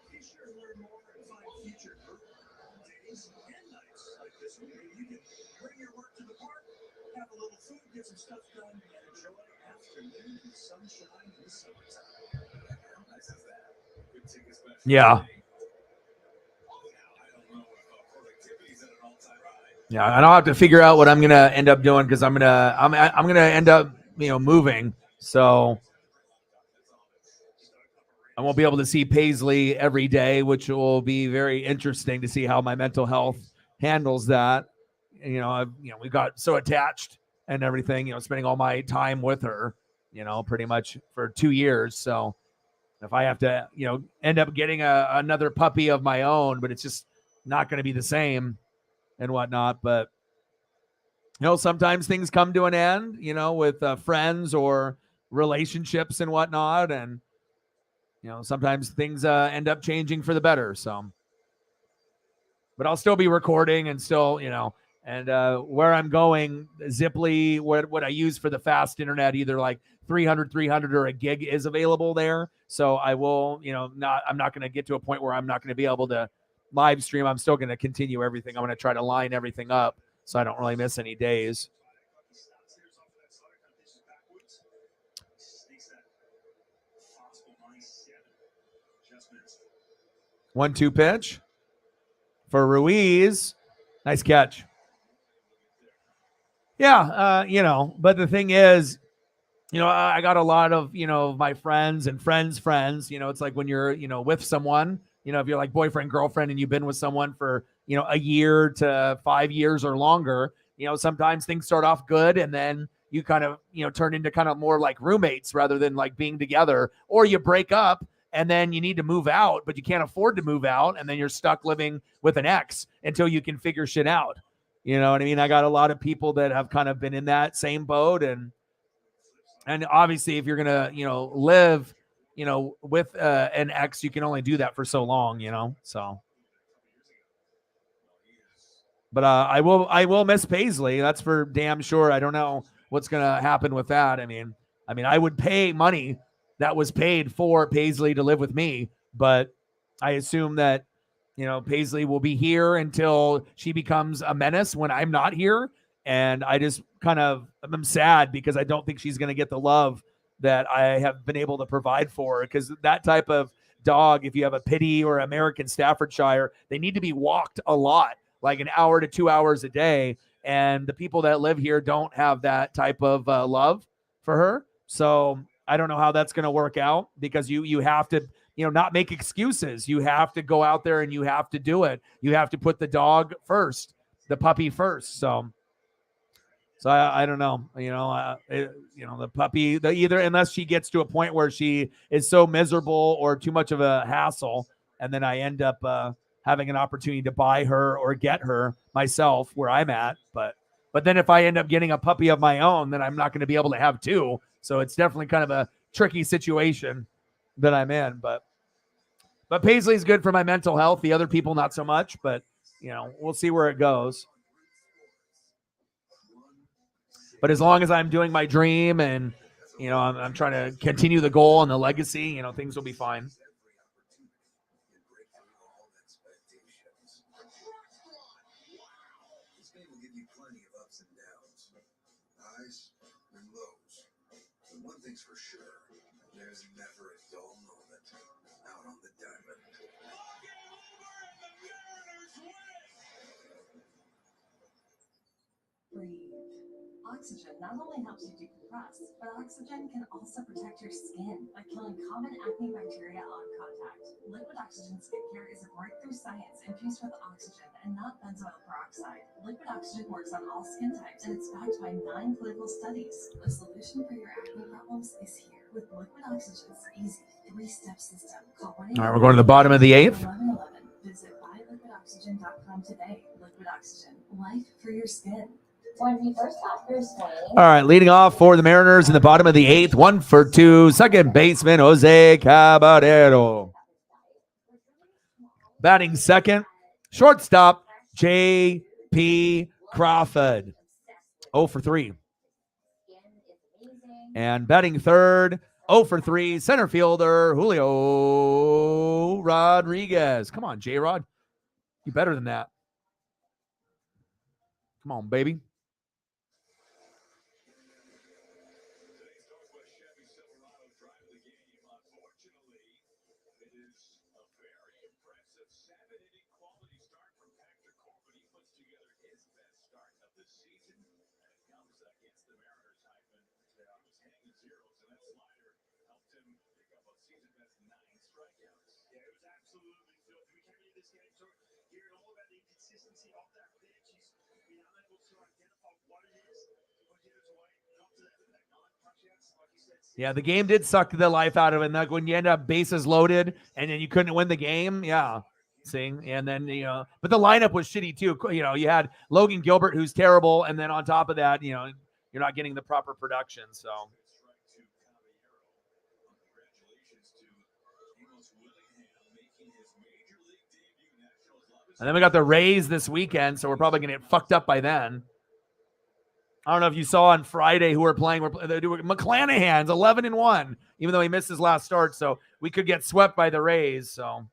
Be sure to learn more and find future group days and nights like this one. You can bring your work to the park, have a little food, get some stuff done, and enjoy afternoon and sunshine in the summertime. How nice is that? Good tickets back. Yeah. Yeah, and I'll have to figure out what I'm gonna end up doing because I'm gonna end up moving, so I won't be able to see Paisley every day, which will be very interesting to see how my mental health handles that. We got so attached and everything, spending all my time with her, pretty much for 2 years. So if I have to, end up getting another puppy of my own, but it's just not going to be the same and whatnot. But, sometimes things come to an end, with friends or relationships and whatnot. And, sometimes things end up changing for the better. So, but I'll still be recording and still, and where I'm going, Ziply, what I use for the fast internet, either like 300 or a gig is available there. So I will, I'm not going to get to a point where I'm not going to be able to live stream. I'm still going to continue everything. I'm going to try to line everything up so I don't really miss any days. 1-2 pitch for Ruiz. Nice catch. Yeah, but the thing is, I got a lot of, my friends and friends, it's like when you're, with someone, if you're like boyfriend, girlfriend, and you've been with someone for, a year to 5 years or longer, sometimes things start off good and then you kind of, turn into kind of more like roommates rather than like being together, or you break up and then you need to move out, but you can't afford to move out. And then you're stuck living with an ex until you can figure shit out. You know what I mean? I got a lot of people that have kind of been in that same boat. And obviously if you're going to, live, with an ex, you can only do that for so long, so. But I will miss Paisley. That's for damn sure. I don't know what's going to happen with that. I mean, I would pay money that was paid for Paisley to live with me, but I assume that, Paisley will be here until she becomes a menace when I'm not here. And I just I'm sad because I don't think she's going to get the love that I have been able to provide for her, because that type of dog, if you have a Pitty or American Staffordshire, they need to be walked a lot, like an hour to 2 hours a day. And the people that live here don't have that type of love for her. So I don't know how that's going to work out, because you have to, not make excuses. You have to go out there and you have to do it. You have to put the dog first, the puppy first. So I don't know, the puppy, either, unless she gets to a point where she is so miserable or too much of a hassle, and then I end up having an opportunity to buy her or get her myself where I'm at. But then if I end up getting a puppy of my own, then I'm not going to be able to have two. So it's definitely kind of a tricky situation that I'm in. But Paisley's good for my mental health. The other people, not so much. But, we'll see where it goes. But as long as I'm doing my dream and, I'm trying to continue the goal and the legacy, things will be fine. This game will give you plenty of ups and downs, highs and lows. But one thing's for sure, there's never a dull moment out on the diamond. Breathe. Oxygen not only helps you decompress, but oxygen can also protect your skin by killing common acne bacteria on contact. Liquid Oxygen Skincare is a breakthrough science infused with oxygen and not benzoyl peroxide. Liquid Oxygen works on all skin types and it's backed by 9 clinical studies. The solution for your acne problems is here. With Liquid Oxygen's easy 3-step system. Call 1-800-1111. All right, we're going to the bottom of the 8th. Visit buyliquidoxygen.com today. Liquid Oxygen, life for your skin. When he first got through swinging, All right, leading off for the Mariners in the bottom of the 8th, 1 for 2, second baseman Jose Caballero. Batting second, shortstop J.P. Crawford, 0 for 3. And batting third, 0 for 3, center fielder Julio Rodriguez. Come on, J-Rod. You better than that. Come on, baby. Today's Northwest Chevy Silverado drive of the game. Unfortunately, it is a very impressive 7-inning quality start from Patrick Corbin. He puts together his best start of the season. And it comes against the Mariners. Heisman was hanging zeros, and that slider helped him pick up a season-best 9 strikeouts. Yeah, it was absolutely filthy. We came into this game hearing all about the inconsistency of that pitch. He's been unable to identify what it is. Put hitters away, not to that 9 punch-outs, like you said. Yeah, the game did suck the life out of it. Like when you end up bases loaded and then you couldn't win the game. Yeah. See, and then, but the lineup was shitty too. You had Logan Gilbert, who's terrible. And then on top of that, you're not getting the proper production. So, and then we got the Rays this weekend. So we're probably going to get fucked up by then. I don't know if you saw on Friday who we're playing. They're doing McClanahan's 11-1, even though he missed his last start. So we could get swept by the Rays. So.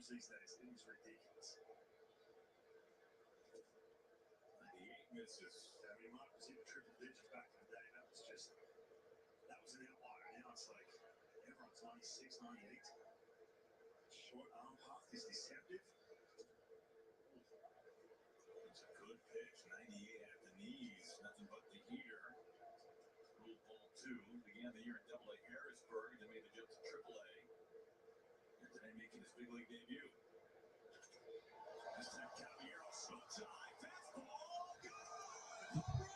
These days, it was ridiculous. 98 misses. I mean, Mark was in triple digits back in the day. That was an outlier. Now it's like everyone's 96, 98. Short arm path is deceptive. It's a good pitch. 98 at the knees. Nothing but the heater. Rule ball 2. Began the year in Double-A Harrisburg and then made the jump to Triple-A. And today making his big league debut.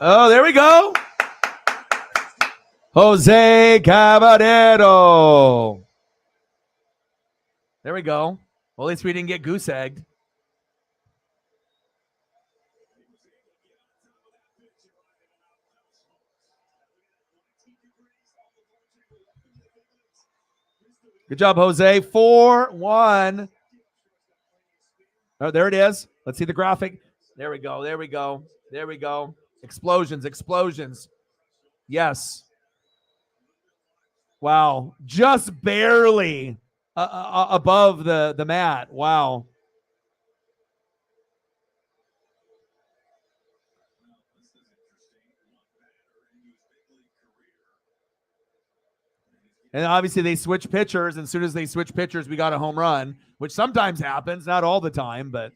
Oh, there we go. Jose Caballero. There we go. Well, at least we didn't get goose egged. Good job, Jose. 4-1. Oh, there it is. Let's see the graphic. There we go. There we go. There we go. Explosions, explosions. Yes. Wow. Just barely above the mat. Wow. And obviously they switch pitchers. And as soon as they switch pitchers, we got a home run, which sometimes happens, not all the time, but.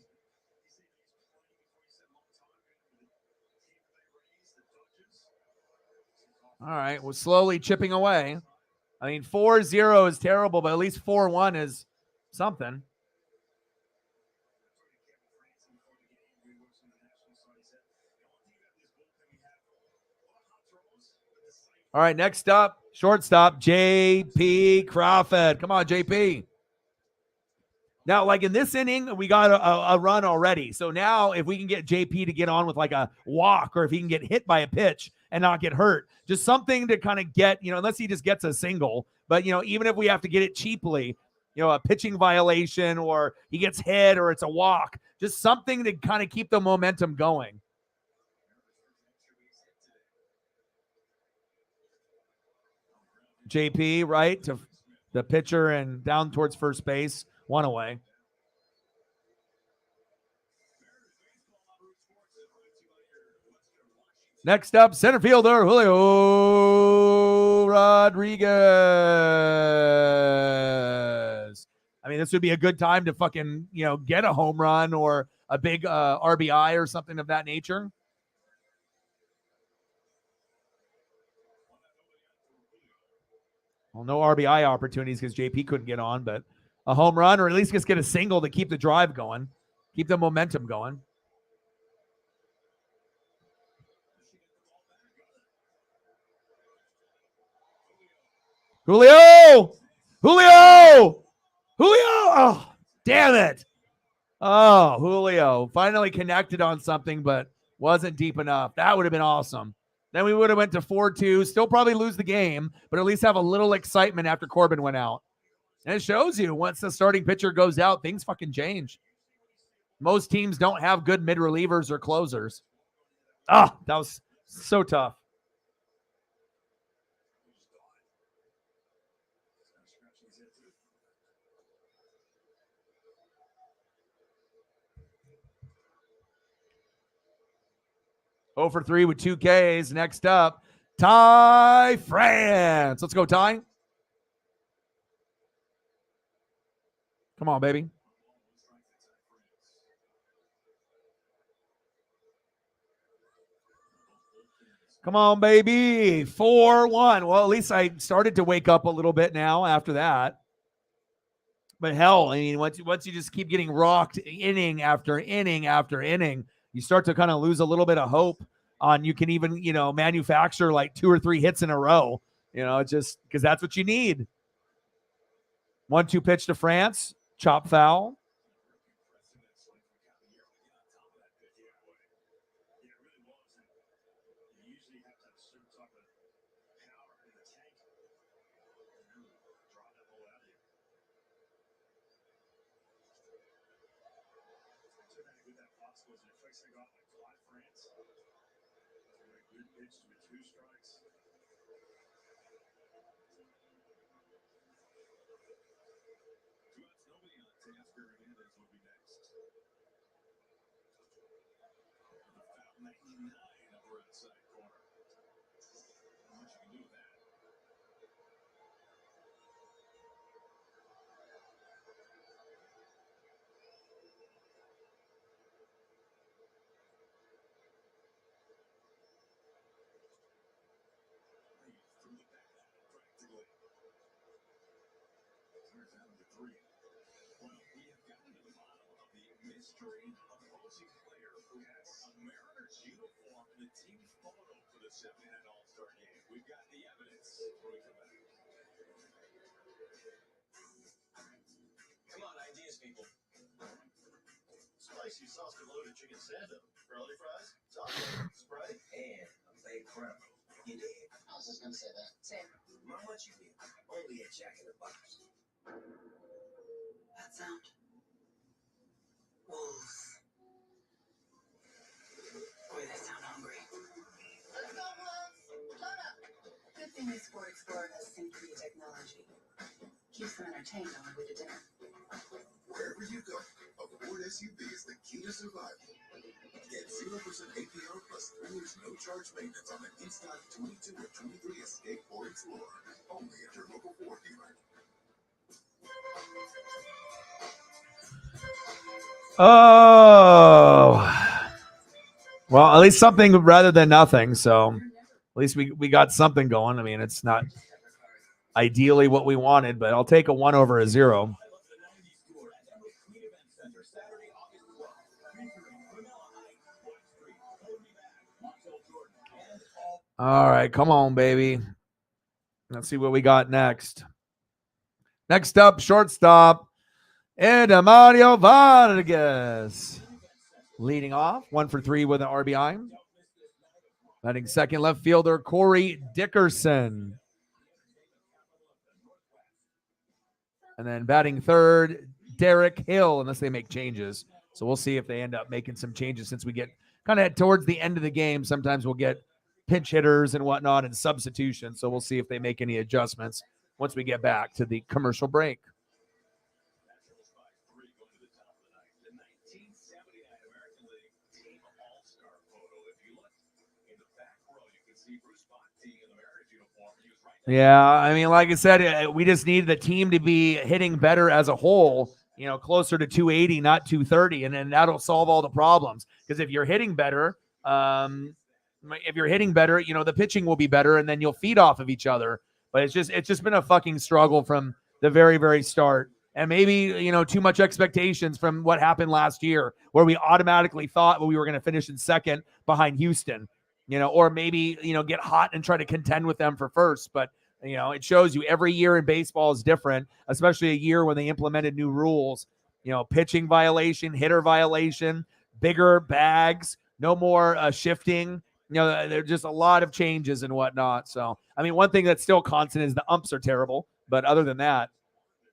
All right, we're slowly chipping away. I mean, 4-0 is terrible, but at least 4-1 is something. All right, next up, shortstop, J.P. Crawford. Come on, J.P. Now, like in this inning, we got a run already. So now if we can get JP to get on with like a walk or if he can get hit by a pitch and not get hurt. Just something to kind of get, unless he just gets a single. But, even if we have to get it cheaply, a pitching violation or he gets hit or it's a walk, just something to kind of keep the momentum going. JP, right, to the pitcher and down towards first base, one away. Next up, center fielder Julio Rodriguez. I mean, this would be a good time to fucking, get a home run or a big RBI or something of that nature. Well, no RBI opportunities because JP couldn't get on, but a home run or at least just get a single to keep the drive going, keep the momentum going. Julio! Oh, damn it. Oh, Julio finally connected on something, but wasn't deep enough. That would have been awesome. Then we would have went to 4-2, still probably lose the game, but at least have a little excitement after Corbin went out. And it shows you once the starting pitcher goes out, things fucking change. Most teams don't have good mid-relievers or closers. That was so tough. Oh for 3 with 2 Ks. Next up, Ty France. Let's go, Ty. Come on, baby. Come on, baby. 4-1. Well, at least I started to wake up a little bit now after that. But hell, I mean, once you just keep getting rocked inning after inning after inning, you start to kind of lose a little bit of hope on you can even, manufacture like 2 or 3 hits in a row, just because that's what you need. 1-2 pitch to France, chop foul. Spicy sauce loaded chicken sando, curly fries, taco, Sprite, and a baked crumb. You did. I was just gonna say that. Same. How much you need? Only a Jack in the Box. That sound. Wolves. Boy, they sound hungry. Let's go, Wolves. Load up. Good thing this Sport Explorer has Synchrony technology. Keeps them entertained on the way to dinner. Wherever you go, a Ford SUV is the key to survival. Get 0% APR plus 3 years no charge maintenance on the in-stock 22 or 23 Escape Ford Explorer. Only at your local Ford dealer. Oh. Well, at least something rather than nothing. So at least we got something going. I mean, it's not ideally what we wanted, but I'll take a 1 over a 0. All right, come on, baby. Let's see what we got next. Next up, shortstop, Edamario Vargas. Leading off, 1 for 3 with an RBI. Batting second, left fielder Corey Dickerson. And then batting third, Derek Hill, unless they make changes. So we'll see if they end up making some changes since we get kind of towards the end of the game. Sometimes we'll get pinch hitters and whatnot and substitutions. So we'll see if they make any adjustments once we get back to the commercial break. Yeah, I mean, like I said, we just need the team to be hitting better as a whole, you know, closer to 280, not 230, and then that'll solve all the problems. Because if you're hitting better, you know, the pitching will be better, and then you'll feed off of each other. But it's just been a fucking struggle from the very, very start. And maybe, you know, too much expectations from what happened last year, where we automatically thought we were going to finish in second behind Houston. You know, or maybe, you know, get hot and try to contend with them for first. But, you know, it shows you every year in baseball is different, especially a year when they implemented new rules, you know, pitching violation, hitter violation, bigger bags, no more shifting. You know, there's just a lot of changes and whatnot. So, I mean, one thing that's still constant is the umps are terrible. But other than that,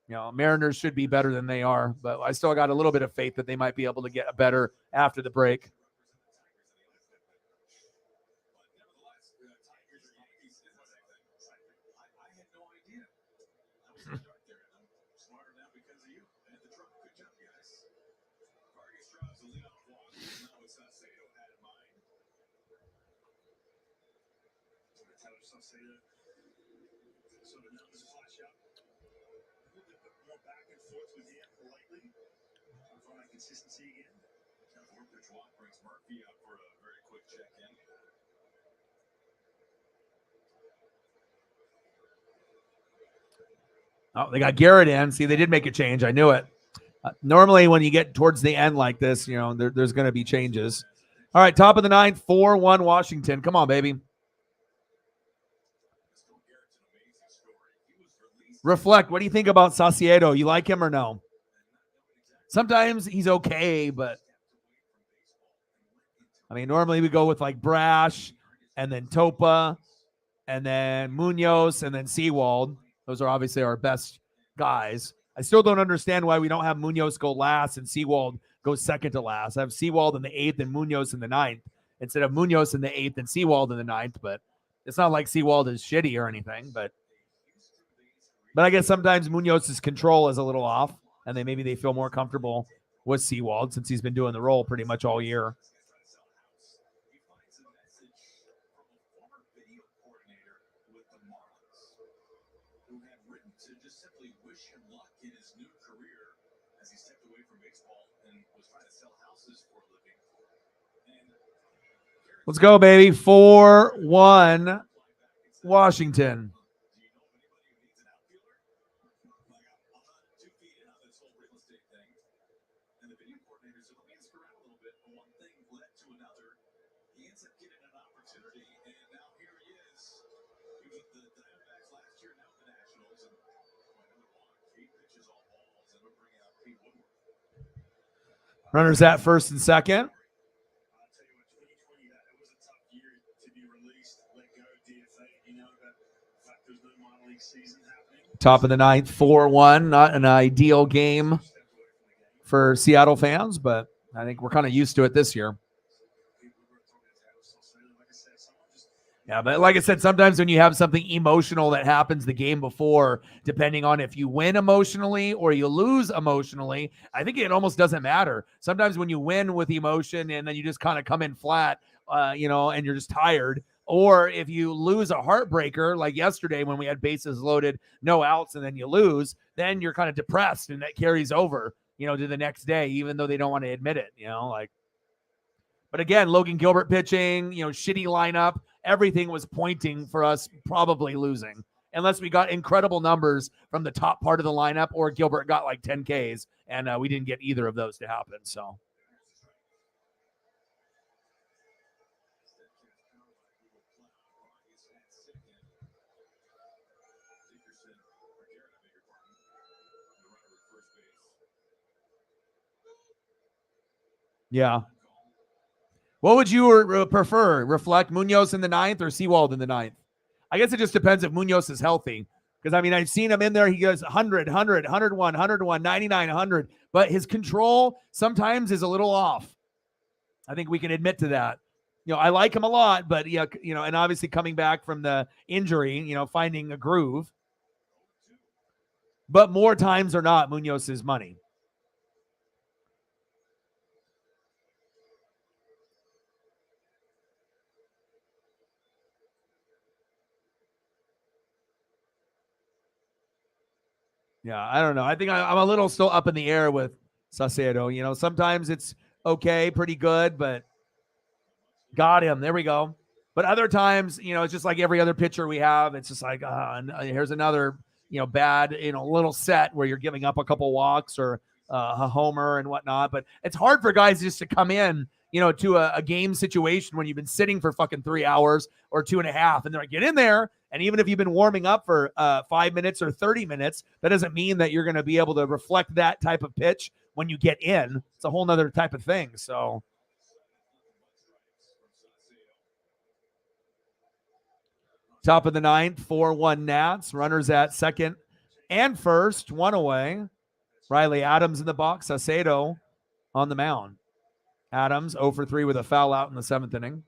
you know, Mariners should be better than they are. But I still got a little bit of faith that they might be able to get better after the break. Consistency again. Fourth pitch walk brings Murphy up for a very quick check-in. Oh, they got Garrett in. See, they did make a change. I knew it. Normally, when you get towards the end like this, you know, there's going to be changes. All right, top of the ninth, 4-1 Washington. Come on, baby. Reflect. What do you think about Saucedo? You like him or no? Sometimes he's okay, but I mean, normally we go with like Brash and then Topa and then Munoz and then Sewald. Those are obviously our best guys. I still don't understand why we don't have Munoz go last and Sewald go second to last. I have Sewald in the 8th and Munoz in the 9th instead of Munoz in the 8th and Sewald in the 9th. But it's not like Sewald is shitty or anything. But I guess sometimes Munoz's control is a little off, and maybe they feel more comfortable with Sewald since he's been doing the role pretty much all year. Let's go, baby. 4-1 Washington. Runners at first and second. Top of the ninth, 4-1. Not an ideal game for Seattle fans, but I think we're kind of used to it this year. Yeah, but like I said, sometimes when you have something emotional that happens the game before, depending on if you win emotionally or you lose emotionally, I think it almost doesn't matter. Sometimes when you win with emotion and then you just kind of come in flat, you know, and you're just tired. Or if you lose a heartbreaker, like yesterday when we had bases loaded, no outs, and then you lose, then you're kind of depressed and that carries over, you know, to the next day, even though they don't want to admit it, you know, like. But again, Logan Gilbert pitching, you know, shitty lineup. Everything was pointing for us probably losing unless we got incredible numbers from the top part of the lineup or Gilbert got like 10 Ks and we didn't get either of those to happen. So. Yeah. What would you prefer? Reflect Munoz in the 9th or Seawald in the 9th? I guess it just depends if Munoz is healthy. Because, I mean, I've seen him in there. He goes 100, 100, 101, 101, 99, 100. But his control sometimes is a little off. I think we can admit to that. You know, I like him a lot, but, yeah, you know, and obviously coming back from the injury, you know, finding a groove. But more times or not, Munoz is money. Yeah, I don't know. I think I'm a little still up in the air with Saucedo. You know, sometimes it's okay, pretty good, but got him. There we go. But other times, you know, it's just like every other pitcher we have. It's just like, here's another, you know, bad, you know, little set where you're giving up a couple walks or a homer and whatnot. But it's hard for guys just to come in, you know, to a game situation when you've been sitting for fucking 3 hours or 2.5, and they're like, get in there. And even if you've been warming up for 5 minutes or 30 minutes, that doesn't mean that you're going to be able to reflect that type of pitch when you get in. It's a whole nother type of thing. So top of the 9th, 4-1 Nats. Runners at second and first, one away. Riley Adams in the box. Saucedo on the mound. Adams 0 for 3 with a foul out in the 7th inning.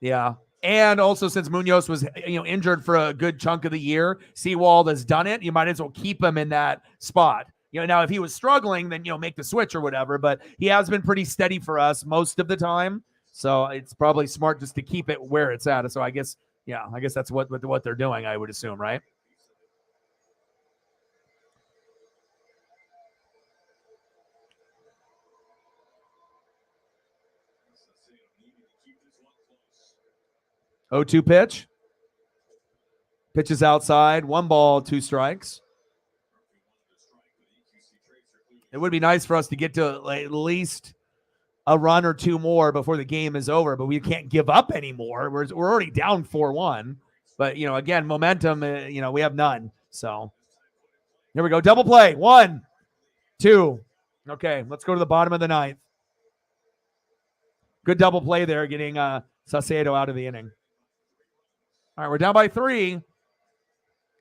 Yeah. And also, since Munoz was, you know, injured for a good chunk of the year, Seawald has done it. You might as well keep him in that spot. You know, now if he was struggling, then, you know, make the switch or whatever. But he has been pretty steady for us most of the time. So it's probably smart just to keep it where it's at. So I guess, yeah, I guess that's what they're doing, I would assume, right? Oh, 2 pitch. Pitches outside. 1 ball, 2 strikes. It would be nice for us to get to at least a run or 2 more before the game is over, but we can't give up anymore. We're already down 4-1. But, you know, again, momentum, you know, we have none. So here we go. Double play. 1, 2. Okay, let's go to the bottom of the 9th. Good double play there, getting Saucedo out of the inning. All right, we're down by 3.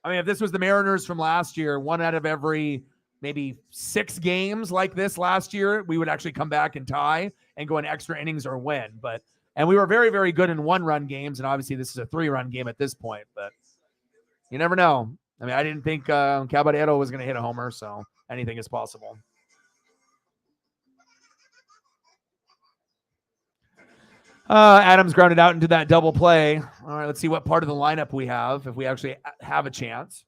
I mean, if this was the Mariners from last year, 1 out of every maybe 6 games like this last year, we would actually come back and tie and go in extra innings or win. And we were very, very good in 1-run games, and obviously this is a 3-run game at this point, but you never know. I mean, I didn't think Caballero was going to hit a homer, so anything is possible. Adams grounded out into that double play. All right, let's see what part of the lineup we have, if we actually have a chance.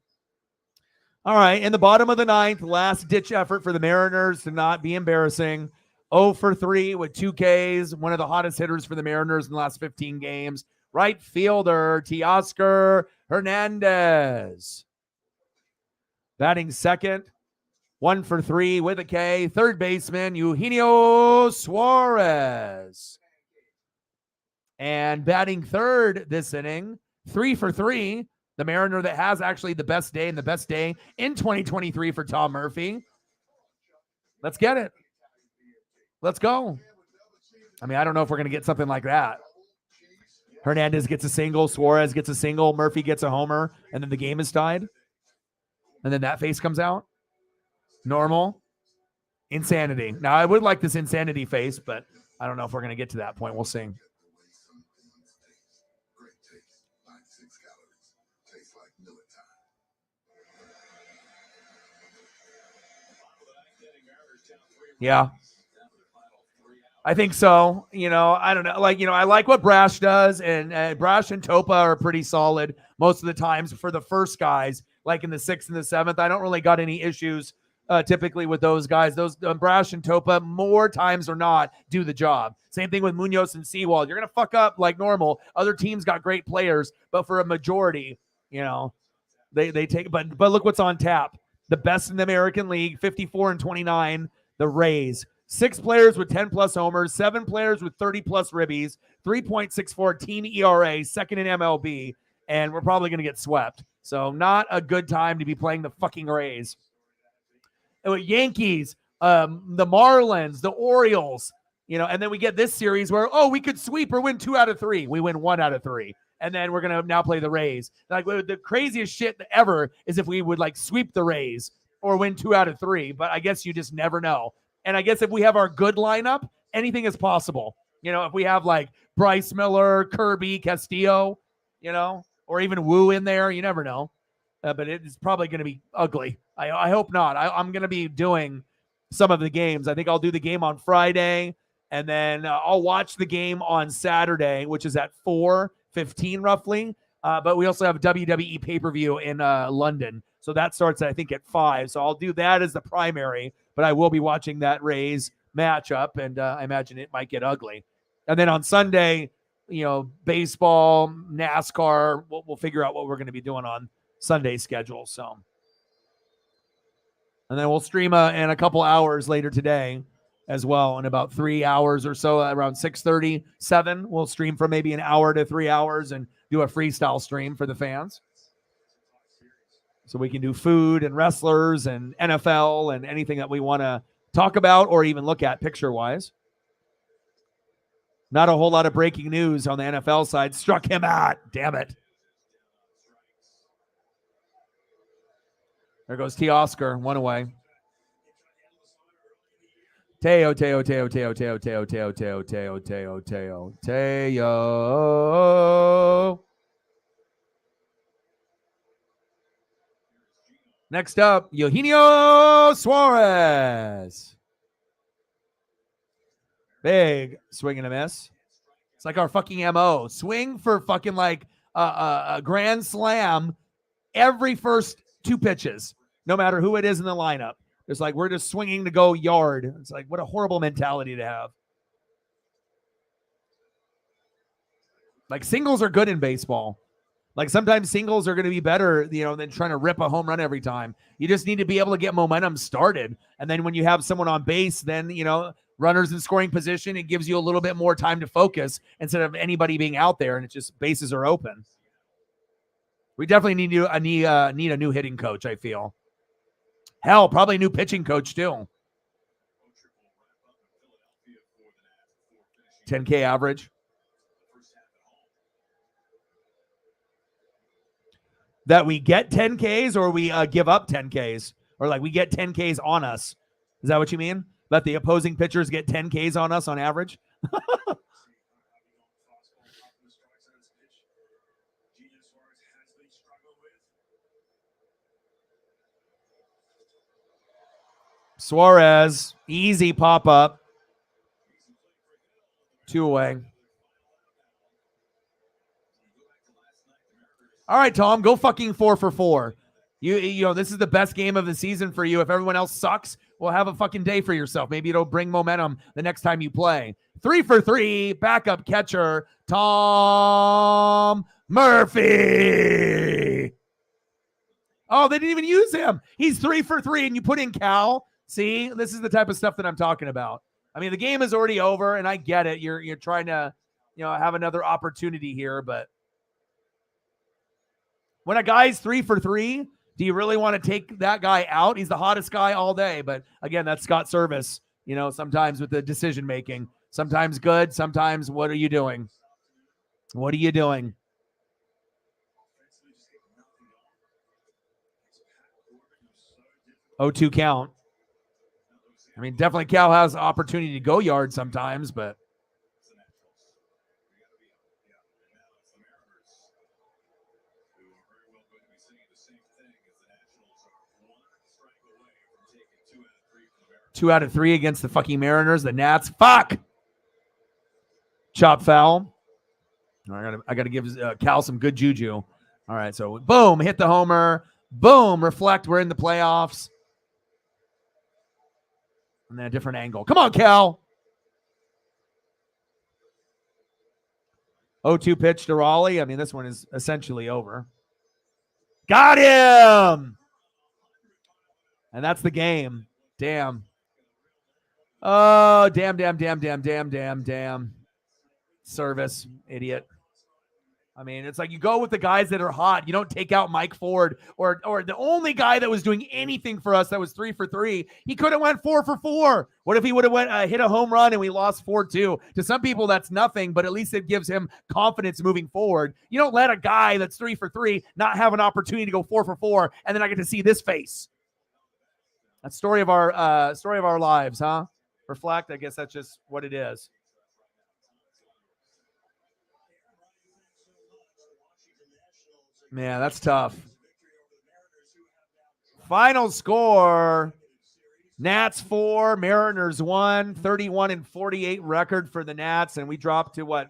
All right, in the bottom of the 9th, last-ditch effort for the Mariners to not be embarrassing. 0 for 3 with 2 Ks, one of the hottest hitters for the Mariners in the last 15 games. Right fielder, Teoscar Hernandez. Batting second, 1 for 3 with a K. Third baseman, Eugenio Suarez. And batting third this inning, 3 for 3, the Mariner that has actually the best day in 2023 for Tom Murphy. Let's get it. Let's go. I mean, I don't know if we're going to get something like that. Hernandez gets a single, Suarez gets a single, Murphy gets a homer, and then the game is tied. And then that face comes out. Normal. Insanity. Now, I would like this insanity face, but I don't know if we're going to get to that point. We'll see. Yeah. I think so. You know, I don't know. Like, you know, I like what Brash does, and Brash and Topa are pretty solid most of the times for the first guys, like in the 6th and the 7th. I don't really got any issues typically with those guys. Those Brash and Topa more times or not do the job. Same thing with Munoz and Seawald. You're going to fuck up like normal. Other teams got great players, but for a majority, you know, they take, but look what's on tap. The best in the American League, 54-29, the Rays. 6 players with 10-plus homers, 7 players with 30-plus ribbies, 3.64 team ERA, second in MLB, and we're probably going to get swept. So not a good time to be playing the fucking Rays. Yankees, the Marlins, the Orioles, and then we get this series where, we could sweep or win 2 out of 3. We win 1 out of 3. And then we're going to now play the Rays. Like, the craziest shit ever is if we would like sweep the Rays or win 2 out of 3. But I guess you just never know. And I guess if we have our good lineup, anything is possible. If we have like Bryce Miller, Kirby, Castillo, or even Wu in there, you never know. But it's probably going to be ugly. I hope not. I'm going to be doing some of the games. I think I'll do the game on Friday, and then I'll watch the game on Saturday, which is at 4:15 roughly. But we also have WWE pay-per-view in London. So that starts, I think, at 5. So I'll do that as the primary, but I will be watching that Rays matchup, and I imagine it might get ugly. And then on Sunday, baseball, NASCAR, we'll figure out what we're going to be doing on Sunday's schedule. So, and then we'll stream in a couple hours later today as well. In about 3 hours or so, around 6:30, 7, we'll stream for maybe an hour to 3 hours and do a freestyle stream for the fans. So we can do food and wrestlers and NFL and anything that we want to talk about or even look at picture-wise. Not a whole lot of breaking news on the NFL side. Struck him out. Damn it. There goes Teoscar. 1 away. Teo. Next up, Eugenio Suarez. Big swing and a miss. It's like our fucking MO. Swing for fucking like a grand slam every first 2 pitches, no matter who it is in the lineup. It's like we're just swinging to go yard. It's like, what a horrible mentality to have. Like, singles are good in baseball. Like, sometimes singles are going to be better, than trying to rip a home run every time. You just need to be able to get momentum started. And then when you have someone on base, then, runners in scoring position, it gives you a little bit more time to focus instead of anybody being out there, and it's just bases are open. We definitely need a new hitting coach, I feel. Hell, probably a new pitching coach too. 10K average. That we get 10Ks or we give up 10Ks? Or like we get 10Ks on us. Is that what you mean? Let the opposing pitchers get 10Ks on us on average? Suarez, easy pop-up. 2 away. All right, Tom, go fucking 4 for 4. This is the best game of the season for you. If everyone else sucks, well, have a fucking day for yourself. Maybe it'll bring momentum the next time you play. 3 for 3, backup catcher, Tom Murphy. Oh, they didn't even use him. He's 3 for 3, and you put in Cal. See, this is the type of stuff that I'm talking about. I mean, the game is already over, and I get it. You're trying to, have another opportunity here, but when a guy's 3 for 3, do you really want to take that guy out? He's the hottest guy all day. But again, that's Scott Service, sometimes with the decision making. Sometimes good, sometimes what are you doing? What are you doing? 0-2 count. I mean, definitely Cal has opportunity to go yard sometimes, but two out of 3 against the fucking Mariners, the Nats. Fuck! Chop foul. I gotta give Cal some good juju. All right, so boom, hit the homer. Boom, reflect. We're in the playoffs. And then a different angle. Come on, Cal. 0-2 pitch to Raleigh. I mean, this one is essentially over. Got him! And that's the game. Damn. Oh, damn. Service, idiot. I mean, it's like you go with the guys that are hot. You don't take out Mike Ford or the only guy that was doing anything for us that was 3 for 3. He could have went 4 for 4. What if he would have hit a home run and we lost 4-2? To some people, that's nothing, but at least it gives him confidence moving forward. You don't let a guy that's 3 for 3 not have an opportunity to go 4 for 4, and then I get to see this face. That's story of our lives, huh? Reflect. I guess that's just what it is. Man, that's tough. Final score, Nats 4, Mariners 1, 31-48 record for the Nats, and we dropped to what?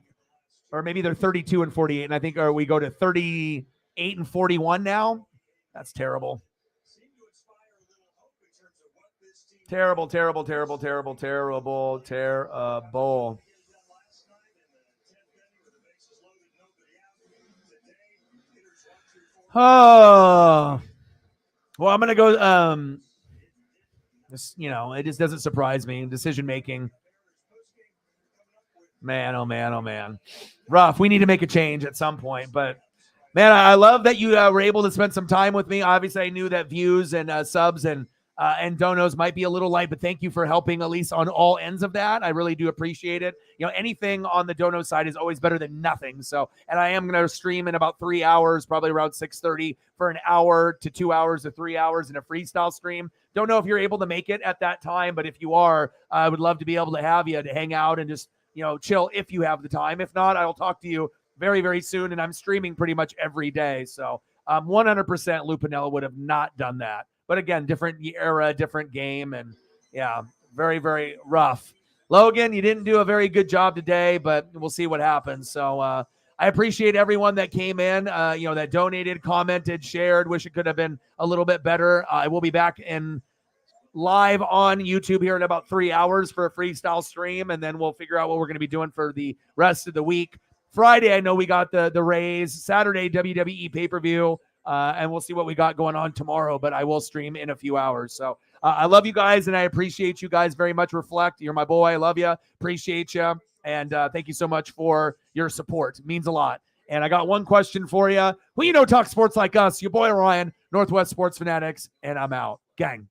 Or maybe they're 32-48, and I think we go to 38-41 now. That's terrible. Terrible. Oh, well, I'm gonna go. It just doesn't surprise me. Decision making, man. Oh man. Rough. We need to make a change at some point. But man, I love that you were able to spend some time with me. Obviously, I knew that views and subs and donos might be a little light, but thank you for helping at least on all ends of that. I really do appreciate it. Anything on the dono side is always better than nothing. So, and I am going to stream in about 3 hours, probably around 6:30 for an hour to 2 hours to 3 hours in a freestyle stream. Don't know if you're able to make it at that time, but if you are, I would love to be able to have you to hang out and just, chill if you have the time. If not, I'll talk to you very, very soon. And I'm streaming pretty much every day. So 100% Lou Piniella would have not done that. But again, different era, different game. And yeah, very, very rough. Logan, you didn't do a very good job today, but we'll see what happens. So I appreciate everyone that came in, that donated, commented, shared. Wish it could have been a little bit better. I will be back in live on YouTube here in about 3 hours for a freestyle stream, and then we'll figure out what we're going to be doing for the rest of the week. Friday, I know we got the Rays. Saturday, WWE pay-per-view. And we'll see what we got going on tomorrow, but I will stream in a few hours. So I love you guys, and I appreciate you guys very much. Reflect. You're my boy. I love you. Appreciate you. And thank you so much for your support. It means a lot. And I got one question for you. Talk sports like us. Your boy Ryan, Northwest Sports Fanatics, and I'm out. Gang.